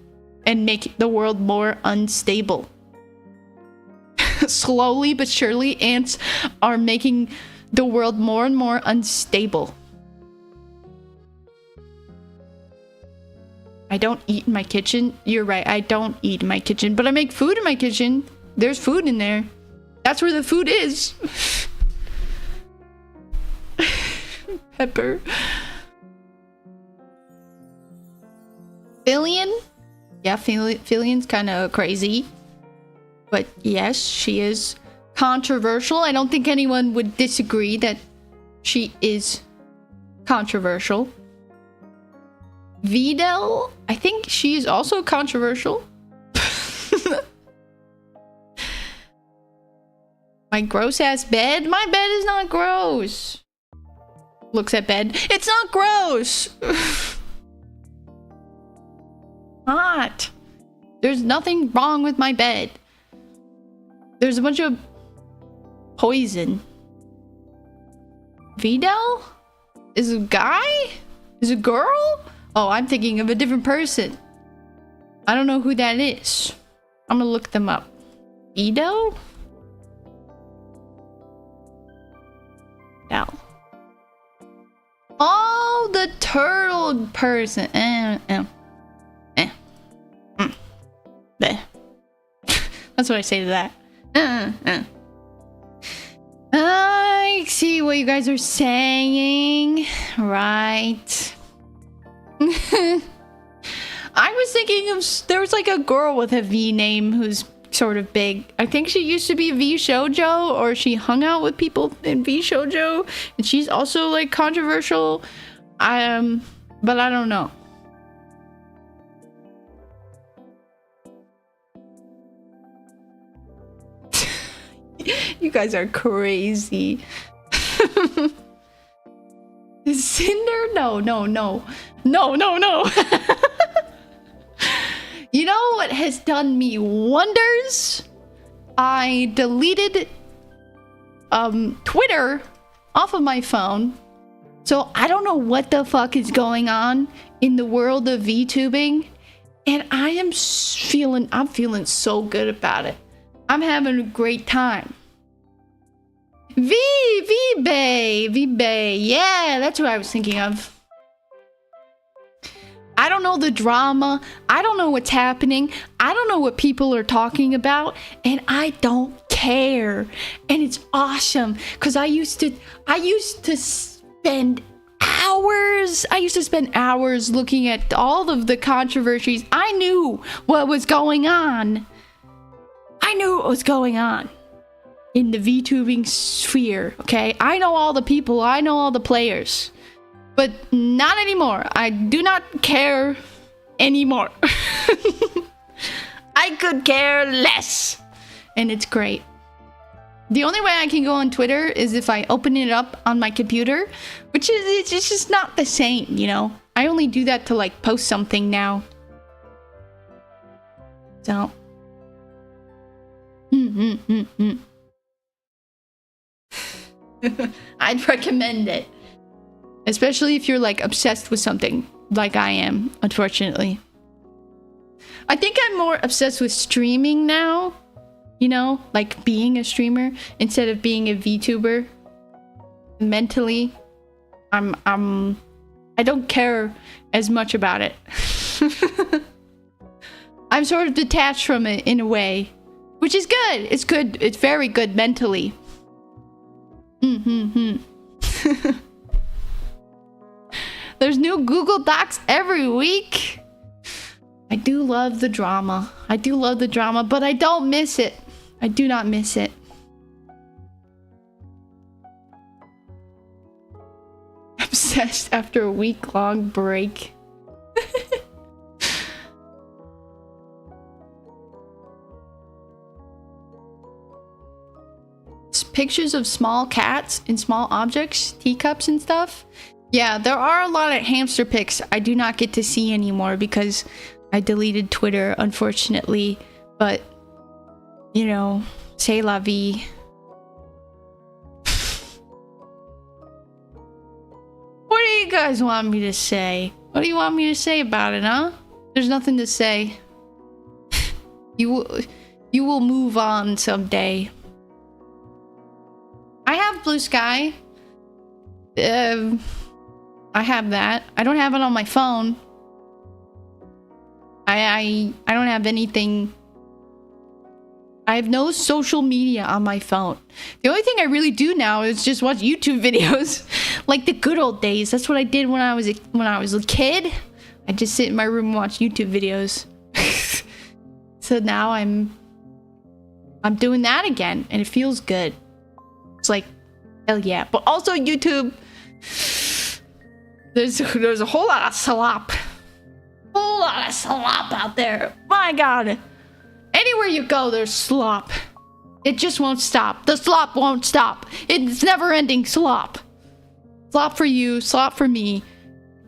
and make the world more unstable? Slowly but surely, ants are making the world more and more unstable. I don't eat in my kitchen. You're right, I don't eat in my kitchen, but I make food in my kitchen. There's food in there. That's where the food is. Pepper. Fillion? Yeah, Fillion's kind of crazy. But yes, she is controversial. I don't think anyone would disagree that she is controversial. Videl, I think she is also controversial. My gross ass bed? My bed is not gross. Looks at bed. It's not gross. Not. There's nothing wrong with my bed. There's a bunch of poison. Videl? Is a guy? Is a girl? Oh, I'm thinking of a different person. I don't know who that is. I'm gonna look them up. Videl? Videl. Oh, the turtle person. That's what I say to that. I see what you guys are saying. Right. I was thinking of... There was like a girl with a V name who's sort of big. I think she used to be V Shoujo, or she hung out with people in V Shoujo. And she's also like controversial. But I don't know. You guys are crazy. Cinder? No. You know what has done me wonders? I deleted Twitter off of my phone. So I don't know what the fuck is going on in the world of VTubing. And I'm feeling so good about it. I'm having a great time. V-Bay. Yeah, that's what I was thinking of. I don't know the drama. I don't know what's happening. I don't know what people are talking about. And I don't care. And it's awesome. Because I used to spend hours. I used to spend hours looking at all of the controversies. I knew what was going on. I knew what was going on in the VTubing sphere, okay? I know all the people. I know all the players. But not anymore. I do not care anymore. I could care less. And it's great. The only way I can go on Twitter is if I open it up on my computer, which is it's just not the same, you know? I only do that to like post something now. So. I'd recommend it. Especially if you're like obsessed with something like I am, unfortunately. I think I'm more obsessed with streaming now. You know, like being a streamer instead of being a VTuber. Mentally, I don't care as much about it. I'm sort of detached from it in a way, which is good. It's good. It's very good mentally. There's new Google Docs every week. I do love the drama. I do love the drama, but I don't miss it. I do not miss it. Obsessed after a week-long break. Pictures of small cats and small objects, teacups and stuff. Yeah, there are a lot of hamster pics I do not get to see anymore because I deleted Twitter, unfortunately. But, you know, c'est la vie. What do you guys want me to say? What do you want me to say about it, huh? There's nothing to say. You will move on someday. I have Blue Sky. I have that. I don't have it on my phone. I don't have anything. I have no social media on my phone. The only thing I really do now is just watch YouTube videos, like the good old days. That's what I did when I was a kid. I just sit in my room and watch YouTube videos. So now I'm doing that again, and it feels good. It's like, hell yeah. But also YouTube, there's a whole lot of slop. Whole lot of slop out there. My God. Anywhere you go, there's slop. It just won't stop. The slop won't stop. It's never-ending slop. Slop for you, slop for me.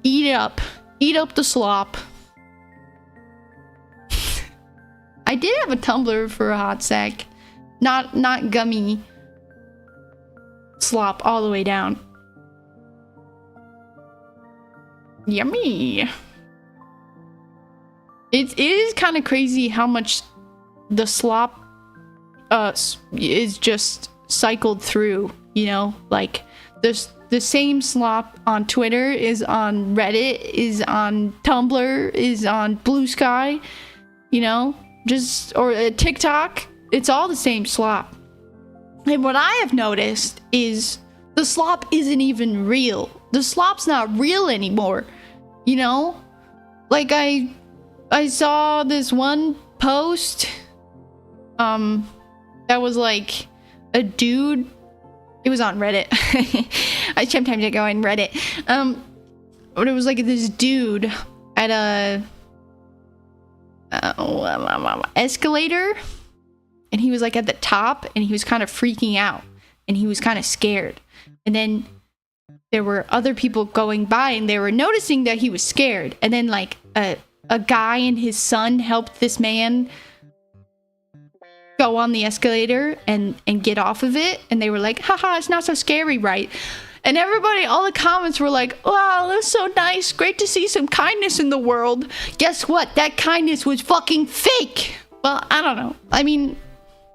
Eat it up. Eat up the slop. I did have a Tumblr for a hot sec. Not Gumii. Slop all the way down. Yummy. It is kind of crazy how much the slop is just cycled through, you know? Like, the same slop on Twitter is on Reddit, is on Tumblr, is on Blue Sky, you know? Or TikTok. It's all the same slop. And what I have noticed is the slop isn't even real. The slop's not real anymore, you know? Like, I saw this one post that was like a dude. It was on Reddit. Sometimes I go on Reddit. But it was like this dude at a escalator, and he was like at the top, and he was kind of freaking out, and he was kind of scared. And then there were other people going by, and they were noticing that he was scared. And then like a guy and his son helped this man go on the escalator and get off of it. And they were like, haha, it's not so scary, right? And everybody, all the comments were like, wow, that's so nice. Great to see some kindness in the world. Guess what? That kindness was fucking fake. Well, I don't know. I mean,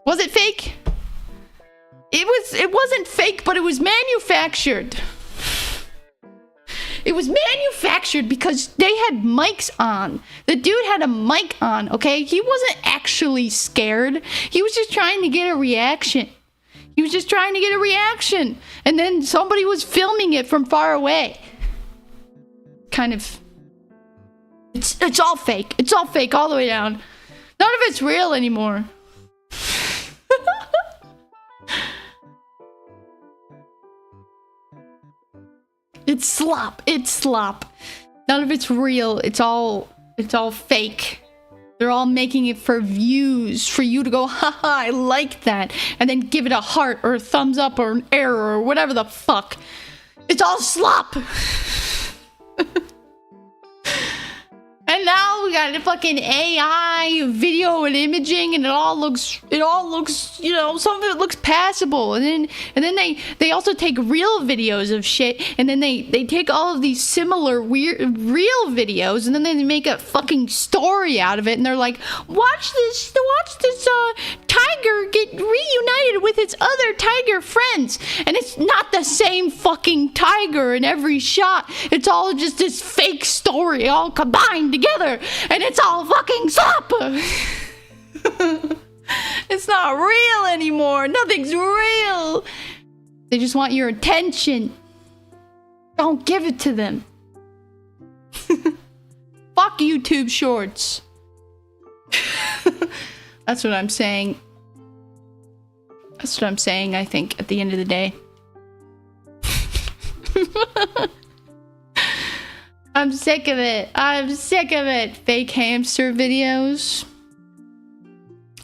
was it fake? It wasn't fake, but it was manufactured. It was manufactured because they had mics on. The dude had a mic on, okay? He wasn't actually scared. He was just trying to get a reaction. And then somebody was filming it from far away. Kind of. It's all fake. It's all fake all the way down. None of it's real anymore. It's slop. It's slop. None of it's real. It's all fake. They're all making it for views, for you to go, haha, I like that, and then give it a heart or a thumbs up or an arrow or whatever the fuck. It's all slop. And now we got a fucking AI video and imaging, and it all looks, you know, some of it looks passable. And then they also take real videos of shit, and then they take all of these similar weird real videos, and then they make a fucking story out of it, and they're like, watch this tiger get reunited with its other tiger friends, and it's not the same fucking tiger in every shot. It's all just this fake story all combined together, and it's all fucking slop. It's not real anymore. Nothing's real. They just want your attention. Don't give it to them. Fuck YouTube Shorts. That's what I'm saying. That's what I'm saying, I think, at the end of the day. I'm sick of it. I'm sick of it. Fake hamster videos.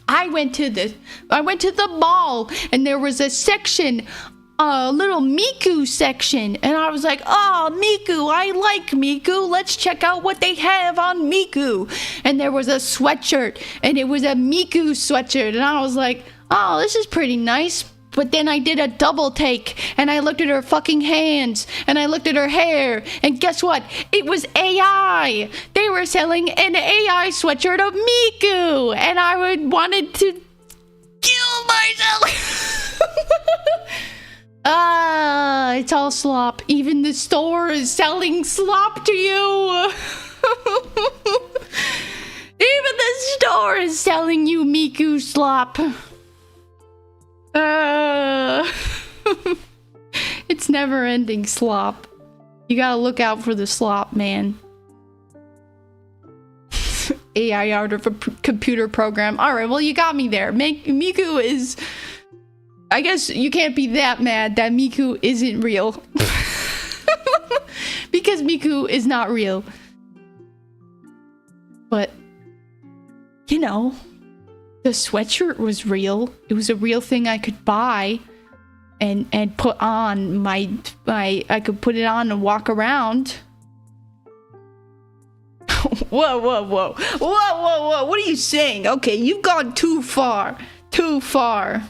I went to the mall, and there was a section, a little Miku section, and I was like, oh, Miku, I like Miku. Let's check out what they have on Miku. And there was a sweatshirt, and it was a Miku sweatshirt, and I was like, oh, this is pretty nice. But then I did a double take, and I looked at her fucking hands, and I looked at her hair, and guess what? It was AI. They were selling an AI sweatshirt of Miku, and I wanted to kill myself. It's all slop. Even the store is selling slop to you. Even the store is selling you Miku slop. It's never ending slop. You gotta look out for the slop, man. AI art of a computer program. Alright, well, you got me there. Miku is... I guess you can't be that mad that Miku isn't real. Because Miku is not real. But, you know... the sweatshirt was real. It was a real thing I could buy and put on I could put it on and walk around. Whoa. What are you saying? Okay, you've gone too far. Too far.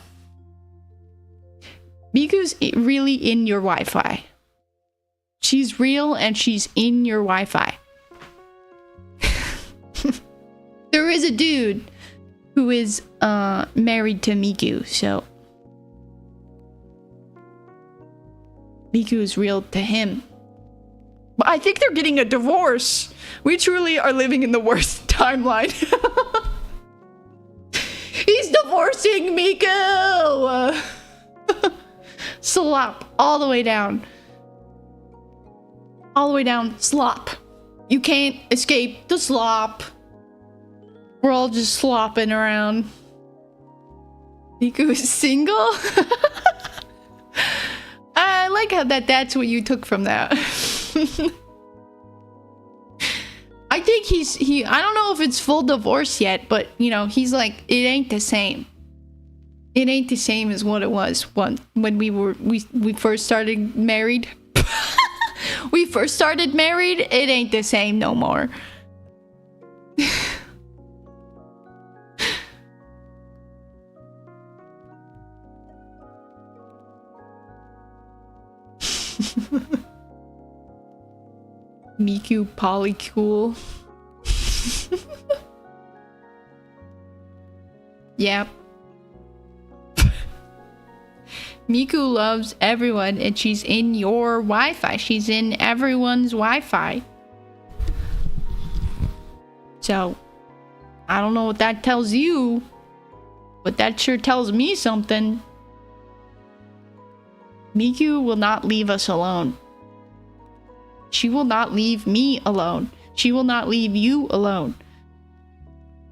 Miku's really in your Wi-Fi. She's real and she's in your Wi-Fi. There is a dude who is married to Miku, so Miku is real to him. But I think they're getting a divorce. We truly are living in the worst timeline. He's divorcing Miku! Slop. All the way down. All the way down. Slop. You can't escape the slop. We're all just slopping around. Miku is single? I like how that's what you took from that. I think I don't know if it's full divorce yet, but you know, he's like, it ain't the same. It ain't the same as what it was when we first started married. We first started married, it ain't the same no more. Miku polycool. Miku loves everyone, and she's in your Wi-Fi. She's in everyone's Wi-Fi. So, I don't know what that tells you, but that sure tells me something. Miku will not leave us alone. She will not leave me alone. She will not leave you alone.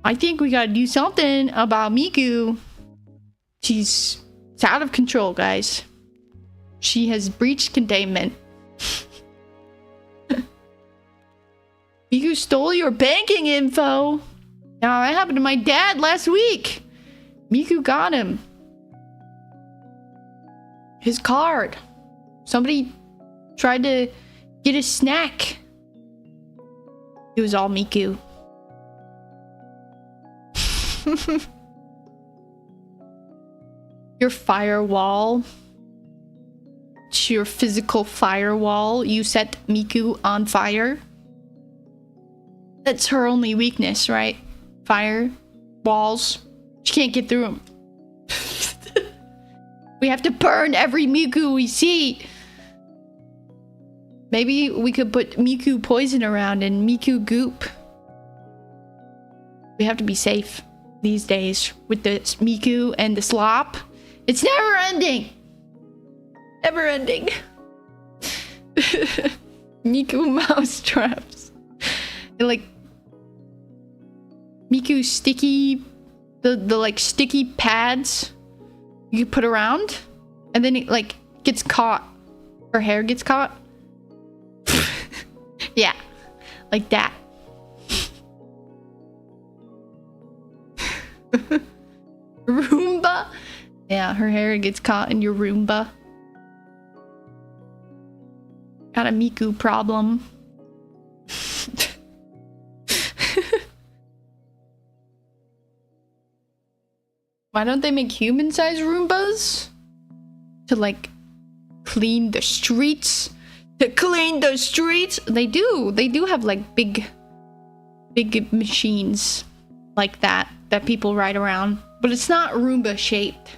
I think we gotta do something about Miku. It's out of control, guys. She has breached containment. Miku stole your banking info. Now, that happened to my dad last week. Miku got him. His card. Somebody tried to get a snack. It was all Miku. Your firewall. It's your physical firewall. You set Miku on fire. That's her only weakness, right? Fire. Walls. She can't get through them. We have to burn every Miku we see. Maybe we could put Miku poison around and Miku goop. We have to be safe these days with the Miku and the slop. It's never ending. Never ending. Miku mouse traps. And like Miku sticky, the like sticky pads you put around, and then it like gets caught. Her hair gets caught. Yeah, like that. Roomba. Yeah, her hair gets caught in your Roomba. Got a Miku problem. Why don't they make human-sized Roombas? To like clean the streets? To clean the streets? They do. They do have like big machines like that people ride around. But it's not Roomba shaped.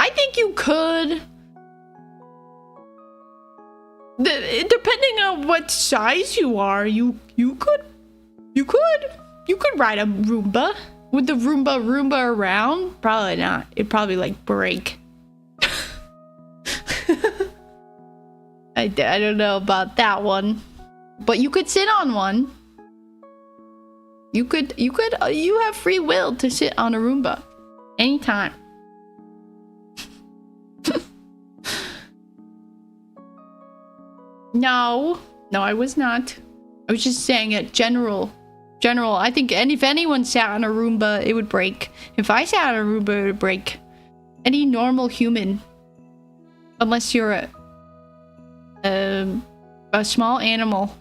I think you could. Depending on what size you are, you could ride a Roomba. Would the Roomba around? Probably not. It'd probably like break. I don't know about that one, but you could sit on one. You have free will to sit on a Roomba anytime. No, I was not. I was just saying it general. I think if anyone sat on a Roomba, it would break. If I sat on a Roomba, it would break. Any normal human, unless you're a small animal.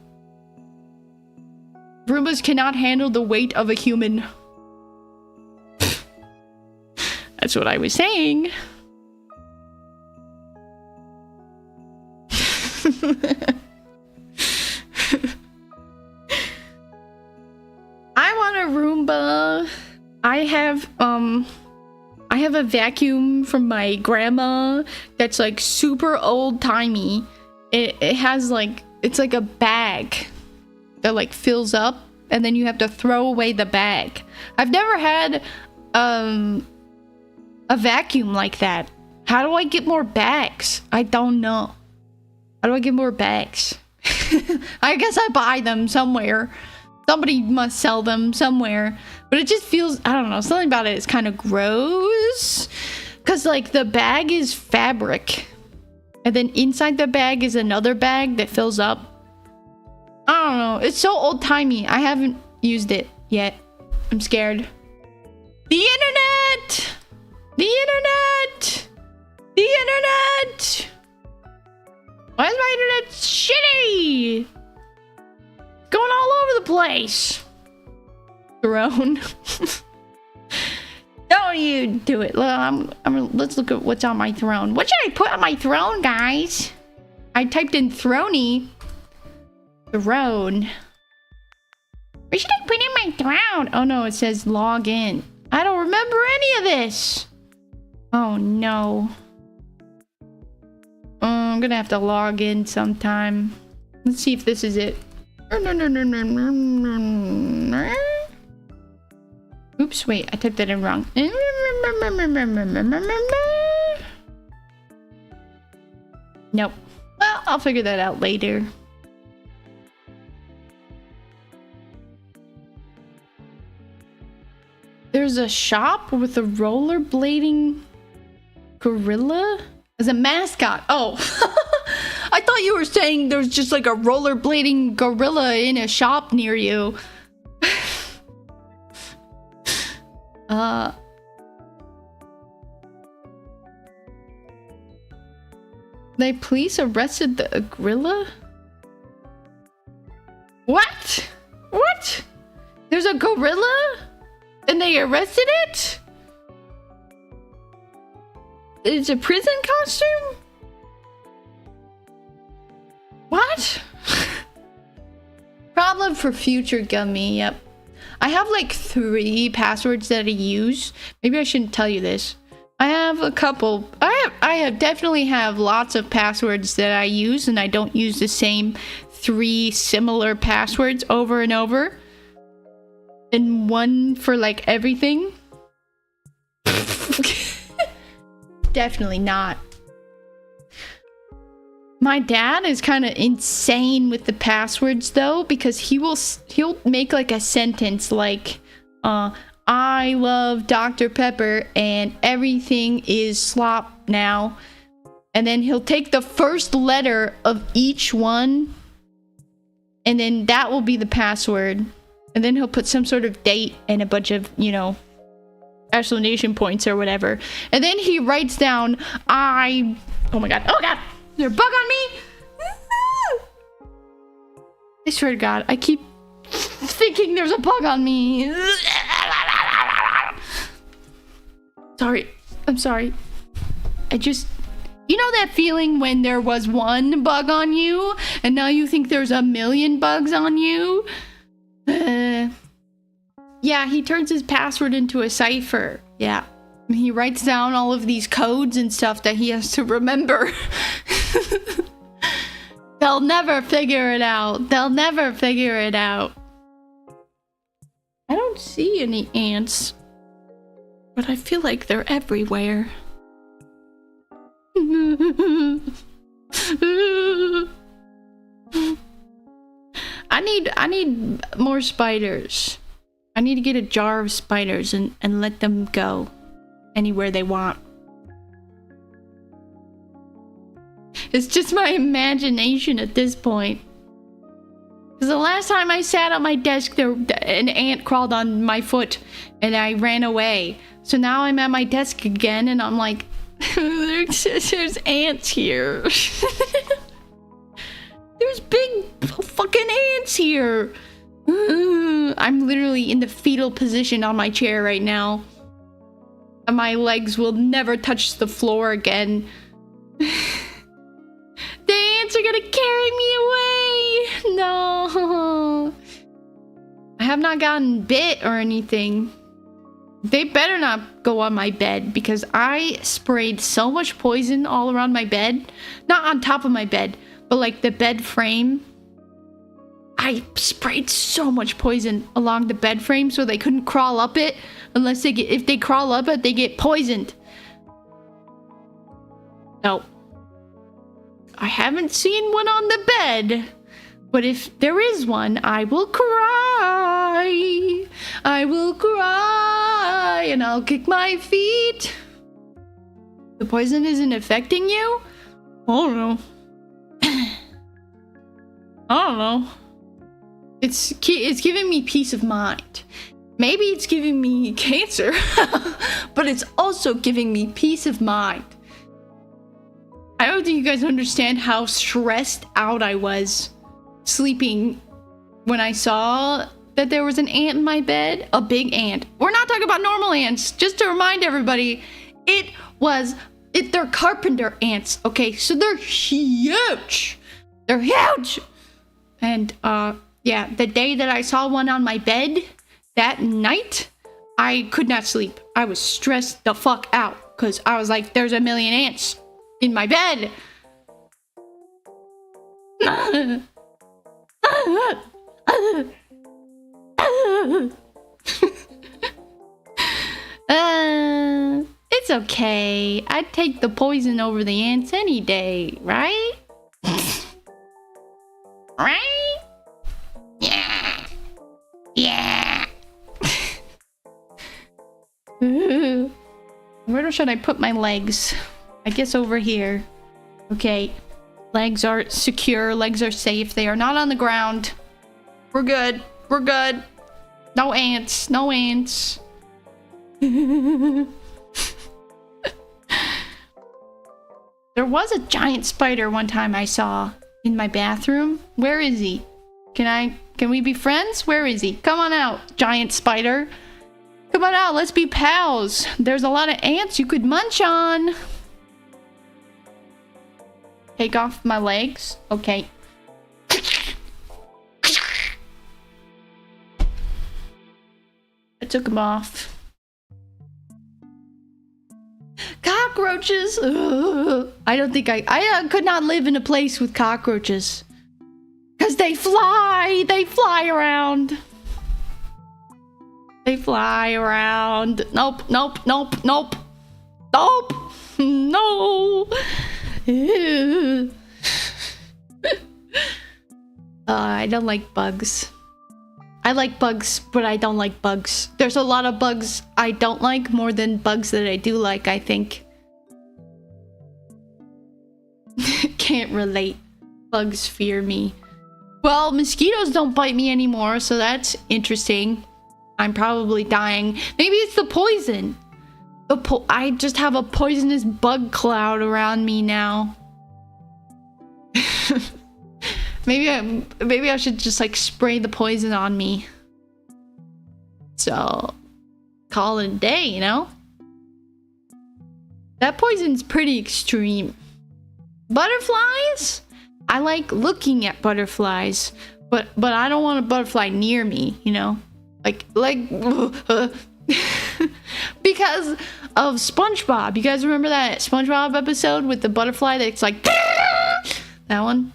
Roombas cannot handle the weight of a human. That's what I was saying. I want a Roomba. I have a vacuum from my grandma that's like super old-timey. It has like, it's like a bag that like fills up and then you have to throw away the bag. I've never had a vacuum like that. How do I get more bags? I don't know. How do I get more bags? I guess I buy them somewhere. Somebody must sell them somewhere. But it just feels, I don't know, something about it is kind of gross. Because like the bag is fabric. And then inside the bag is another bag that fills up. I don't know. It's so old-timey. I haven't used it yet. I'm scared. The internet! The internet! The internet! Why is my internet shitty? Going all over the place. Throne. Don't you do it. Let's look at what's on my throne. What should I put on my throne, guys? I typed in throny. Throne. Where should I put in my throne? Oh no, it says log in. I don't remember any of this. Oh no. I'm gonna have to log in sometime. Let's see if this is it. Oops, wait, I typed that in wrong. Nope. Well, I'll figure that out later. There's a shop with a rollerblading gorilla as a mascot. Oh, I thought you were saying there's just like a rollerblading gorilla in a shop near you. The police arrested the gorilla? What? What? There's a gorilla? And they arrested it? It's a prison costume? What? Problem for future Gummy, yep. I have like 3 passwords that I use. Maybe I shouldn't tell you this. I have a couple. I definitely have lots of passwords that I use, and I don't use the same 3 similar passwords over and over. And one for like everything. Definitely not. My dad is kind of insane with the passwords though, because he'll make like a sentence like I love Dr. Pepper and everything is slop now. And then he'll take the first letter of each one and then that will be the password. And then he'll put some sort of date and a bunch of, you know, exclamation points or whatever. And then he writes down, oh my god, is there a bug on me? I swear to god, I keep thinking there's a bug on me. Sorry, I'm sorry. You know that feeling when there was 1 bug on you and now you think there's a million bugs on you? Yeah, he turns his password into a cipher. Yeah. He writes down all of these codes and stuff that he has to remember. They'll never figure it out. They'll never figure it out. I don't see any ants. But I feel like they're everywhere. I need more spiders. I need to get a jar of spiders and let them go anywhere they want. It's just my imagination at this point. Because the last time I sat at my desk, an ant crawled on my foot and I ran away. So now I'm at my desk again and I'm like, there's ants here. There's big fucking ants here. I'm literally in the fetal position on my chair right now. And my legs will never touch the floor again. The ants are gonna carry me away. No. I have not gotten bit or anything. They better not go on my bed because I sprayed so much poison all around my bed. Not on top of my bed, but like the bed frame. I sprayed so much poison along the bed frame so they couldn't crawl up it unless if they crawl up it, they get poisoned. No. I haven't seen one on the bed. But if there is one, I will cry. I will cry and I'll kick my feet. The poison isn't affecting you? I don't know. I don't know. It's giving me peace of mind. Maybe it's giving me cancer, but it's also giving me peace of mind. I don't think you guys understand how stressed out I was sleeping when I saw that there was an ant in my bed. A big ant. We're not talking about normal ants. Just to remind everybody, they're carpenter ants, okay? So they're huge. They're huge. And, yeah, the day that I saw one on my bed, that night, I could not sleep. I was stressed the fuck out because I was like, there's a million ants in my bed. It's okay. I'd take the poison over the ants any day, right? Right? Yeah. Yeah. Where should I put my legs? I guess over here. Okay. Legs are secure. Legs are safe. They are not on the ground. We're good. We're good. No ants. No ants. There was a giant spider one time I saw in my bathroom. Where is he? Can we be friends? Where is he? Come on out, giant spider. Come on out, let's be pals. There's a lot of ants you could munch on. Take off my legs. Okay. I took them off. Cockroaches. Ugh. I don't think I could not live in a place with cockroaches. Because they fly. They fly around. They fly around. Nope, nope, nope, nope. Nope. No. I don't like bugs. I like bugs, but I don't like bugs. There's a lot of bugs I don't like more than bugs that I do like, I think. Can't relate. Bugs fear me. Well, mosquitoes don't bite me anymore, so that's interesting. I'm probably dying. Maybe it's the poison. I just have a poisonous bug cloud around me now. Maybe I should just like spray the poison on me. So call it a day, you know? That poison's pretty extreme. Butterflies? I like looking at butterflies, but I don't want a butterfly near me, you know? Like because of SpongeBob. You guys remember that SpongeBob episode with the butterfly that's like that one?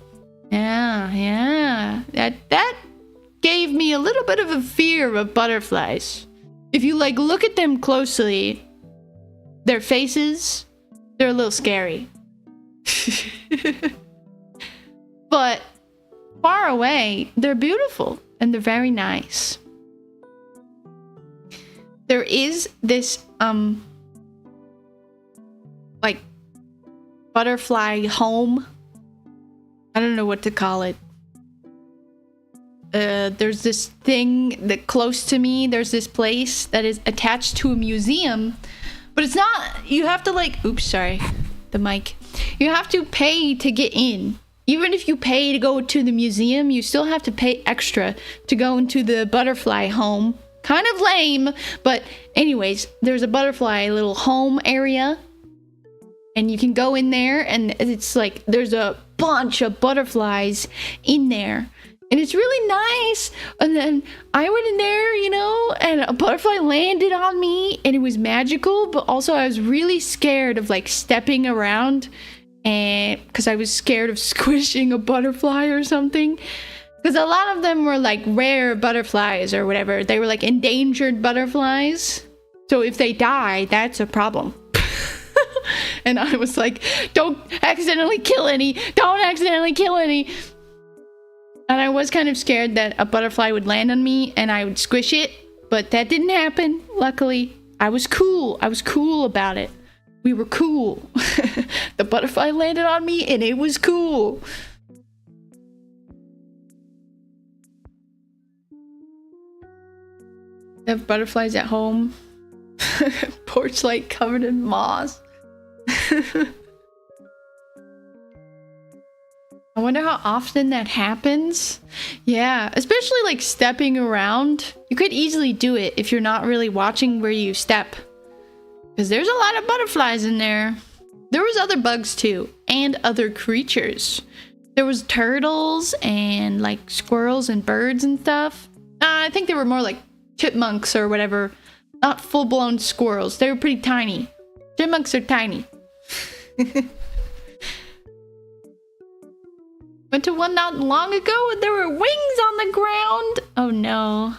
Yeah. That gave me a little bit of a fear of butterflies. If you like look at them closely, their faces, they're a little scary. But far away, they're beautiful and they're very nice. There is this like butterfly home. I don't know what to call it. There's this thing that close to me. There's this place that is attached to a museum, but it's not. You have to like. Oops, sorry, the mic. You have to pay to get in. Even if you pay to go to the museum, you still have to pay extra to go into the butterfly home. Kind of lame, but anyways, there's a butterfly little home area, and you can go in there, and it's like there's a bunch of butterflies in there, and it's really nice. And then I went in there, you know, and a butterfly landed on me, and it was magical, but also I was really scared of like stepping around, and because I was scared of squishing a butterfly or something. Because a lot of them were like rare butterflies or whatever. They were like endangered butterflies. So if they die, that's a problem. And I was like, don't accidentally kill any. Don't accidentally kill any. And I was kind of scared that a butterfly would land on me and I would squish it. But that didn't happen. Luckily, I was cool. I was cool about it. We were cool. The butterfly landed on me and it was cool. I have butterflies at home. Porch light covered in moss. I wonder how often that happens. Yeah, especially like stepping around. You could easily do it if you're not really watching where you step. Because there's a lot of butterflies in there. There was other bugs too. And other creatures. There was turtles and like squirrels and birds and stuff. I think they were more like chipmunks or whatever. Not full-blown squirrels. They were pretty tiny. Chipmunks are tiny. Went to one not long ago and there were wings on the ground. Oh no.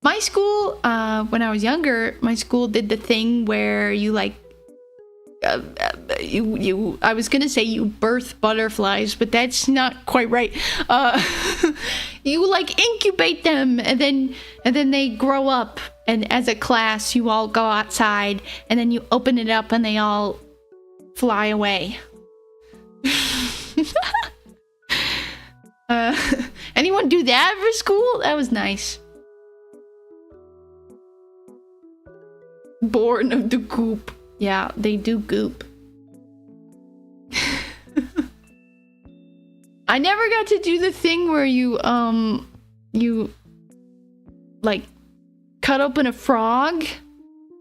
My school, when I was younger, my school did the thing where you like, I was gonna say you birth butterflies, but that's not quite right. You like incubate them and then they grow up, and as a class you all go outside and then you open it up and they all fly away. Anyone do that for school? That was nice. Born of the goop. Yeah, they do goop. I never got to do the thing where you like cut open a frog.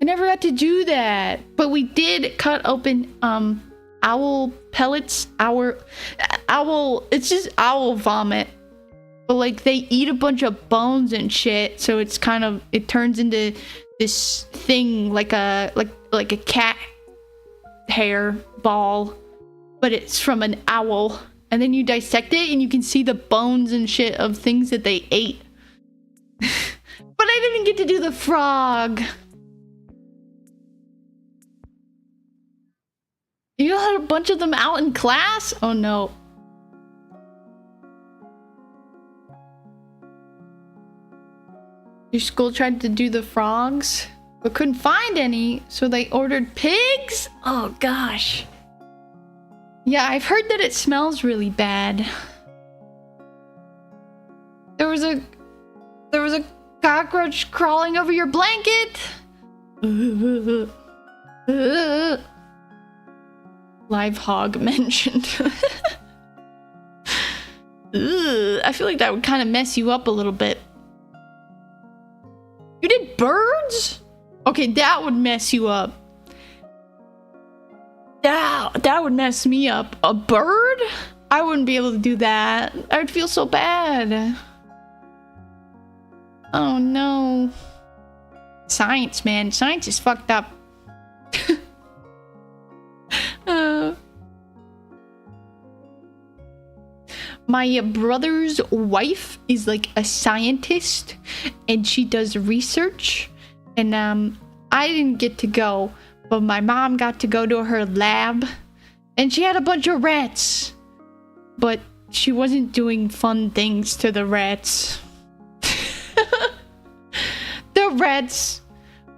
I never got to do that, but we did cut open owl pellets. Owl, it's just owl vomit, but like they eat a bunch of bones and shit, so it's kind of, it turns into this thing like a cat hair ball, but it's from an owl, and then you dissect it and you can see the bones and shit of things that they ate. But I didn't get to do the frog. You had a bunch of them out in class? Oh no. Your school tried to do the frogs, but couldn't find any, so they ordered pigs? Oh gosh. Yeah, I've heard that it smells really bad. There was a cockroach crawling over your blanket. Live hog mentioned. I feel like that would kind of mess you up a little bit. You did birds? Okay, that would mess you up. That would mess me up. A bird? I wouldn't be able to do that. I would feel so bad. Oh no. Science, man. Science is fucked up. My brother's wife is like a scientist and she does research, and I didn't get to go, but my mom got to go to her lab and she had a bunch of rats, but she wasn't doing fun things to the rats. The rats,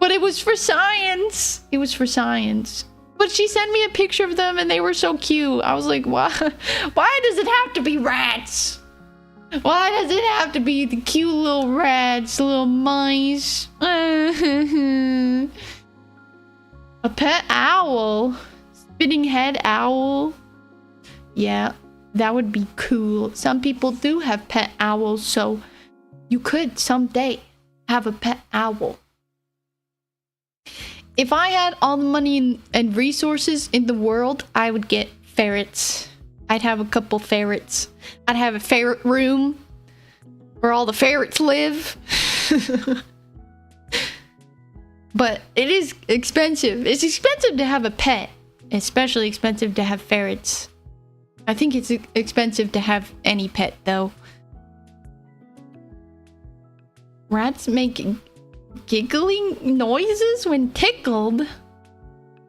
but it was for science. It was for science. But she sent me a picture of them and they were so cute. I was like, why does it have to be rats? Why does it have to be the cute little rats, little mice? A pet owl? Spinning head owl? Yeah, that would be cool. Some people do have pet owls, so you could someday have a pet owl. If I had all the money and resources in the world, I would get ferrets. I'd have a couple ferrets. I'd have a ferret room where all the ferrets live. But it is expensive. It's expensive to have a pet. Especially expensive to have ferrets. I think it's expensive to have any pet, though. Rats make giggling noises when tickled?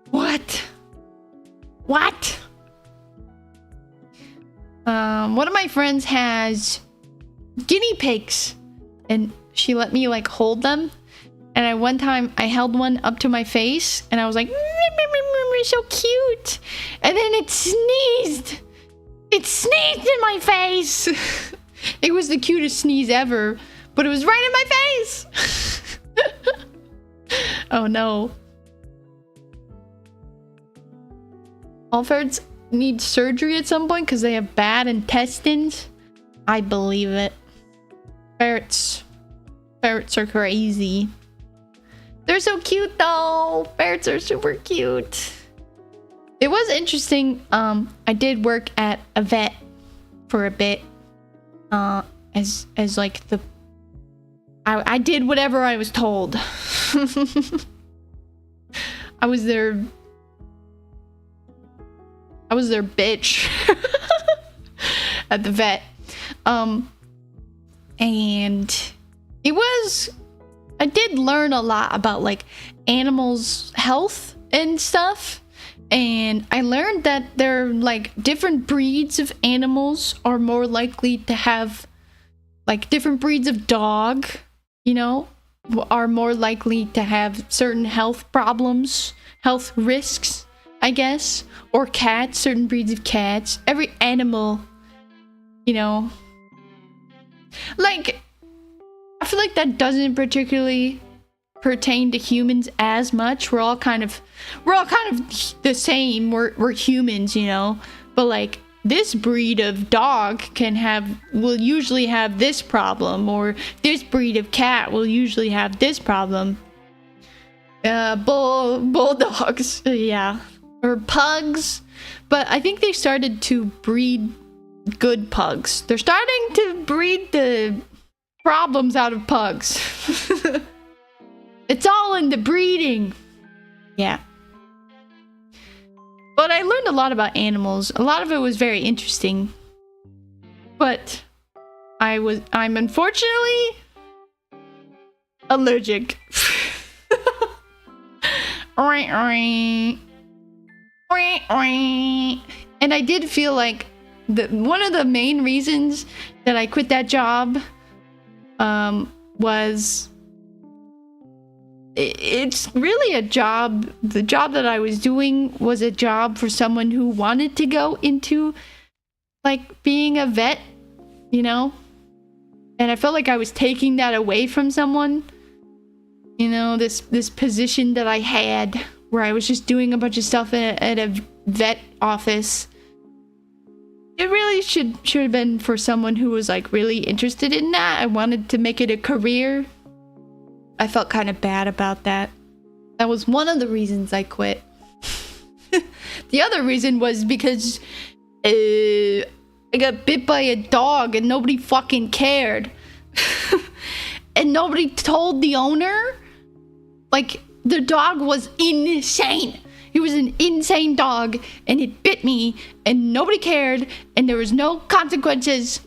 What? What? One of my friends has guinea pigs, and she let me like hold them. And one time I held one up to my face, and I was like, so cute. And then it sneezed. It sneezed in my face. It was the cutest sneeze ever, but it was right in my face. Oh no. All ferrets need surgery at some point because they have bad intestines. I believe it. Ferrets are crazy. They're so cute though. Ferrets are super cute. It was interesting. I did work at a vet for a bit. As like the I did whatever I was told. I was their bitch. at the vet. And I did learn a lot about like animals' health and stuff. And I learned that there are like different breeds of animals are more likely to have, like different breeds of dog, you know, are more likely to have certain health problems, health risks, I guess. Or cats, certain breeds of cats. Every animal, you know. Like, I feel like that doesn't particularly pertain to humans as much. We're all kind of the same. We're humans, you know. But like this breed of dog will usually have this problem, or this breed of cat will usually have this problem. Bulldogs, yeah, or pugs. But I think they started to breed good pugs. They're starting to breed the problems out of pugs. It's all in the breeding. Yeah. But I learned a lot about animals. A lot of it was very interesting. But I'm unfortunately allergic. And I did feel like one of the main reasons that I quit that job was it's really a job. The job that I was doing was a job for someone who wanted to go into like being a vet, you know? And I felt like I was taking that away from someone. You know, this position that I had where I was just doing a bunch of stuff at a vet office. It really should have been for someone who was like really interested in that. I wanted to make it a career. I felt kind of bad about that. That was one of the reasons I quit. The other reason was because I got bit by a dog and nobody fucking cared. And nobody told the owner. Like, the dog was insane. He was an insane dog and it bit me and nobody cared and there was no consequences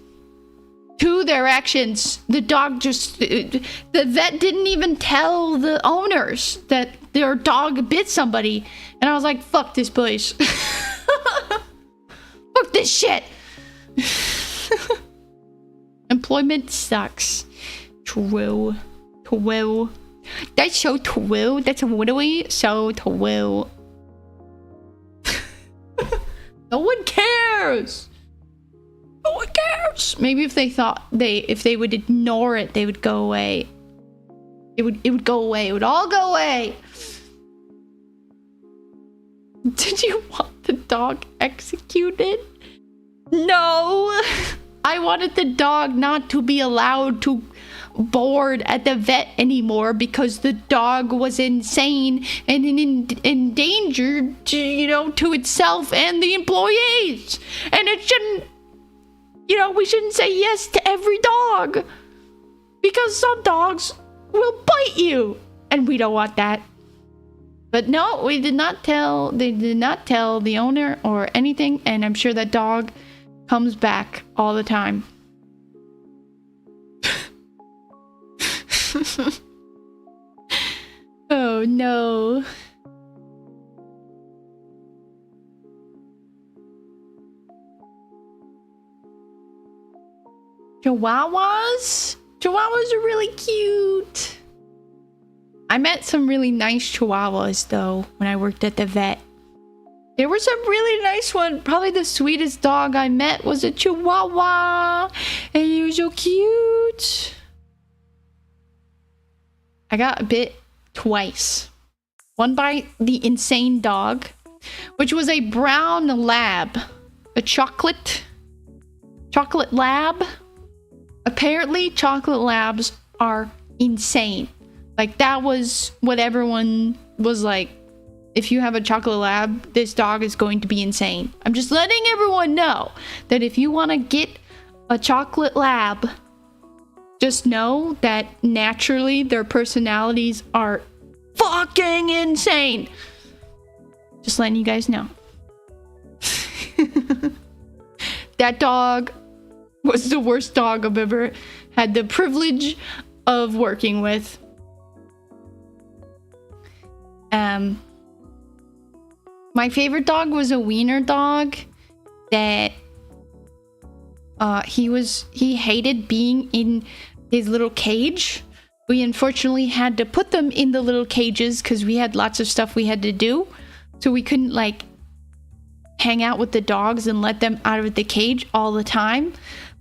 to their actions. The dog the vet didn't even tell the owners that their dog bit somebody. And I was like, fuck this place. Fuck this shit. Employment sucks. True. That's so true. That's literally so true. No one cares. No one cares. Maybe if they thought if they would ignore it, they would go away. It would go away. It would all go away. Did you want the dog executed? No. I wanted the dog not to be allowed to board at the vet anymore because the dog was insane and endangered to itself and the employees. And it shouldn't, we shouldn't say yes to every dog because some dogs will bite you and we don't want that. But no, they did not tell the owner or anything, and I'm sure that dog comes back all the time. Oh no. Chihuahuas are really cute. I met some really nice chihuahuas though when I worked at the vet. There were some really nice ones. Probably the sweetest dog I met was a chihuahua. And he was so cute. I got bit twice. One by the insane dog, which was a brown lab. A chocolate lab. Apparently, chocolate labs are insane. Like, that was what everyone was like. If you have a chocolate lab, this dog is going to be insane. I'm just letting everyone know that if you want to get a chocolate lab, just know that naturally their personalities are fucking insane. Just letting you guys know. That dog was the worst dog I've ever had the privilege of working with. My favorite dog was a wiener dog that he hated being in his little cage. We unfortunately had to put them in the little cages because we had lots of stuff we had to do. So we couldn't like hang out with the dogs and let them out of the cage all the time.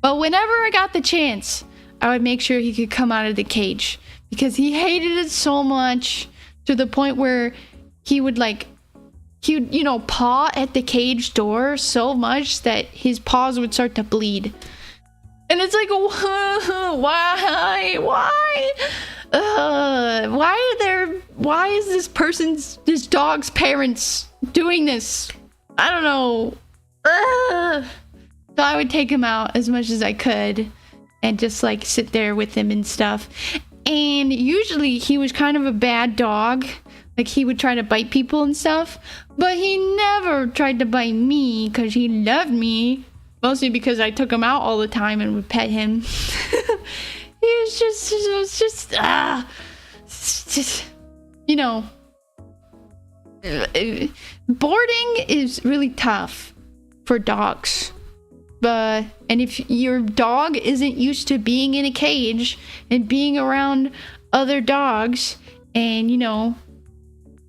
But whenever I got the chance, I would make sure he could come out of the cage because he hated it so much, to the point where he would paw at the cage door so much that his paws would start to bleed. And it's like, why is this dog's parents doing this? I don't know. So I would take him out as much as I could and just like sit there with him and stuff. And usually he was kind of a bad dog. Like he would try to bite people and stuff, but he never tried to bite me because he loved me. Mostly because I took him out all the time and would pet him. It was just, you know, boarding is really tough for dogs. And if your dog isn't used to being in a cage and being around other dogs, and you know,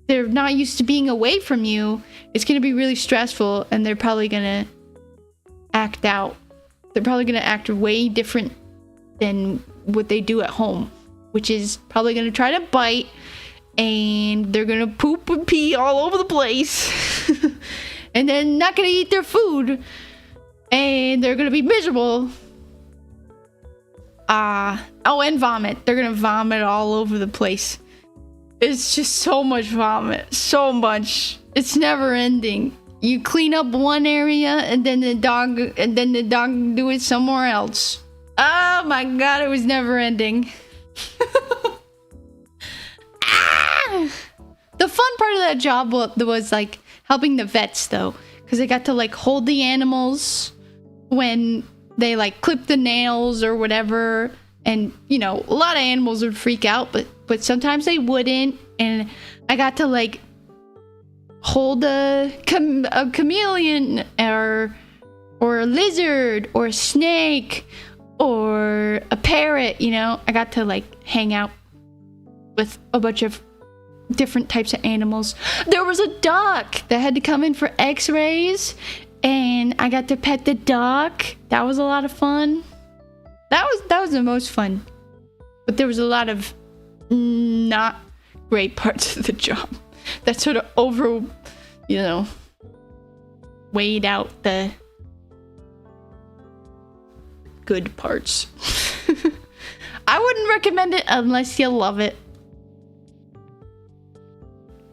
they're not used to being away from you, it's going to be really stressful, and they're probably going to act out. They're probably going to act way different than what they do at home, which is probably going to try to bite, and they're going to poop and pee all over the place, and then not going to eat their food, and they're going to be miserable. And vomit. They're going to vomit all over the place. It's just so much vomit. So much. It's never ending. You clean up one area and then the dog do it somewhere else. Oh my god, it was never ending. The fun part of that job was like helping the vets though, because I got to like hold the animals when they like clip the nails or whatever. And you know, a lot of animals would freak out, but sometimes they wouldn't. And I got to like hold a chameleon or a lizard or a snake or a parrot, you know. I got to like hang out with a bunch of different types of animals. There was a duck that had to come in for x-rays, and I got to pet the duck. That was a lot of fun. That was the most fun. But there was a lot of not great parts of the job that sort of weighed out the good parts. I wouldn't recommend it unless you love it.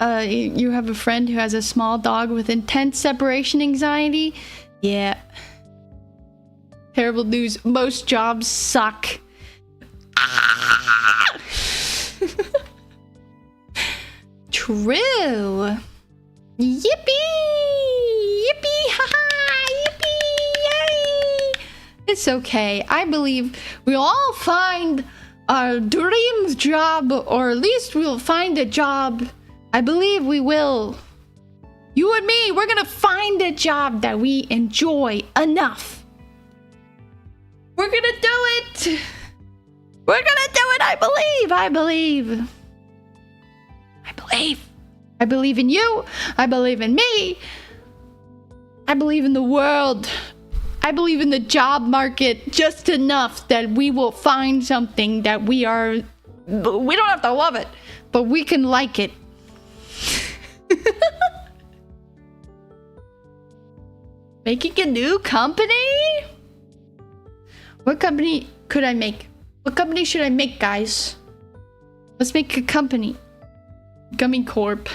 You have a friend who has a small dog with intense separation anxiety? Yeah. Terrible news. Most jobs suck. True. Yippee! Yippee! Ha-ha! Yippee! Yay! It's okay. I believe we'll all find our dream job, or at least we'll find a job. I believe we will. You and me, we're gonna find a job that we enjoy enough. We're gonna do it. We're gonna do it. I believe. I believe. I believe. I believe in you. I believe in me. I believe in the world. I believe in the job market just enough that we will find something that we don't have to love it, but we can like it. Making a new company? What company could I make? What company should I make, guys? Let's make a company. Gumii Corp.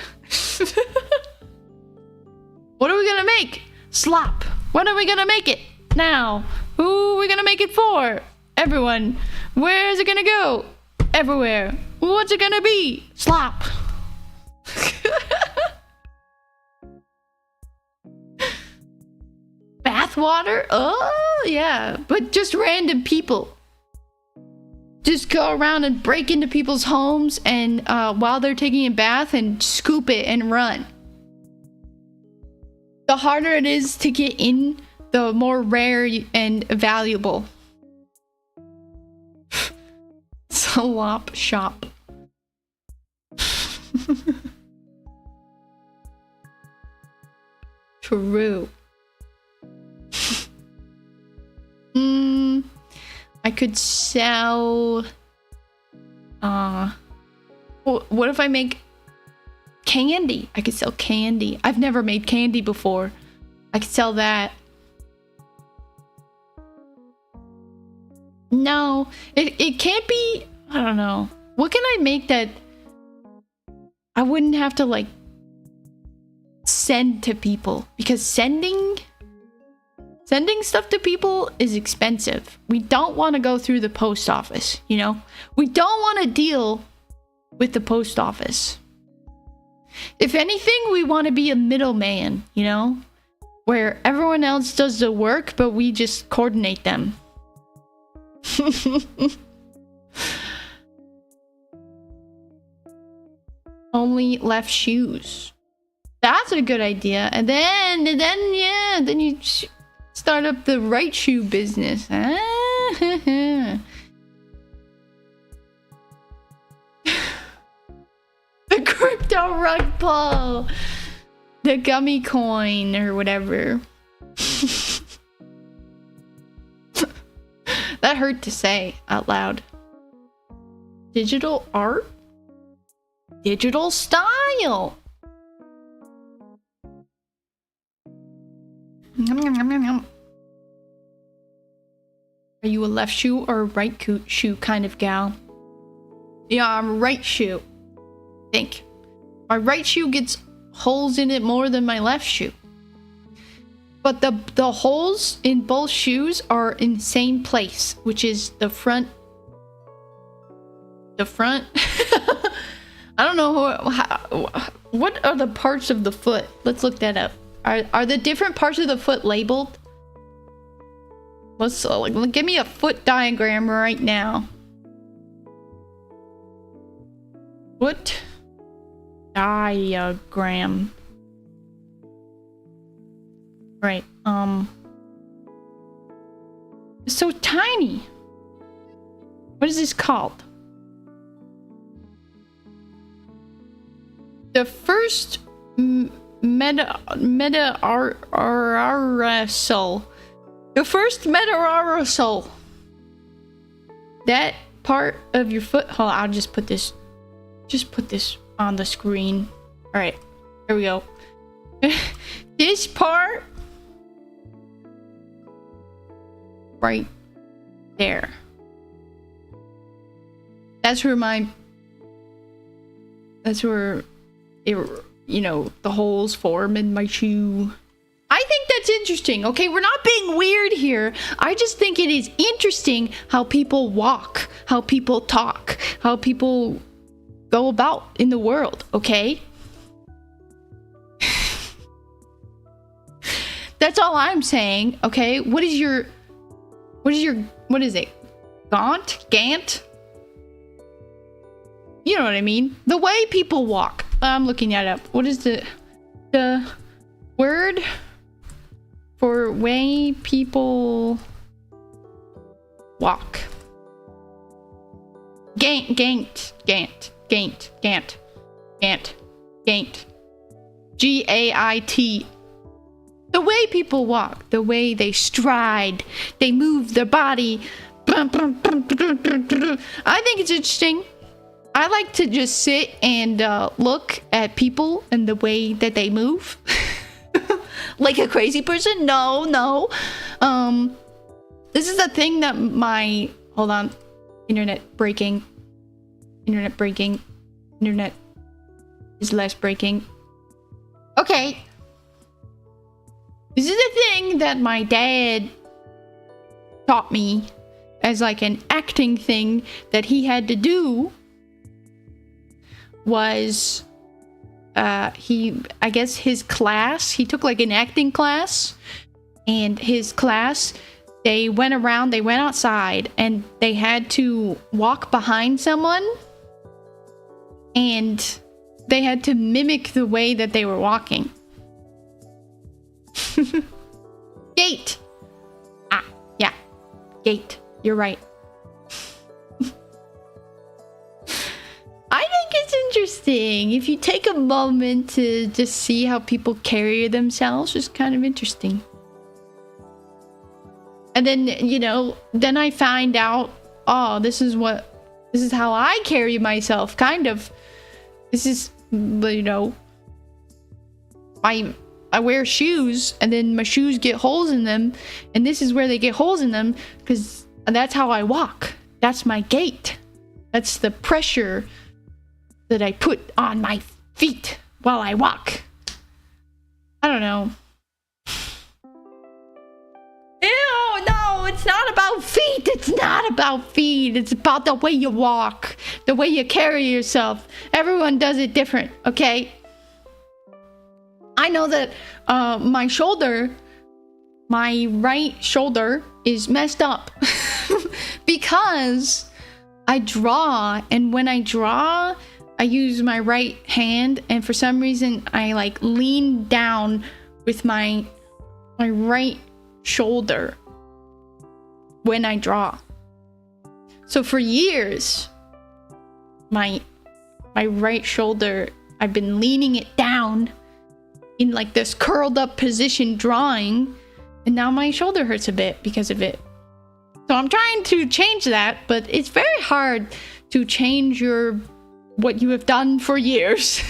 What are we gonna make? Slop. When are we gonna make it? Now. Who are we gonna make it for? Everyone. Where is it gonna go? Everywhere. What's it gonna be? Slop. Bath bath water? Oh, yeah. But just random people. Just go around and break into people's homes and while they're taking a bath and scoop it and run. The harder it is to get in, the more rare and valuable. Slop shop. True. I could sell what if I make candy? I could sell candy. I've never made candy before. I could sell that. No, it can't be. I don't know. What can I make that I wouldn't have to like send to people? Because sending stuff to people is expensive. We don't want to go through the post office, you know? We don't want to deal with the post office. If anything, we want to be a middleman, you know? Where everyone else does the work, but we just coordinate them. Only left shoes. That's a good idea. And then you start up the right shoe business. The crypto rug pull. The Gumii coin or whatever. That hurt to say out loud. Digital art? Digital style. Are you a left shoe or a right shoe kind of gal? Yeah, I'm a right shoe. I think. My right shoe gets holes in it more than my left shoe. But the holes in both shoes are in the same place, which is the front. The front? I don't know what are the parts of the foot? Let's look that up. Are the different parts of the foot labeled? Let's give me a foot diagram right now. Foot diagram. Right. It's so tiny. What is this called? The first metatarsal. The first metatarsal. That part of your foot. Hold on, I'll just put this. Just put this on the screen. All right, here we go. This part right there. That's where you know, the holes form in my shoe. I think that's interesting. Okay, we're not being weird here. I just think it is interesting how people walk, how people talk, how people go about in the world, okay? That's all I'm saying, okay? What is it? Gant? You know what I mean? The way people walk. I'm looking that up. What is the word for way people walk? Gant. G-A-I-T. The way people walk, the way they stride, they move their body. I think it's interesting. I like to just sit and look at people and the way that they move. Like a crazy person? No. This is a thing that hold on. Internet breaking. Internet is less breaking. Okay. This is a thing that my dad taught me as like an acting thing that he had to do. Was I guess his class, he took like an acting class and his class, they went outside, and they had to walk behind someone, and they had to mimic the way that they were walking. Gait. Ah, yeah. Gait. You're right. I think it's interesting. If you take a moment to just see how people carry themselves, it's kind of interesting. And then, you know, then I find out, oh, this is how I carry myself, kind of. This is, you know, I wear shoes, and then my shoes get holes in them, and this is where they get holes in them, because that's how I walk. That's my gait. That's the pressure that I put on my feet while I walk. I don't know. Ew, no, it's not about feet. It's not about feet. It's about the way you walk, the way you carry yourself. Everyone does it different, okay? I know that my right shoulder is messed up because I draw, and when I draw, I use my right hand, and for some reason I like lean down with my right shoulder when I draw. So for years, my right shoulder, I've been leaning it down in like this curled up position drawing, and now my shoulder hurts a bit because of it. So I'm trying to change that, but it's very hard to change what you have done for years.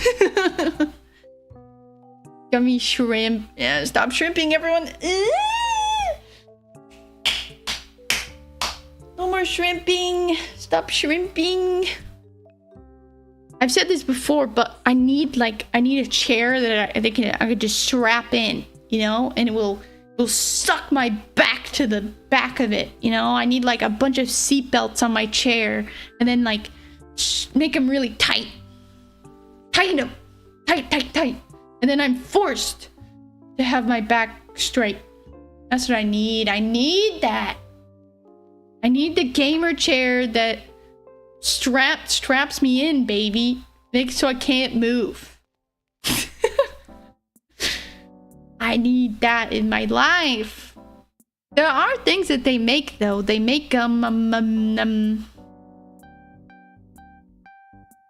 Gummy shrimp. Yeah, stop shrimping, everyone. No more shrimping. Stop shrimping. I've said this before, but I need a chair that I could just strap in, you know, and it will suck my back to the back of it, you know. I need like a bunch of seat belts on my chair, and then like make them really tight. Tighten them. Tight. And then I'm forced to have my back straight. That's what I need. I need that. I need the gamer chair that straps me in, baby. Makes so I can't move. I need that in my life. There are things that they make, though. They make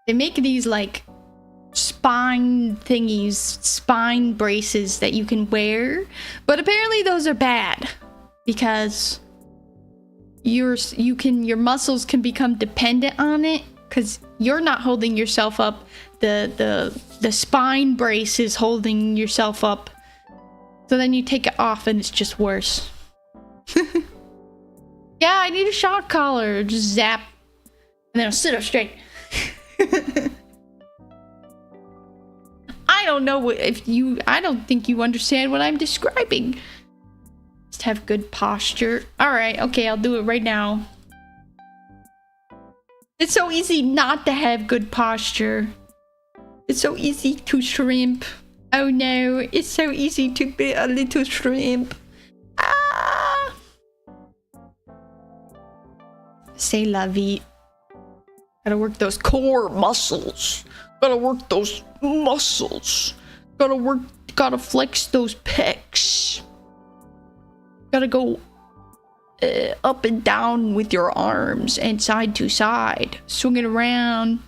they make these like spine thingies, spine braces that you can wear, but apparently those are bad because your muscles can become dependent on it, because you're not holding yourself up. The spine brace is holding yourself up. So then you take it off and it's just worse. Yeah, I need a shock collar. Just zap. And then I'll sit up straight. I don't know I don't think you understand what I'm describing. Just have good posture. Alright, okay, I'll do it right now. It's so easy not to have good posture. It's so easy to shrimp. Oh no, it's so easy to be a little shrimp. Ah! C'est la vie. Gotta work those core muscles. Gotta work those muscles. Gotta flex those pecs. Gotta go up and down with your arms and side to side. Swing it around.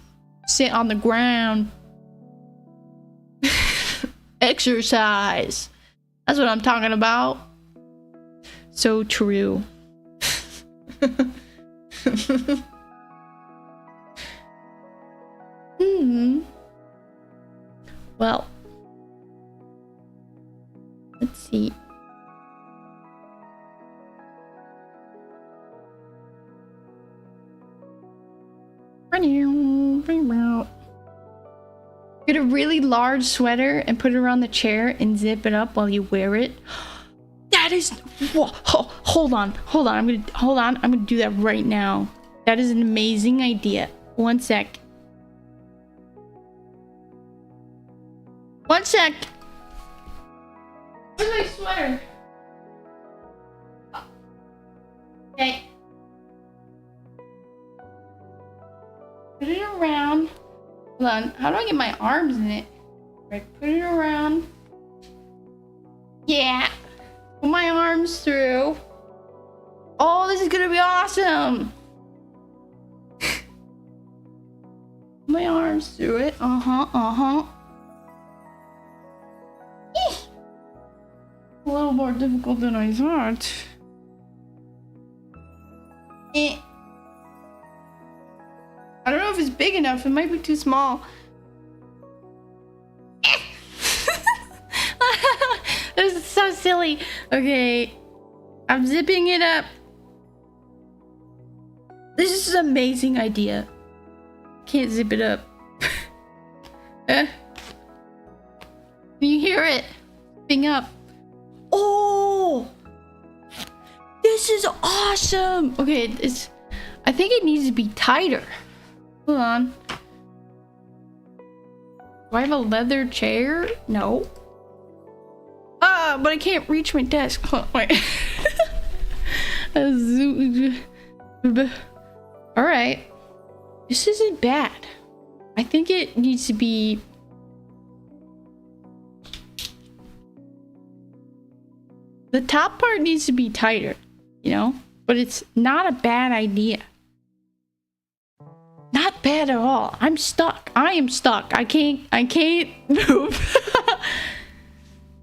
Sit on the ground. Exercise. That's what I'm talking about. So true. Well, let's see. Get a really large sweater and put it around the chair and zip it up while you wear it. That is, whoa, hold on. I'm gonna do that right now. That is an amazing idea. One sec. Where's my sweater? Hold on. How do I get my arms in it? Right, put it around. Yeah. Put my arms through. Oh, this is gonna be awesome. My arms through it. A little more difficult than I thought. I don't know if it's big enough. It might be too small. This is so silly. Okay. I'm zipping it up. This is an amazing idea. Can't zip it up. Can you hear it? Zipping up. Oh! This is awesome! Okay, I think it needs to be tighter. Hold on. Do I have a leather chair? No. Ah, but I can't reach my desk. Oh, wait. Alright. This isn't bad. I think it needs to be... The top part needs to be tighter, you know? But it's not a bad idea. Not bad at all. I'm stuck. I am stuck. I can't move.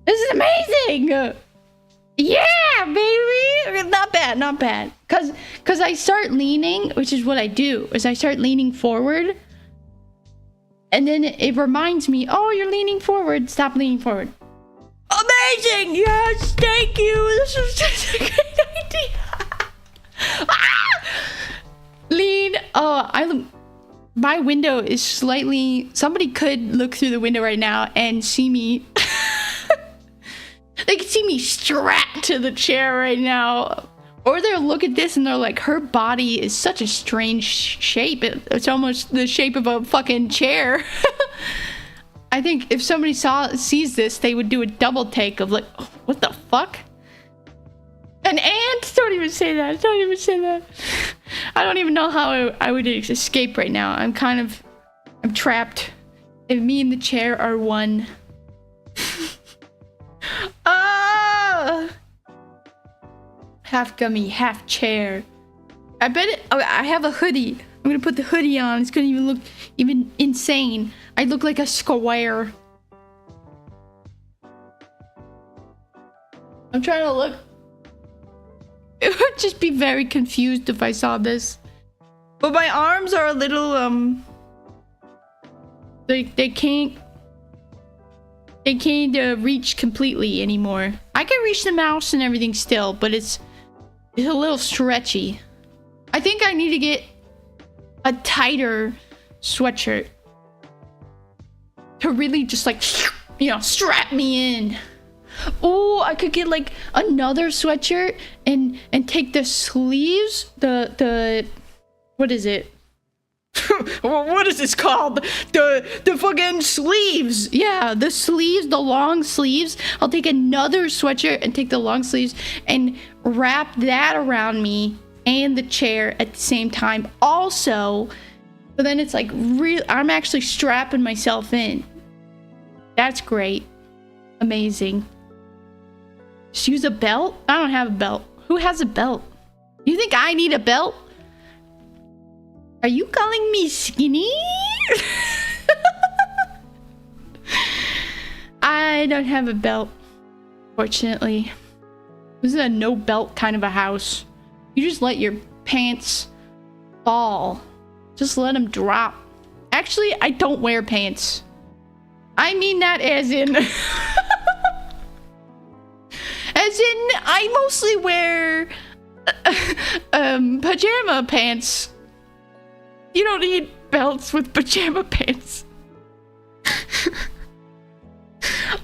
This is amazing! Yeah, baby! Not bad, not bad. Cause I start leaning, which is what I do, is I start leaning forward. And then it reminds me, oh, you're leaning forward. Stop leaning forward. Amazing! Yes, thank you! This is such a great idea! Ah! Lean. Oh, my window is slightly... Somebody could look through the window right now and see me... They can see me strapped to the chair right now. Or they'll look at this and they're like, her body is such a strange shape. It's almost the shape of a fucking chair. I think if somebody sees this, they would do a double take of like, oh, what the fuck? An ant? Don't even say that. Don't even say that. I don't even know how I would escape right now. I'm trapped. And me and the chair are one. Ah! Half gummy, half chair. I bet it. Oh, I have a hoodie. I'm gonna put the hoodie on. It's gonna even look insane. I look like a square. I'm trying to look. It would just be very confused if I saw this. But my arms are a little they can't reach completely anymore. I can reach the mouse and everything still, but it's a little stretchy. I think I need to get a tighter sweatshirt to really just like, you know, strap me in. Oh, I could get like another sweatshirt and take the sleeves, the what is it? What is this called? The fucking sleeves. Yeah, the sleeves, the long sleeves. I'll take another sweatshirt and take the long sleeves and wrap that around me and the chair at the same time also. So then it's like real. I'm actually strapping myself in. That's great. Amazing. Just use a belt? I don't have a belt. Who has a belt? You think I need a belt? Are you calling me skinny? I don't have a belt, fortunately. This is a no belt kind of a house. You just let your pants fall. Just let them drop. Actually, I don't wear pants. I mean that as in... As in, I mostly wear pajama pants. You don't need belts with pajama pants.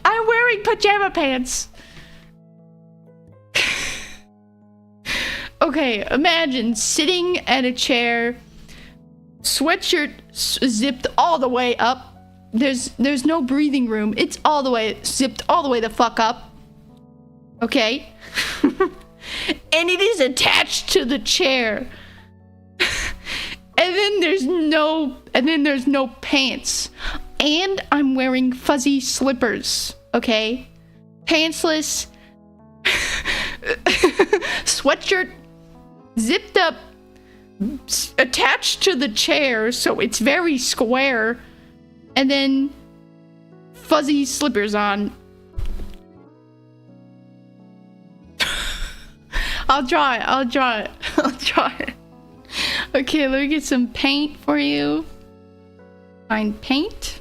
I'm wearing pajama pants. Okay, imagine sitting at a chair, sweatshirt zipped all the way up. There's no breathing room. It's all the way zipped all the way the fuck up. Okay. And it is attached to the chair. And and then there's no pants. And I'm wearing fuzzy slippers, okay? Pantsless, sweatshirt, zipped up, attached to the chair, so it's very square, and then fuzzy slippers on. I'll draw it. Okay, let me get some paint for you. Find paint.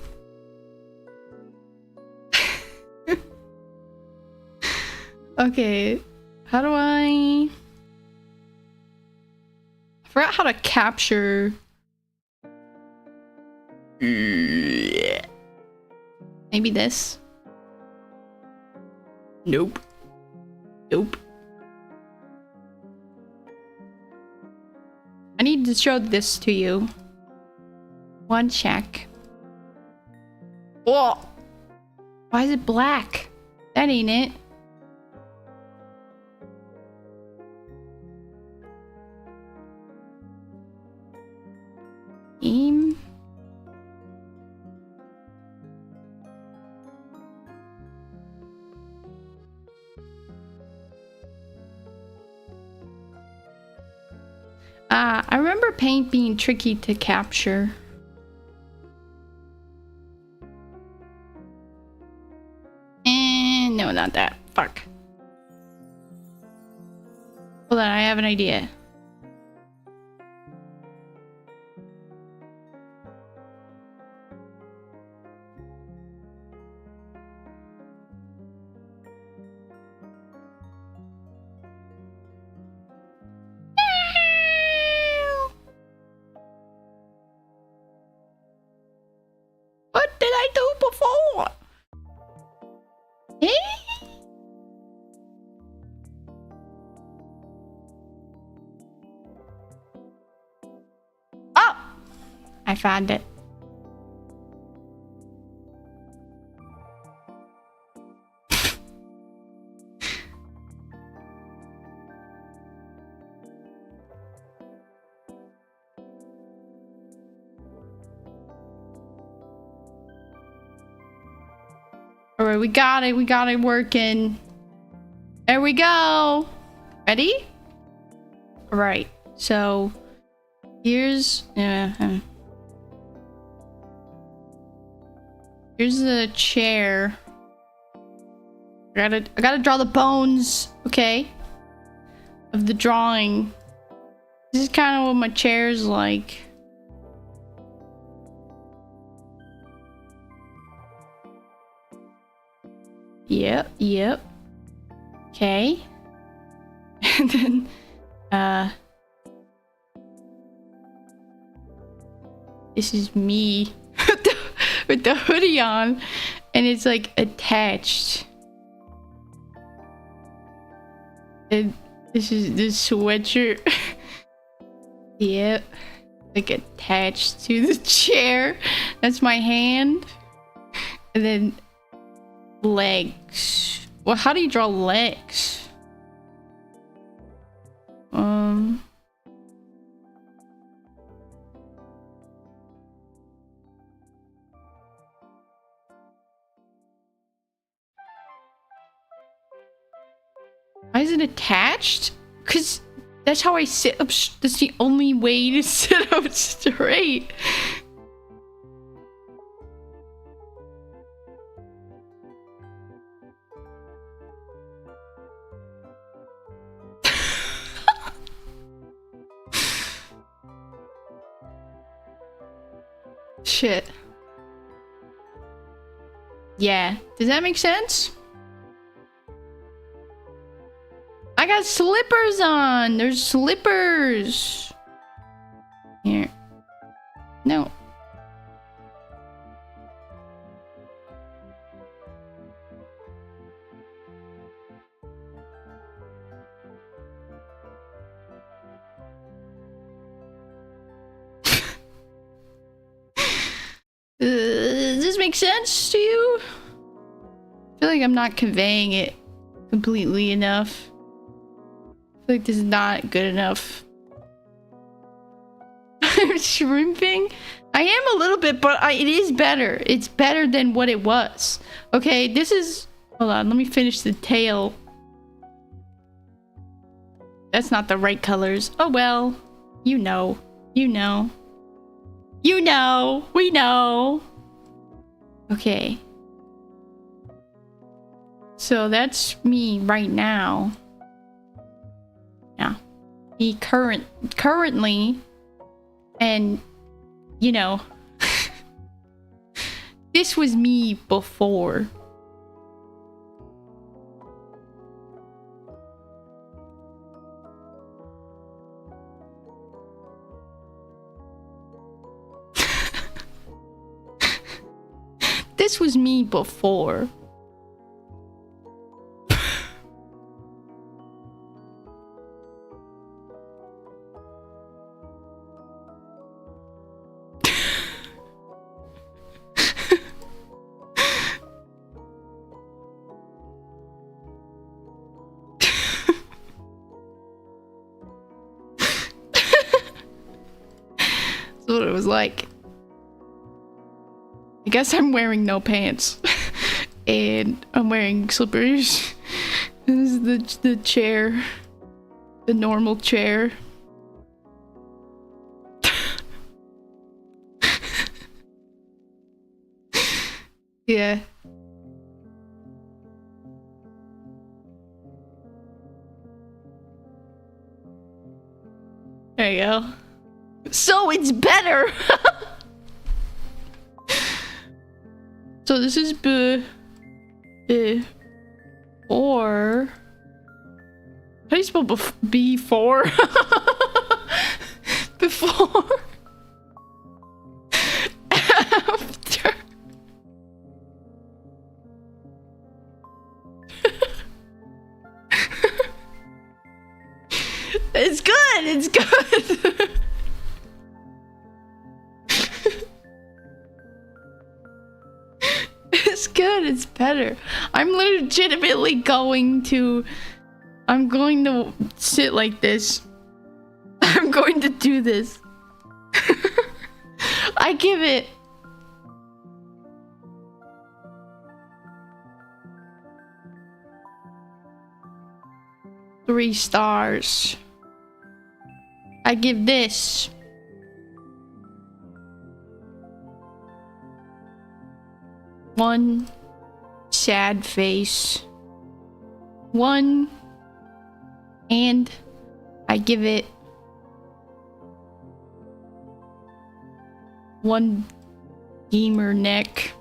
Okay, how do I forgot how to capture. Maybe this. Nope. I need to show this to you. One check. Whoa! Why is it black? That ain't it. Aim. I remember paint being tricky to capture. And no, not that. Fuck. Hold on, I have an idea. What did I do before? Eh? Oh! I found it. Alright, we got it working. There we go. Ready? Alright, so here's the chair. I gotta draw the bones, okay, of the drawing. This is kind of what my chair's like. Yep. Okay. And then, this is me with the hoodie on, and it's like attached. And this is the sweatshirt. Yep. Like attached to the chair. That's my hand. And then legs. Well, how do you draw legs? Why is it attached? Because that's how I sit up. That's the only way to sit up straight. Shit. Yeah. Does that make sense? I got slippers on. There's slippers. Here. No. Does this make sense to you? I feel like I'm not conveying it completely enough. I feel like this is not good enough. Shrimping? I am a little bit, but it is better. It's better than what it was. Okay, this is... Hold on, let me finish the tail. That's not the right colors. Oh well. You know. You know. You know. We know. Okay. So that's me right now. Yeah. Me currently. And, you know. This was me before. This was me before. That's what it was like. I guess I'm wearing no pants. And I'm wearing slippers. This is the chair. The normal chair. Yeah. There you go. So it's better! So this is or how do you spell before? Before. After. It's good. It's good. It's good, it's better. I'm legitimately going to sit like this. I'm going to do this. I give it three stars. I give this one sad face. One. And I give it one gamer neck.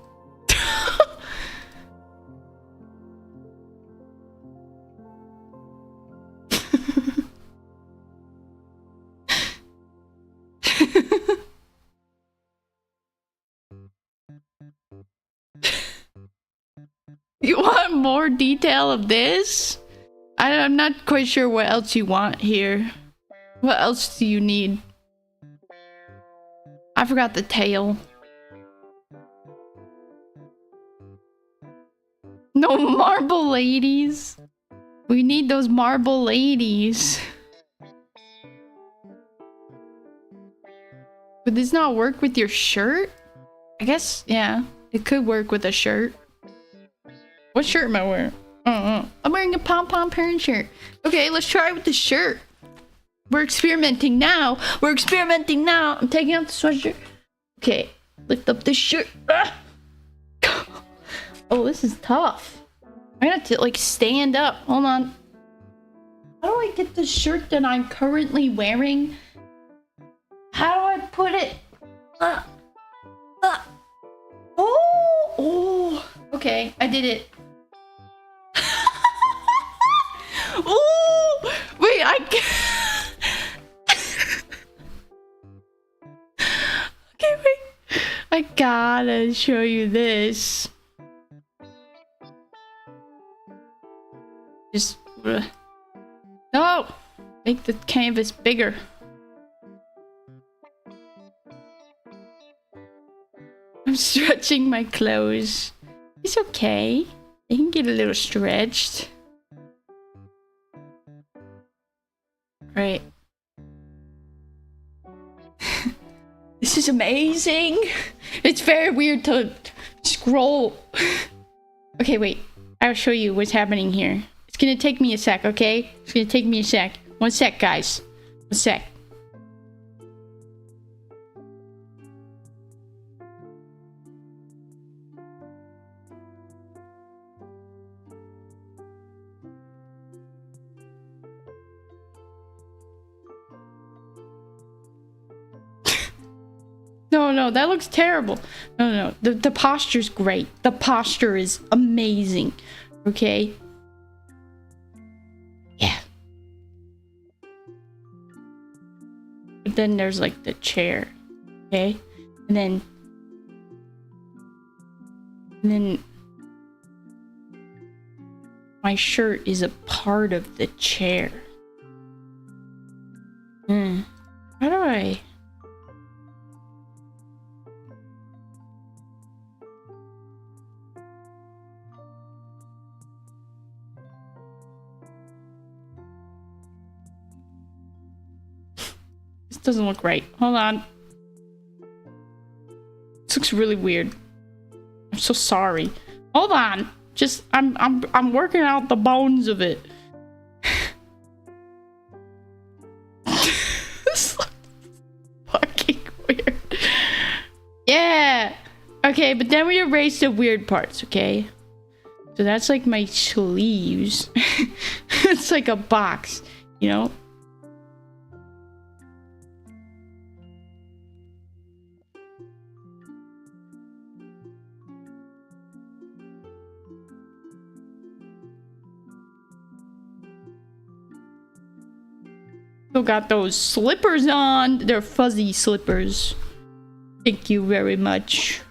You want more detail of this? I'm not quite sure what else you want here. What else do you need? I forgot the tail. No marble ladies. We need those marble ladies. Would this not work with your shirt? I guess, yeah. It could work with a shirt. What shirt am I wearing? I'm wearing a pom-pom parent shirt. Okay, let's try it with the shirt. We're experimenting now. We're experimenting now. I'm taking off the sweatshirt. Okay, lift up the shirt. Ah! Oh, this is tough. I have to like stand up. Hold on. How do I get the shirt that I'm currently wearing? How do I put it? Oh, okay, I did it. Oh, wait, okay, wait. I gotta show you this. Just no, make the canvas bigger. I'm stretching my clothes. It's okay. They can get a little stretched. Right. This is amazing. It's very weird to scroll. Okay, wait. I'll show you what's happening here. It's gonna take me a sec, okay? It's gonna take me a sec. 1 sec, guys. 1 sec. No, that looks terrible. No. The posture's great. The posture is amazing. Okay? Yeah. But then there's like the chair. Okay? And then my shirt is a part of the chair. How do I... This doesn't look right. Hold on. This looks really weird. I'm so sorry. Hold on. Just I'm working out the bones of it. This looks fucking weird. Yeah. Okay, but then we erase the weird parts, okay? So that's like my sleeves. It's like a box, you know? Still got those slippers on. They're fuzzy slippers. Thank you very much.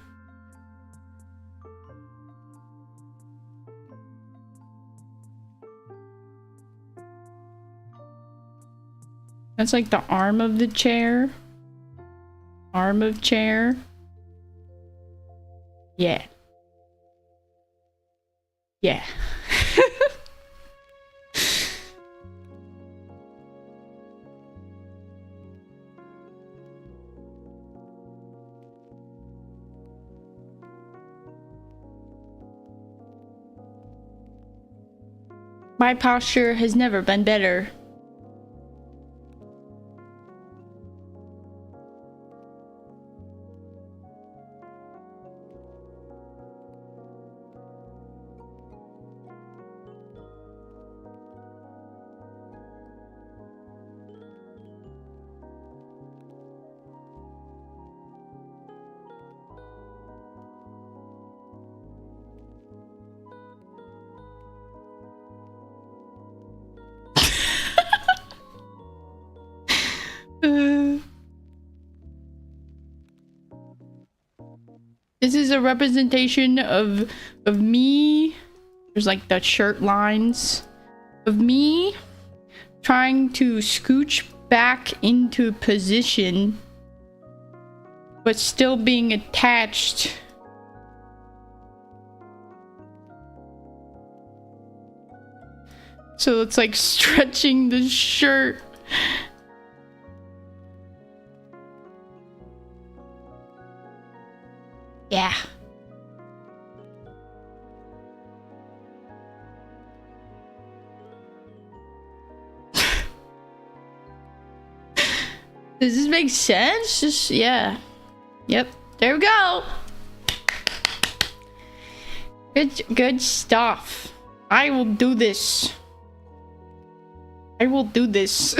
That's like the arm of the chair. Arm of chair. Yeah. Yeah. My posture has never been better. This is a representation of me. There's like the shirt lines of me trying to scooch back into position, but still being attached. So it's like stretching the shirt. Yeah. Does this make sense? Just, yeah. Yep. There we go. Good stuff. I will do this. I will do this.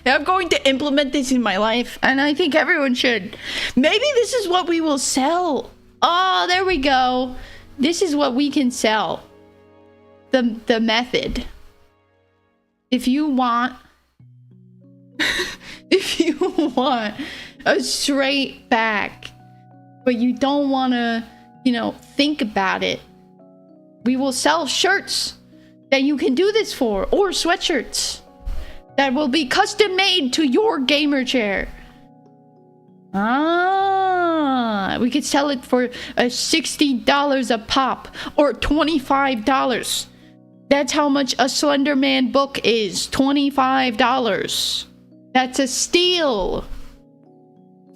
I'm going to implement this in my life, and I think everyone should. Maybe this is what we will sell. Oh, there we go. This is what we can sell. The method. If you want if you want a straight back, but you don't want to, you know, think about it, we will sell shirts that you can do this for, or sweatshirts that will be custom made to your gamer chair. We could sell it for $60 a pop, or $25. That's how much a Slender Man book is. $25. That's a steal.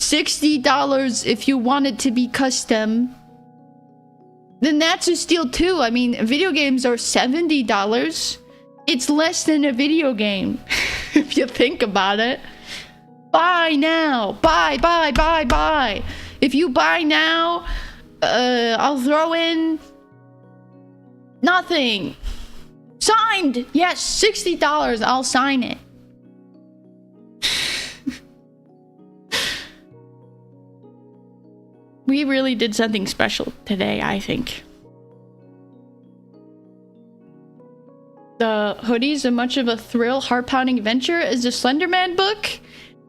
$60 if you want it to be custom, then that's a steal too. I mean, video games are $70. It's less than a video game if you think about it. Buy now. Buy. If you buy now, I'll throw in nothing. Signed. Yes, $60. I'll sign it. We really did something special today, I think. The hoodie's as much of a thrill, heart-pounding adventure as the Slender Man book.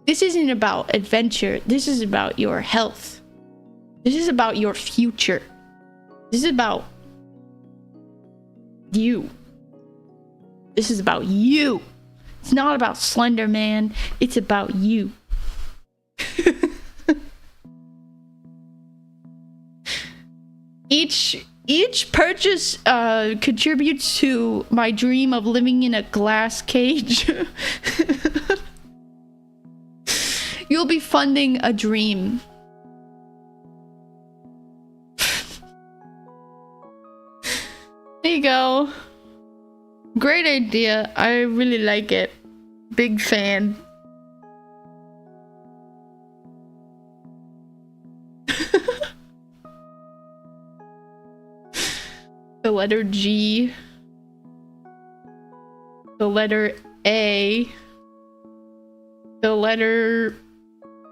This isn't about adventure. This is about your health. This is about your future. This is about you. This is about you. It's not about Slender Man. It's about you. Each purchase contributes to my dream of living in a glass cage. You'll be funding a dream. There you go. Great idea. I really like it. Big fan. The letter G. The letter A. The letter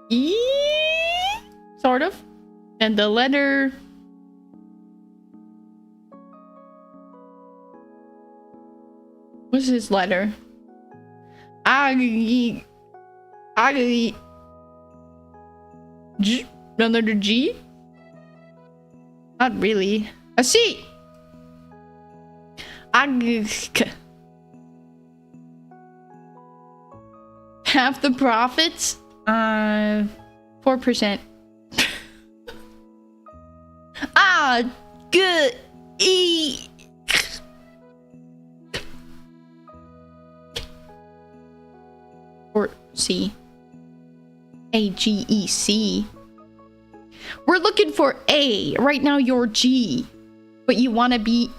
E. Sort of. And the letter... What's his letter? G. The letter G? Not really. A C. Half the profits? 4%. Good. E. Or C. A-G-E-C. We're looking for A. Right now you're G. But you want to be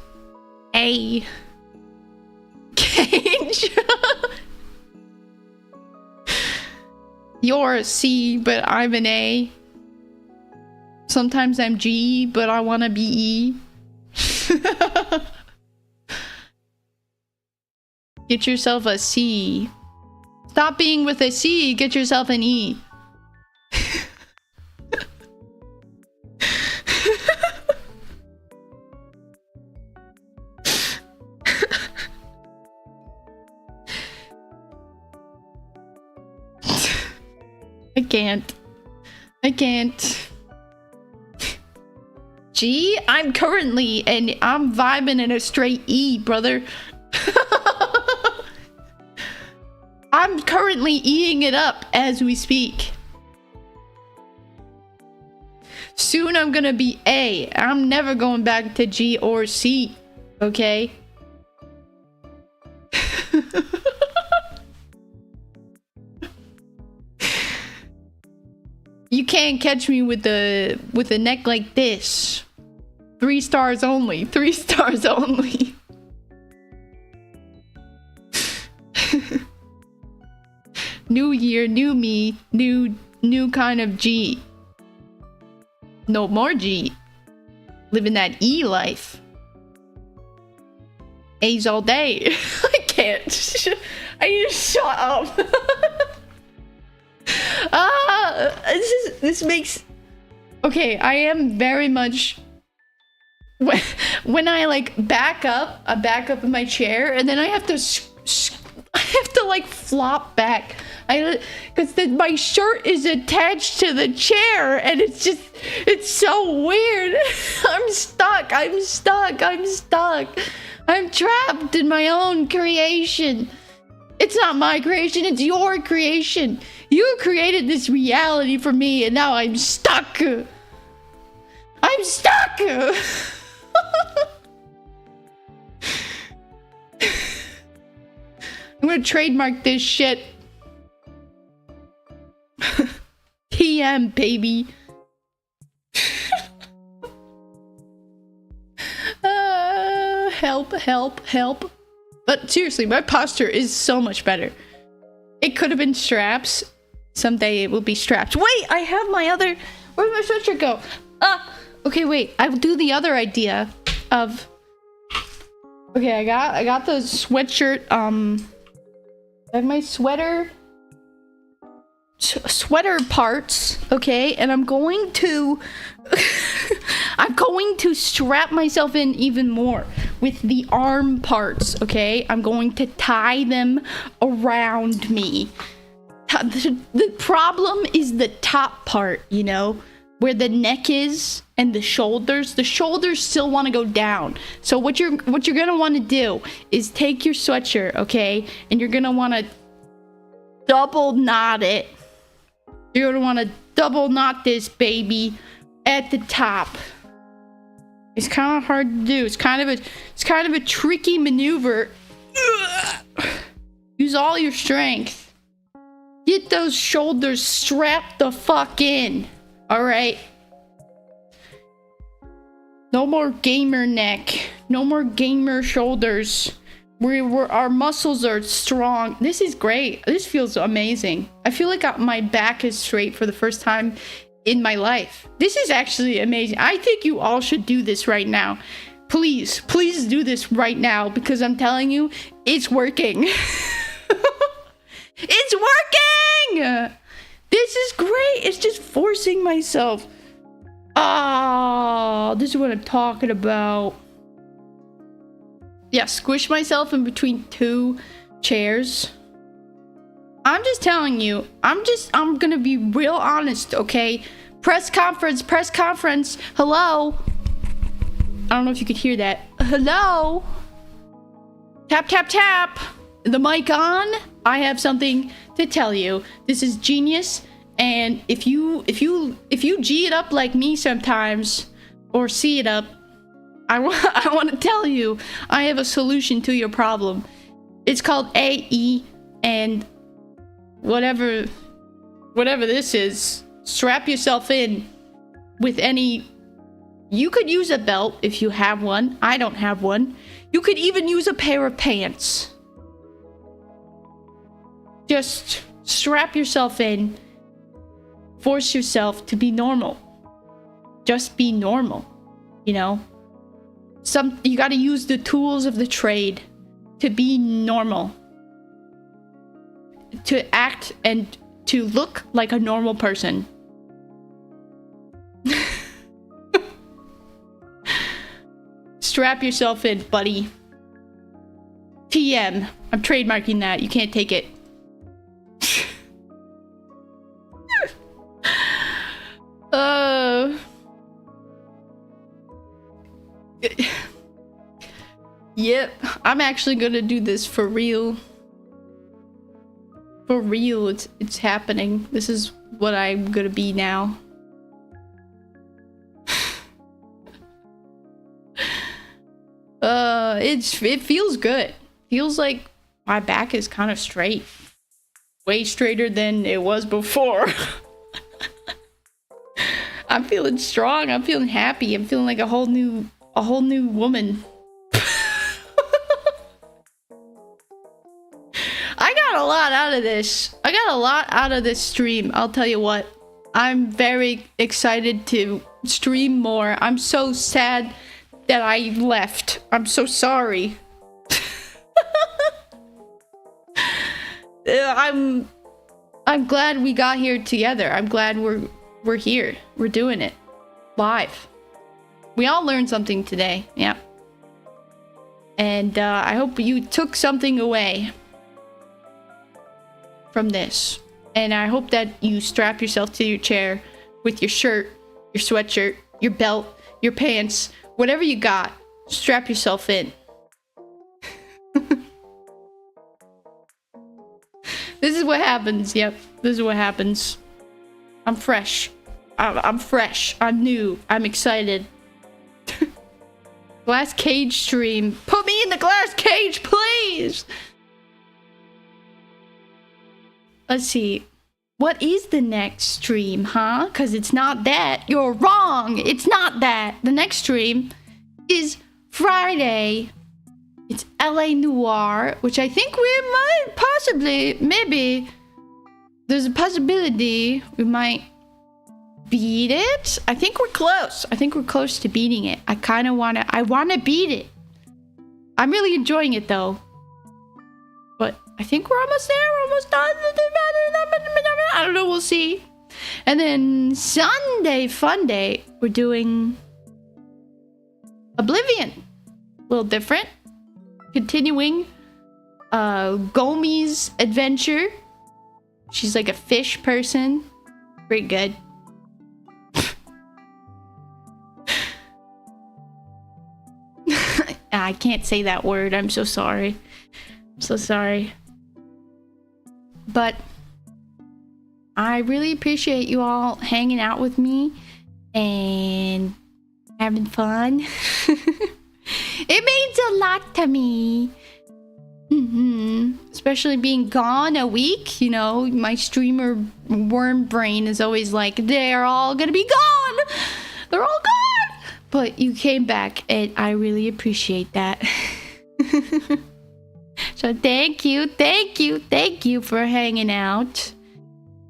A. Cage. You're a C, but I'm an A. Sometimes I'm G, but I want to be E. Get yourself a C. Stop being with a C, get yourself an E. I can't. G? I'm currently, and I'm vibing in a straight E, brother. I'm currently E-ing it up as we speak. Soon I'm gonna be A. I'm never going back to G or C. Okay? You can't catch me with a neck like this. 3 stars only. 3 stars only. New year, new me, new kind of G. No more G. Living that E life. A's all day. I can't. I need to shut up. This makes... Okay, I am very much... When I like back up, I back up in my chair, and then I have to like flop back. Because my shirt is attached to the chair, and it's so weird. I'm stuck. I'm trapped in my own creation. It's not my creation, it's your creation. You created this reality for me, and now I'm stuck. I'm stuck. I'm gonna trademark this shit. TM, baby. Help, help, help. But seriously, my posture is so much better. It could have been straps. Someday it will be straps. Wait, I have my other... Where'd my sweatshirt go? Okay, wait. I will do the other idea of... Okay, I got the sweatshirt, I have my sweater parts, okay? And I'm going to... I'm going to strap myself in even more with the arm parts, okay? I'm going to tie them around me. The problem is the top part, you know, where the neck is and the shoulders. The shoulders still want to go down. So what you're gonna want to do is take your sweatshirt, okay, and you're gonna want to double knot it. You're gonna want to double knot this baby at the top. It's kind of hard to do. It's kind of a tricky maneuver. Use all your strength. Get those shoulders strapped the fuck in. All right. No more gamer neck. No more gamer shoulders. Our muscles are strong. This is great. This feels amazing. I feel like my back is straight for the first time in my life. This is actually amazing. I think you all should do this right now. Please do this right now, because I'm telling you, it's working. It's working! This is great. It's just forcing myself. Oh, this is what I'm talking about. Yeah, squish myself in between two chairs. I'm just telling you. I'm gonna be real honest, okay? Press conference. Hello? I don't know if you could hear that. Hello? Tap, tap, tap. The mic on? I have something to tell you. This is genius. And if you G it up like me sometimes, or C it up, I want to tell you, I have a solution to your problem. It's called AE, and whatever this is, strap yourself in with any... You could use a belt if you have one. I don't have one. You could even use a pair of pants. Just strap yourself in. Force yourself to be normal. Just be normal, you know? You gotta use the tools of the trade to be normal. To act and to look like a normal person. Strap yourself in, buddy. TM. I'm trademarking that. You can't take it. Yep, I'm actually gonna do this for real. For real, it's happening. This is what I'm gonna be now. It feels good. Feels like my back is kind of straight. Way straighter than it was before. I'm feeling strong. I'm feeling happy. I'm feeling like a whole new woman. I got a lot out of this. I got a lot out of this stream. I'll tell you what. I'm very excited to stream more. I'm so sad that I left. I'm so sorry. I'm glad we got here together. I'm glad we're here. We're doing it live. We all learned something today. Yeah. And I hope you took something away from this. And I hope that you strap yourself to your chair with your shirt, your sweatshirt, your belt, your pants, whatever you got. Strap yourself in. This is what happens. Yep, this is what happens. I'm fresh. I'm fresh. I'm new. I'm excited. Glass cage stream. Put me in the glass cage, please. Let's see. What is the next stream, huh? Because it's not that. You're wrong. It's not that. The next stream is Friday. It's LA Noir, which I think we might possibly, maybe, there's a possibility we might beat it. I think we're close. I think we're close to beating it. I want to beat it. I'm really enjoying it though. But I think we're almost there. We're almost done. I don't know. We'll see. And then Sunday, fun day, we're doing Oblivion. A little different. Continuing Gumii's adventure. She's like a fish person. Pretty good. I can't say that word. I'm so sorry. I'm so sorry. But I really appreciate you all hanging out with me and having fun. It means a lot to me. Especially being gone a week, you know, my streamer worm brain is always like, they're all gonna be gone. They're all gone. But you came back and I really appreciate that. So thank you for hanging out.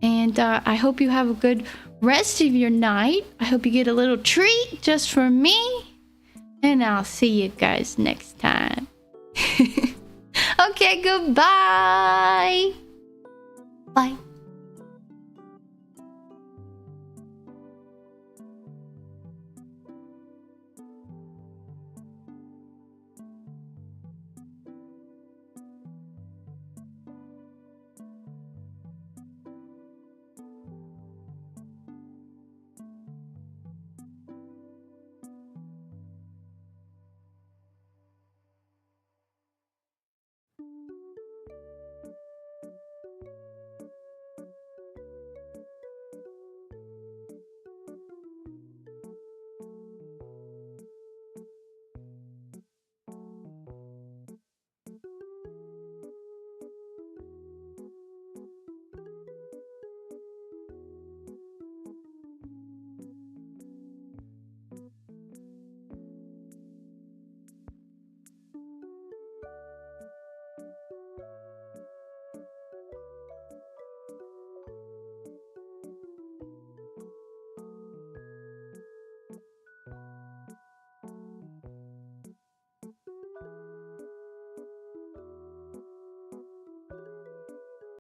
And I hope you have a good rest of your night. I hope you get a little treat just for me. And I'll see you guys next time. Okay, goodbye. Bye.